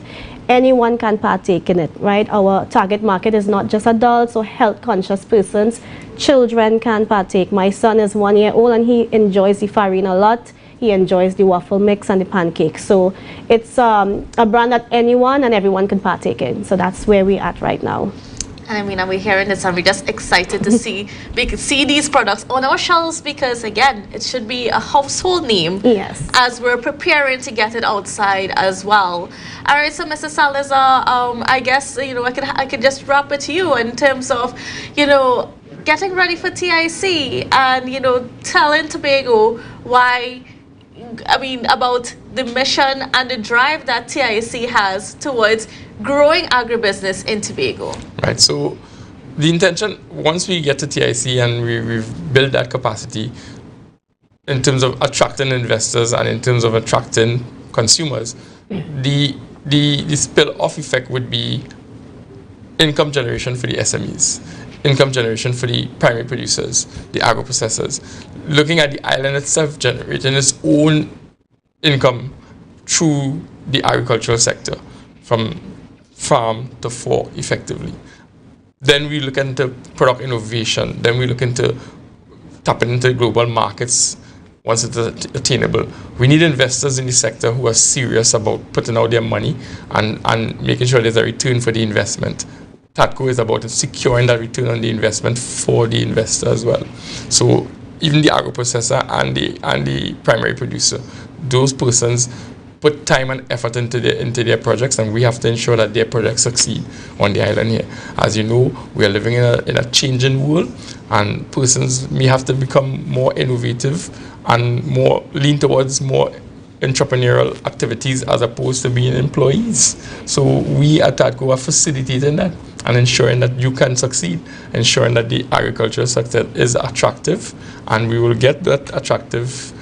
anyone can partake in it, right? Our target market is not just adults or health conscious persons. Children can partake. My son is 1 year old and he enjoys the farina a lot. He enjoys the waffle mix and the pancakes. So it's a brand that anyone and everyone can partake in. So that's where we're at right now. And I mean, we're hearing this and we're just excited to see these products on our shelves, because again, it should be a household name. Yes. As we're preparing to get it outside as well. All right, so Mr. Salazar, I guess, I could just wrap it to you in terms of, getting ready for TIC and, telling Tobago about the mission and the drive that TIC has towards growing agribusiness in Tobago. Right, so the intention, once we get to TIC and we've built that capacity in terms of attracting investors and in terms of attracting consumers, the spill-off effect would be income generation for the SMEs, income generation for the primary producers, the agro-processors, looking at the island itself generating its own income through the agricultural sector, from farm to fork effectively. Then we look into product innovation, then we look into tapping into global markets once it's attainable. We need investors in the sector who are serious about putting out their money and making sure there's a return for the investment. TADCO is about securing that return on the investment for the investor as well. So even the agro-processor and the primary producer, those persons put time and effort into their projects, and we have to ensure that their projects succeed on the island here. As you know, we are living in a changing world, and persons may have to become more innovative and more lean towards more entrepreneurial activities as opposed to being employees. So we at TADCO are facilitating that and ensuring that you can succeed, ensuring that the agricultural sector is attractive, and we will get that attractive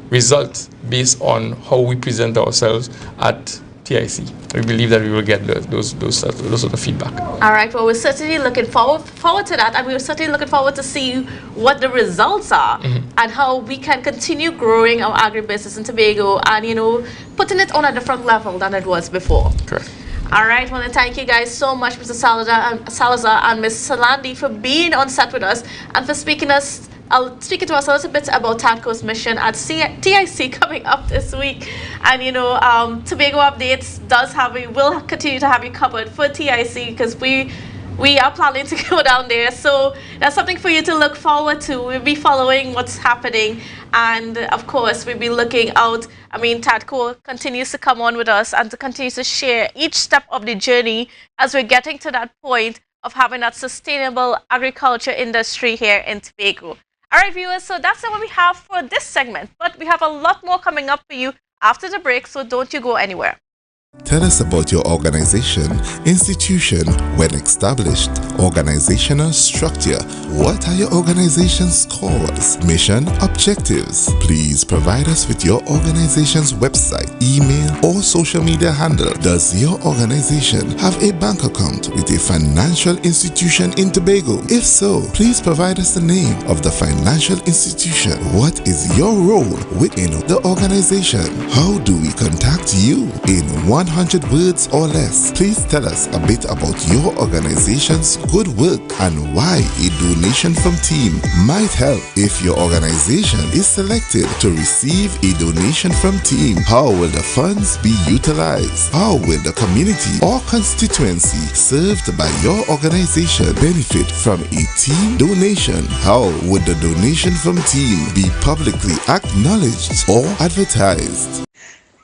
result based on how we present ourselves at TIC. We believe that we will get those sort of feedback. All right, well, we're certainly looking forward to that, and we're certainly looking forward to see what the results are and how we can continue growing our agribusiness in Tobago and, you know, putting it on a different level than it was before. Correct. All right, well, thank you guys so much, Mr. Salazar and Ms. Salandi, for being on set with us and for speaking to us a little bit about TADCO's mission at TIC coming up this week. And, you know, Tobago Updates will continue to have you covered for TIC because we are planning to go down there. So that's something for you to look forward to. We'll be following what's happening. And, of course, we'll be looking out. I mean, TADCO continues to come on with us and to continue to share each step of the journey as we're getting to that point of having that sustainable agriculture industry here in Tobago. All right, viewers, so that's what we have for this segment. But we have a lot more coming up for you after the break, so don't you go anywhere. Tell us about your organization, institution, when established, organizational structure. What are your organization's cause, mission, objectives? Please provide us with your organization's website, email, or social media handle. Does your organization have a bank account with a financial institution in Tobago? If so, please provide us the name of the financial institution. What is your role within the organization? How do we contact you? In 100 words or less, please tell us a bit about your organization's good work and why a donation from team might help. If your organization is selected to receive a donation from team, how will the funds be utilized? How will the community or constituency served by your organization benefit from a team donation? How would the donation from team be publicly acknowledged or advertised?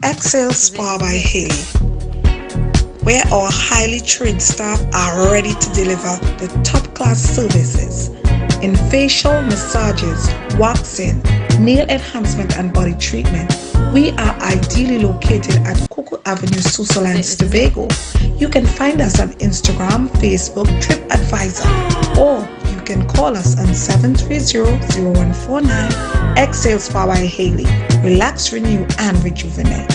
Excel Spa by Haley, where our highly trained staff are ready to deliver the top-class services in facial massages, waxing, nail enhancement and body treatment. We are ideally located at Coco Avenue, Susalands, Tobago. You can find us on Instagram, Facebook, TripAdvisor, or you can call us on 730-0149. Excel Spa by Haley. Relax, renew, and rejuvenate.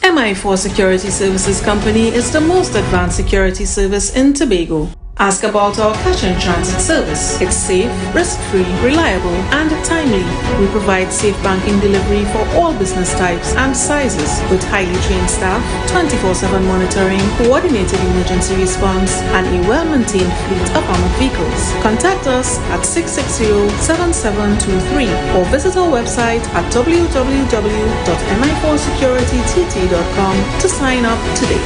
MI4 Security Services Company is the most advanced security service in Tobago. Ask about our cash in transit service. It's safe, risk-free, reliable, and timely. We provide safe banking delivery for all business types and sizes with highly trained staff, 24/7 monitoring, coordinated emergency response, and a well-maintained fleet of armored vehicles. Contact us at 660-7723 or visit our website at www.mi4securitytt.com to sign up today.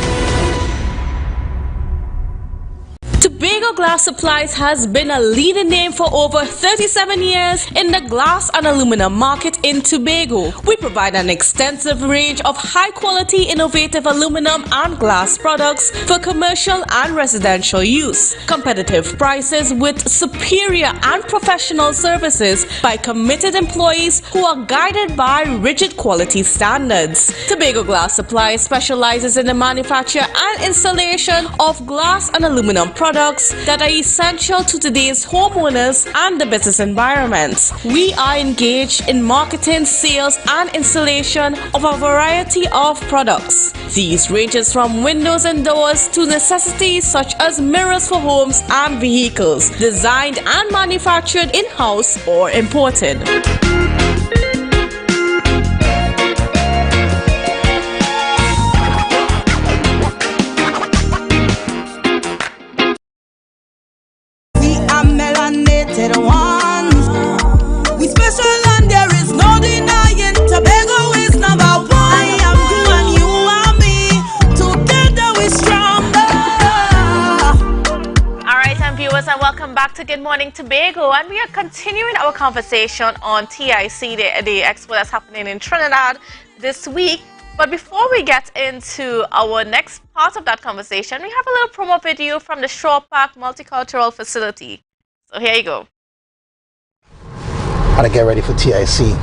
Tobago Glass Supplies has been a leading name for over 37 years in the glass and aluminum market in Tobago. We provide an extensive range of high-quality, innovative aluminum and glass products for commercial and residential use. Competitive prices with superior and professional services by committed employees who are guided by rigid quality standards. Tobago Glass Supplies specializes in the manufacture and installation of glass and aluminum products that are essential to today's homeowners and the business environment. We are engaged in marketing, sales, and installation of a variety of products. These ranges from windows and doors to necessities such as mirrors for homes and vehicles, designed and manufactured in-house or imported. Melanated ones, Good Morning Tobago, and we are continuing our conversation on TIC, the expo that's happening in Trinidad this week. But before we get into our next part of that conversation, we have a little promo video from the Shore Park Multicultural Facility. So here you go. How to get ready for TIC.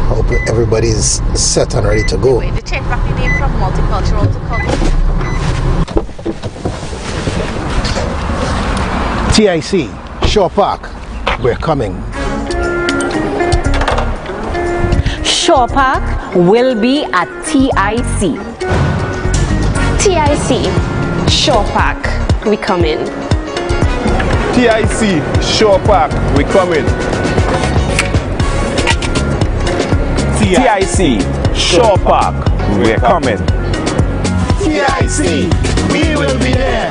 Hope everybody's set and ready to go. Wait, they changed back the name from multicultural to cultural. TIC, Shore Park, we're coming. Shore Park will be at TIC. TIC, Shore Park, we come in. TIC, Shore Park, we come in. TIC, Shore Park, we're coming. TIC, we will be there.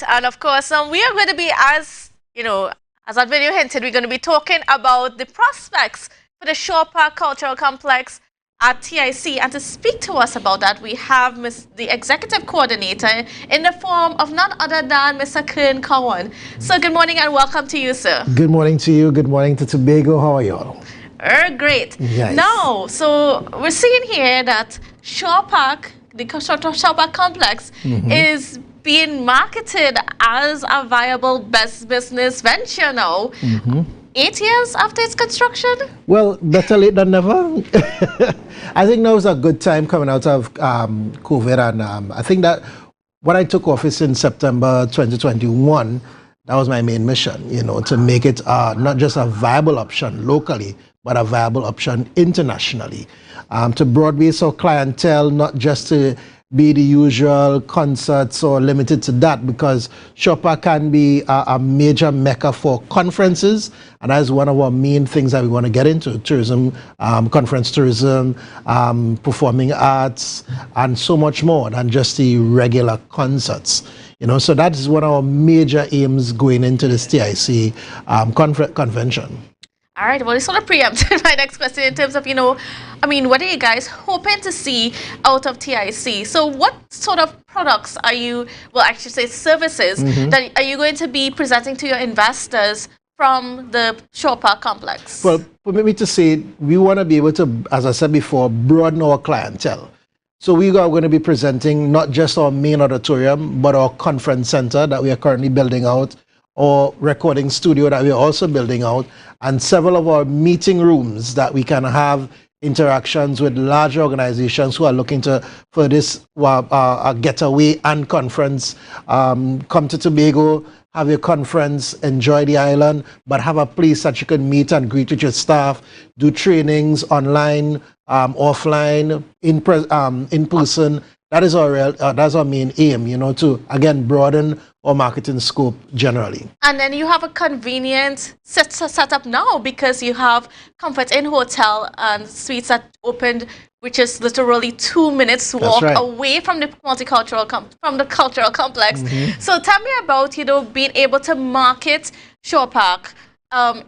And of course, we are going to be, as you know, as that video hinted, we're going to be talking about the prospects for the Shore Park Cultural Complex at TIC. And to speak to us about that, we have the executive coordinator in the form of none other than Mr. Kern Cowan. So good morning and welcome to you, sir. Good morning to you. Good morning to Tobago. How are you all? Great. Yes. Now, so we're seeing here that Shore Park, the Shore Park Complex, is being marketed as a viable business venture now. 8 years after its construction? Well, better late than never. I think now is a good time coming out of COVID, and I think that when I took office in September 2021, that was my main mission, you know, to make it not just a viable option locally, but a viable option internationally. To broad base our clientele, not just to be the usual concerts or limited to that, because Shore Park can be a major mecca for conferences, and that is one of our main things that we want to get into: tourism, conference tourism, performing arts, and so much more than just the regular concerts. You know, so that is one of our major aims going into this TIC convention. All right, well, you sort of preempted my next question in terms of, you know, I mean, what are you guys hoping to see out of TIC? So what sort of products are you, well, I should say services, that are you going to be presenting to your investors from the Shore Park complex? Well, permit me to say, we want to be able to, as I said before, broaden our clientele. So we are going to be presenting not just our main auditorium, but our conference center that we are currently building out, or recording studio that we're also building out, and several of our meeting rooms that we can have interactions with large organizations who are looking for this getaway and conference. Come to Tobago, have your conference, enjoy the island, but have a place that you can meet and greet with your staff, do trainings online, offline, in person. That is that's our main aim, you know, to again broaden our marketing scope generally. And then you have a convenient setup now, because you have Comfort Inn Hotel and Suites that opened, which is literally 2 minutes walk away from the cultural complex. So tell me about, you know, being able to market Shore Park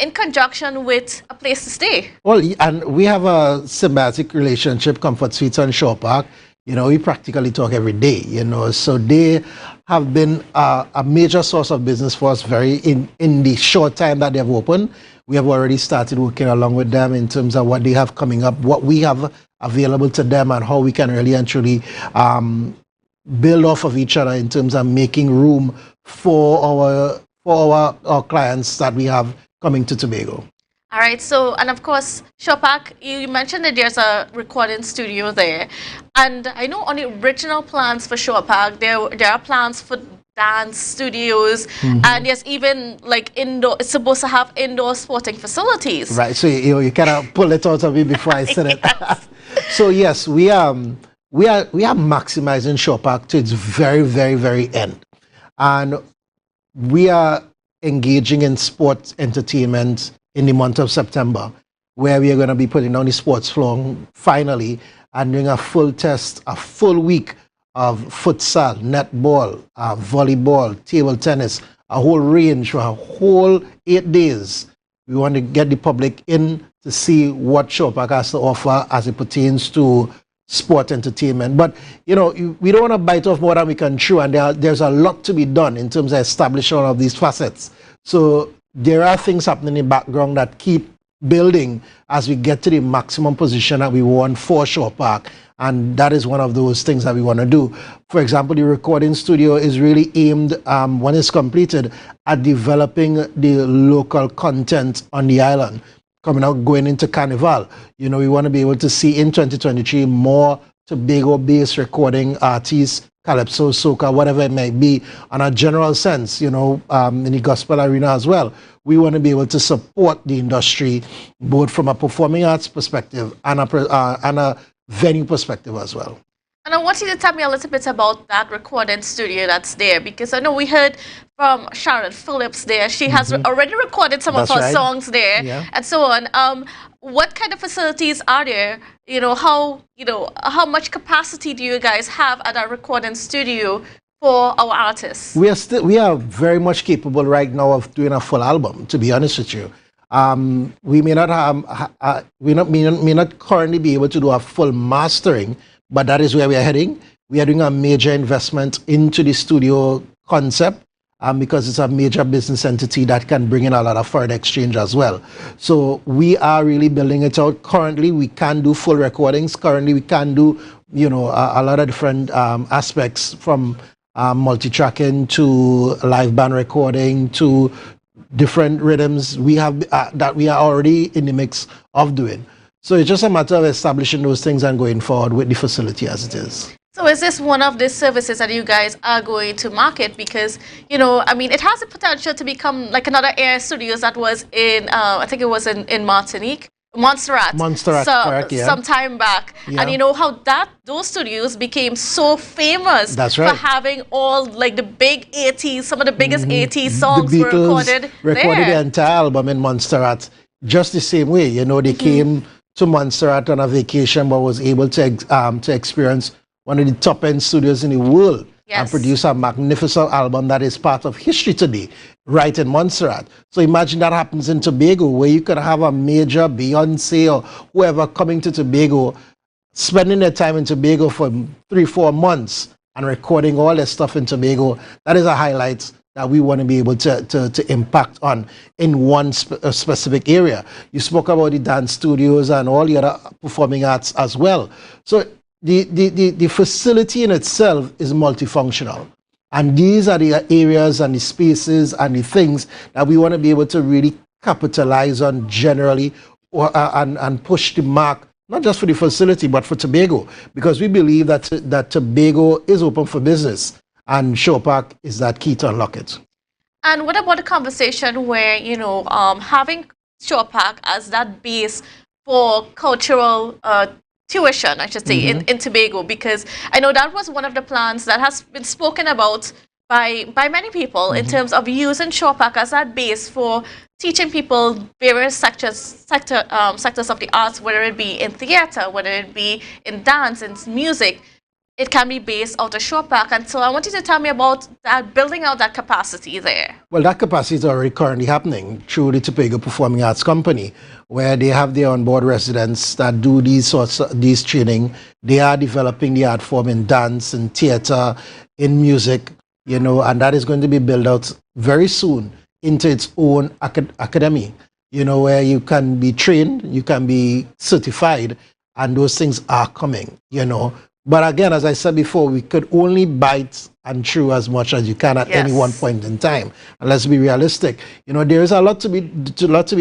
in conjunction with a place to stay. Well, and we have a symbiotic relationship, Comfort Suites and Shore Park. You know, we practically talk every day, you know, so they have been a major source of business for us in the short time that they have opened. We have already started working along with them in terms of what they have coming up, what we have available to them, and how we can really and truly build off of each other in terms of making room for our clients that we have coming to Tobago. All right, so, and of course, Shore Park, you mentioned that there's a recording studio there. And I know on the original plans for Shore Park, there are plans for dance studios, and there's even like it's supposed to have indoor sporting facilities. Right, so you kind of pull it out of me before I said it. So yes, we are maximizing Shore Park to its very, very, very end. And we are engaging in sports entertainment in the month of September, where we are going to be putting on the sports floor finally and doing a full week of futsal, netball, volleyball, table tennis, a whole range for a whole 8 days We want to get the public in to see what Shore Park has to offer as it pertains to sport entertainment. But, you know, we don't want to bite off more than we can chew, and there's a lot to be done in terms of establishing all of these facets. So there are things happening in the background that keep building as we get to the maximum position that we want for Shore Park, and that is one of those things that we want to do. For example, the recording studio is really aimed, when it's completed, at developing the local content on the island. Coming out, going into Carnival, you know, we want to be able to see in 2023 more Tobago-based recording artists, calypso, soca, whatever it may be, on a general sense, you know, in the gospel arena as well. We want to be able to support the industry, both from a performing arts perspective and a venue perspective as well. And I want you to tell me a little bit about that recording studio that's there, because I know we heard from Sharon Phillips there. She has already recorded some of her songs there, and so on. What kind of facilities are there? You know, how much capacity do you guys have at our recording studio for our artists? We are very much capable right now of doing a full album, to be honest with you. We may not have, may not currently be able to do a full mastering, but that is where we are heading. We are doing a major investment into the studio concept, because it's a major business entity that can bring in a lot of foreign exchange as well. So we are really building it out. Currently, we can do full recordings. Currently, we can do, you know, a lot of different aspects, from multi-tracking to live band recording to different rhythms we have that we are already in the mix of doing. So it's just a matter of establishing those things and going forward with the facility as it is. So is this one of the services that you guys are going to market? Because, you know, I mean, it has the potential to become like another Air Studios that was in, I think it was in Martinique. Montserrat, correct, yeah. Some time back, and you know how those studios became so famous for having all like the big 80s, some of the biggest 80s songs the were recorded the entire album in Montserrat, just the same way. You know, they came to Montserrat on a vacation, but was able to experience one of the top end studios in the world and produce a magnificent album that is part of history today, right in Montserrat. So imagine that happens in Tobago, where you could have a major Beyonce or whoever coming to Tobago, spending their time in Tobago for 3-4 months and recording all their stuff in Tobago. That is a highlight that we want to be able to impact on in one specific area. You spoke about the dance studios and all the other performing arts as well. So the facility in itself is multifunctional. And these are the areas and the spaces and the things that we want to be able to really capitalize on generally, and push the mark, not just for the facility, but for Tobago. Because we believe that Tobago is open for business, and Shore Park is that key to unlock it. And what about a conversation where, you know, having Shore Park as that base for cultural tuition, I should say, in Tobago, because I know that was one of the plans that has been spoken about by many people in terms of using Shore Park as that base for teaching people various sectors of the arts, whether it be in theater, whether it be in dance and music. It can be based out of Shore Park. And so I want you to tell me about that, building out that capacity there. Well, that capacity is already currently happening through the Tobago Performing Arts Company, where they have their onboard residents that do these training. They are developing the art form in dance and theater, in music, you know, and that is going to be built out very soon into its own academy, you know, where you can be trained, you can be certified, and those things are coming, you know. But again, as I said before, we could only bite and chew as much as you can at any one point in time. And let's be realistic. You know, there is a lot to be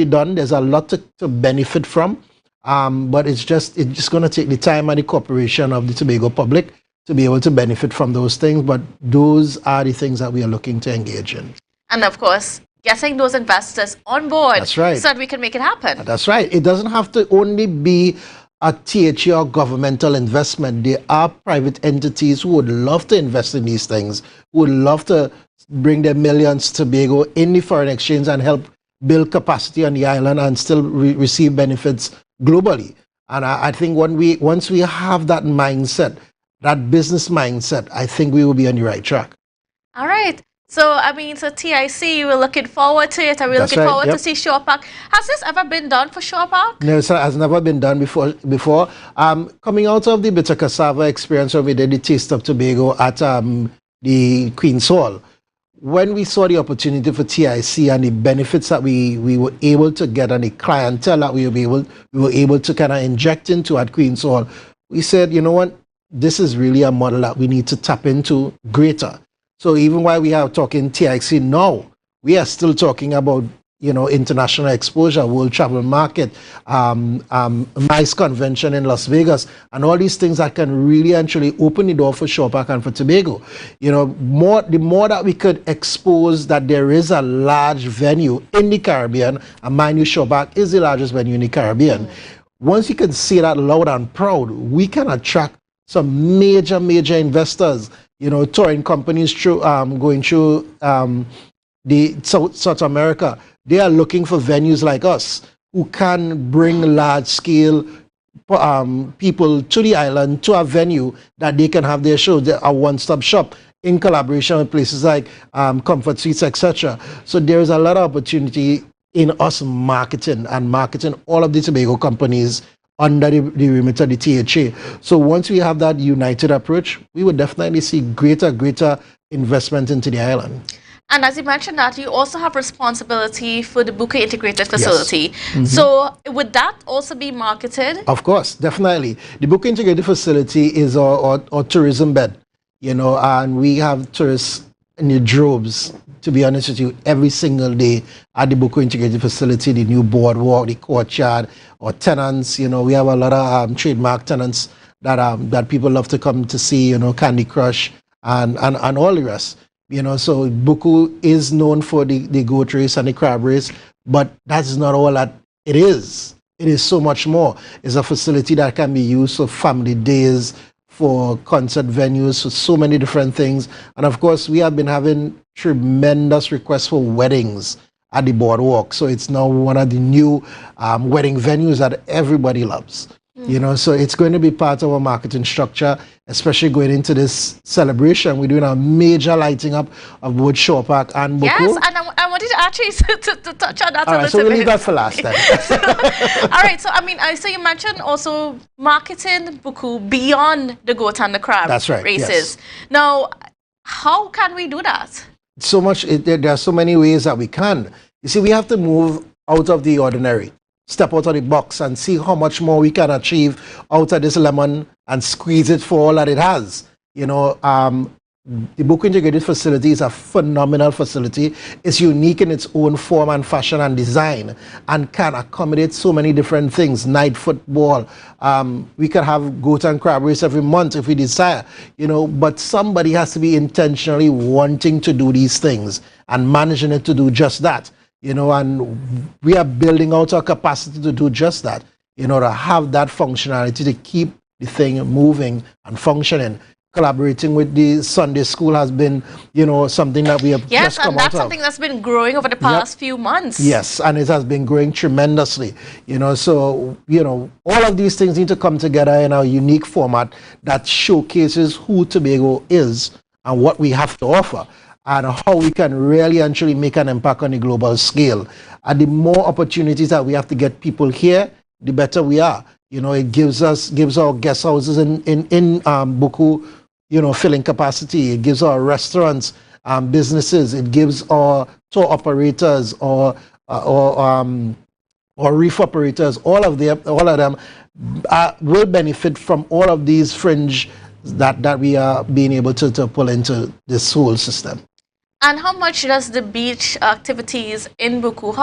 done. There's a lot to benefit from. But it's just going to take the time and the cooperation of the Tobago public to be able to benefit from those things. But those are the things that we are looking to engage in. And of course, getting those investors on board. That's right. So that we can make it happen. That's right. It doesn't have to only be a THE or governmental investment. There are private entities who would love to invest in these things, who would love to bring their millions to Tobago in the foreign exchange and help build capacity on the island and still receive benefits globally. And I think once we have that mindset, that business mindset, I think we will be on the right track. All right. So, I mean, so TIC, we're looking forward to it. Are we looking forward to see Shore Park? Has this ever been done for Shore Park? No, sir, it has never been done before. Coming out of the bitter cassava experience when we did the Taste of Tobago at the Queen's Hall, when we saw the opportunity for TIC and the benefits that we were able to get and the clientele that we were able to kind of inject into at Queen's Hall, we said, you know what, this is really a model that we need to tap into greater. So even while we are talking TIC now, we are still talking about, you know, international exposure, World Travel Market, MICE convention in Las Vegas, and all these things that can really actually open the door for Shore Park and for Tobago. You know, the more that we could expose that there is a large venue in the Caribbean, and mind you, Shore Park is the largest venue in the Caribbean. Once you can say that loud and proud, we can attract some major investors, you know, touring companies through going through the South America. They are looking for venues like us who can bring large-scale people to the island, to a venue that they can have their show, a one-stop shop in collaboration with places like Comfort Suites, etc. So there is a lot of opportunity in us marketing all of the Tobago companies under the remit of the THA. So once we have that united approach, we would definitely see greater investment into the island. And as you mentioned that, you also have responsibility for the Buku Integrated Facility. Yes. So would that also be marketed? Of course, definitely. The Buku Integrated Facility is our tourism bed, you know, and we have tourists in the droves, to be honest with you, every single day at the Buku Integrated Facility, the new boardwalk, the courtyard, or tenants. You know, we have a lot of trademark tenants that people love to come to see, you know, Candy Crush and all the rest. You know, so Buku is known for the goat race and the crab race, but that's not all that it is. It is so much more. It's a facility that can be used for family days, for concert venues, for so many different things. And of course, we have been having tremendous requests for weddings at the boardwalk. So it's now one of the new wedding venues that everybody loves. You know, so it's going to be part of our marketing structure, especially going into this celebration. We're doing a major lighting up of both Shore Park and Buku. Yes, and I wanted to actually to touch on that all a right, little so we'll bit. leave that for last then. All right, so I mean, so you mentioned also marketing Buku beyond the goat and the crab races. Yes. Now, how can we do that? So much, there are so many ways that we can. You see, we have to move out of the ordinary. Step out of the box and see how much more we can achieve out of this lemon and squeeze it for all that it has. You know, the Buku Integrated Facility is a phenomenal facility. It's unique in its own form and fashion and design and can accommodate so many different things. Night football, we could have goat and crab race every month if we desire, you know, but somebody has to be intentionally wanting to do these things and managing it to do just that. You know, and we are building out our capacity to do just that, you know, to have that functionality to keep the thing moving and functioning. Collaborating with the Sunday school has been, you know, something that we have just come out of. Yes, and that's something that's been growing over the past few months. Yes, and it has been growing tremendously, you know, so, you know, all of these things need to come together in a unique format that showcases who Tobago is and what we have to offer, and how we can really actually make an impact on a global scale. And the more opportunities that we have to get people here, the better we are. You know, it gives our guest houses in Buku, you know, filling capacity. It gives our restaurants, businesses. It gives our tour operators or reef operators. All of them will benefit from all of these fringe that we are being able to pull into this whole system. And how much does the beach activities in Buku,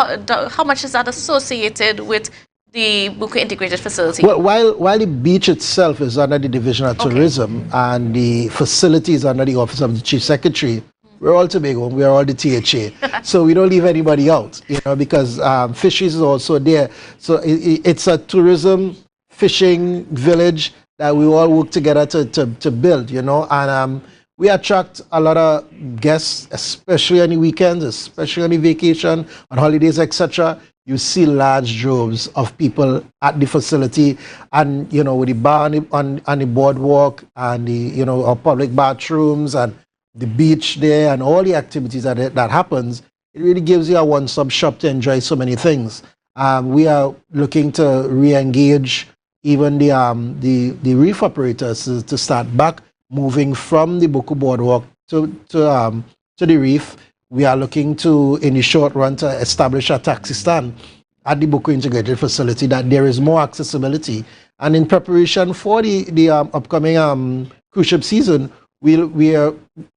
how much is that associated with the Buku Integrated Facility? Well, while the beach itself is under the Division of Tourism and the facility is under the Office of the Chief Secretary, we're all Tobago, we're all the THA. So we don't leave anybody out, you know, because fisheries is also there. So it's a tourism, fishing village that we all work together to build, you know, and we attract a lot of guests, especially on the weekends, especially on the vacation, on holidays, etc. You see large droves of people at the facility, and you know, with the bar on the boardwalk, and the, you know, our public bathrooms and the beach there and all the activities that happens, it really gives you a one-stop shop to enjoy so many things. We are looking to re-engage even the reef operators to start back moving from the Buku boardwalk to the reef. We are looking to, in the short run, to establish a taxi stand at the Buku integrated facility, that there is more accessibility. And in preparation for the upcoming cruise ship season, we are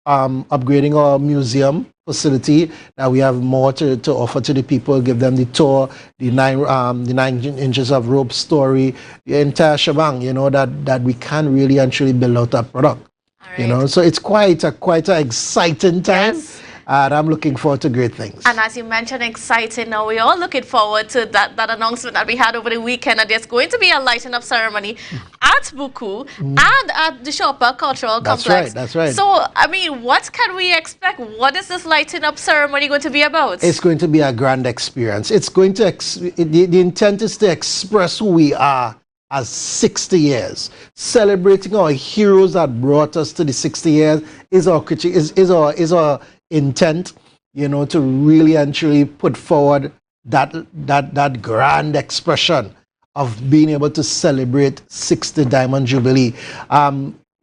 upgrading our museum facility, that we have more to offer to the people, give them the tour, the 9 inches of rope story, the entire shebang, you know, that we can really and truly build out that product. Right. You know, so it's quite an exciting time. Yes. And I'm looking forward to great things. And as you mentioned, exciting. Now we're all looking forward to that announcement that we had over the weekend. And there's going to be a lighting up ceremony at Buku and at the Shaw Park Cultural Complex. That's right. So, I mean, what can we expect? What is this lighting up ceremony going to be about? It's going to be a grand experience. It's going to, the intent is to express who we are as 60 years. Celebrating our heroes that brought us to the 60 years is our intent, you know, to really and truly put forward that grand expression of being able to celebrate 60 Diamond Jubilee.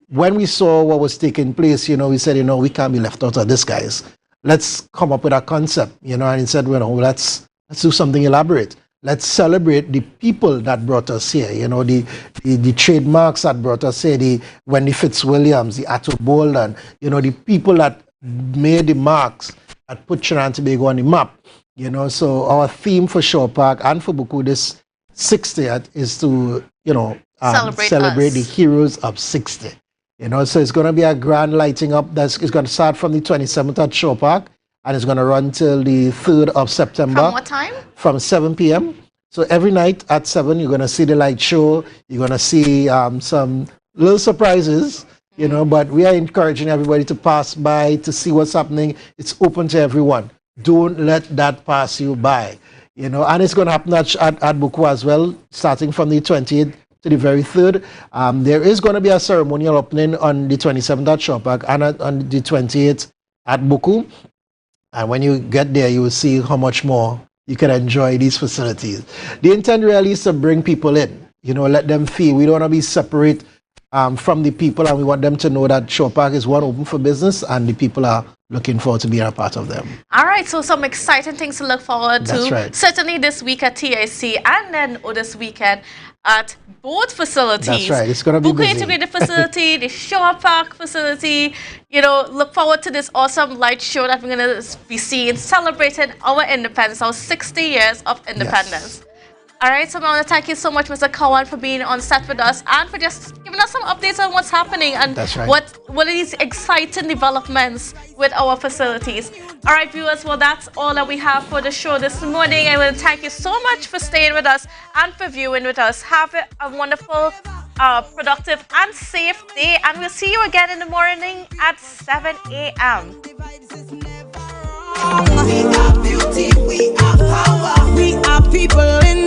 When we saw what was taking place, you know, we said, you know, we can't be left out of this, guys. Let's come up with a concept, you know, and he said, well, let's do something elaborate. Let's celebrate the people that brought us here, you know, the trademarks that brought us here, the Wendy Fitzwilliams, the Atto Bolden, you know, the people that made the marks that put Trinidad and Tobago on the map, you know. So our theme for Shaw Park and for Buku this 60th is to, you know, celebrate the heroes of 60. You know, so it's going to be a grand lighting up. It's going to start from the 27th at Shaw Park, and it's going to run till the 3rd of September. From what time? From 7 p.m. So every night at 7, you're going to see the light show. You're going to see some little surprises. You know, but we are encouraging everybody to pass by to see what's happening. It's open to everyone. Don't let that pass you by. You know, and it's going to happen at Buku as well, starting from the 20th to the very 3rd. There is going to be a ceremonial opening on the 27th at Shaw Park and on the 28th at Buku. And when you get there, you will see how much more you can enjoy these facilities. The intent really is to bring people in, you know, let them feel. We don't want to be separate from the people, and we want them to know that Shaw Park is one open for business, and the people are looking forward to being a part of them. All right, so some exciting things to look forward to. That's right. Certainly this week at TIC, and then this weekend at both facilities. That's right. It's going to be Buku busy. Integrated Facility, the Shaw Park Facility. You know, look forward to this awesome light show that we're going to be seeing, celebrating our independence, our 60 years of independence. Yes. All right, so I want to thank you so much, Mr. Cowan, for being on set with us and for just giving us some updates on what's happening and what are these exciting developments with our facilities. All right, viewers, well, that's all that we have for the show this morning. I want to thank you so much for staying with us and for viewing with us. Have a wonderful, productive, and safe day, and we'll see you again in the morning at 7 a.m. We are beauty, we are power, we are people in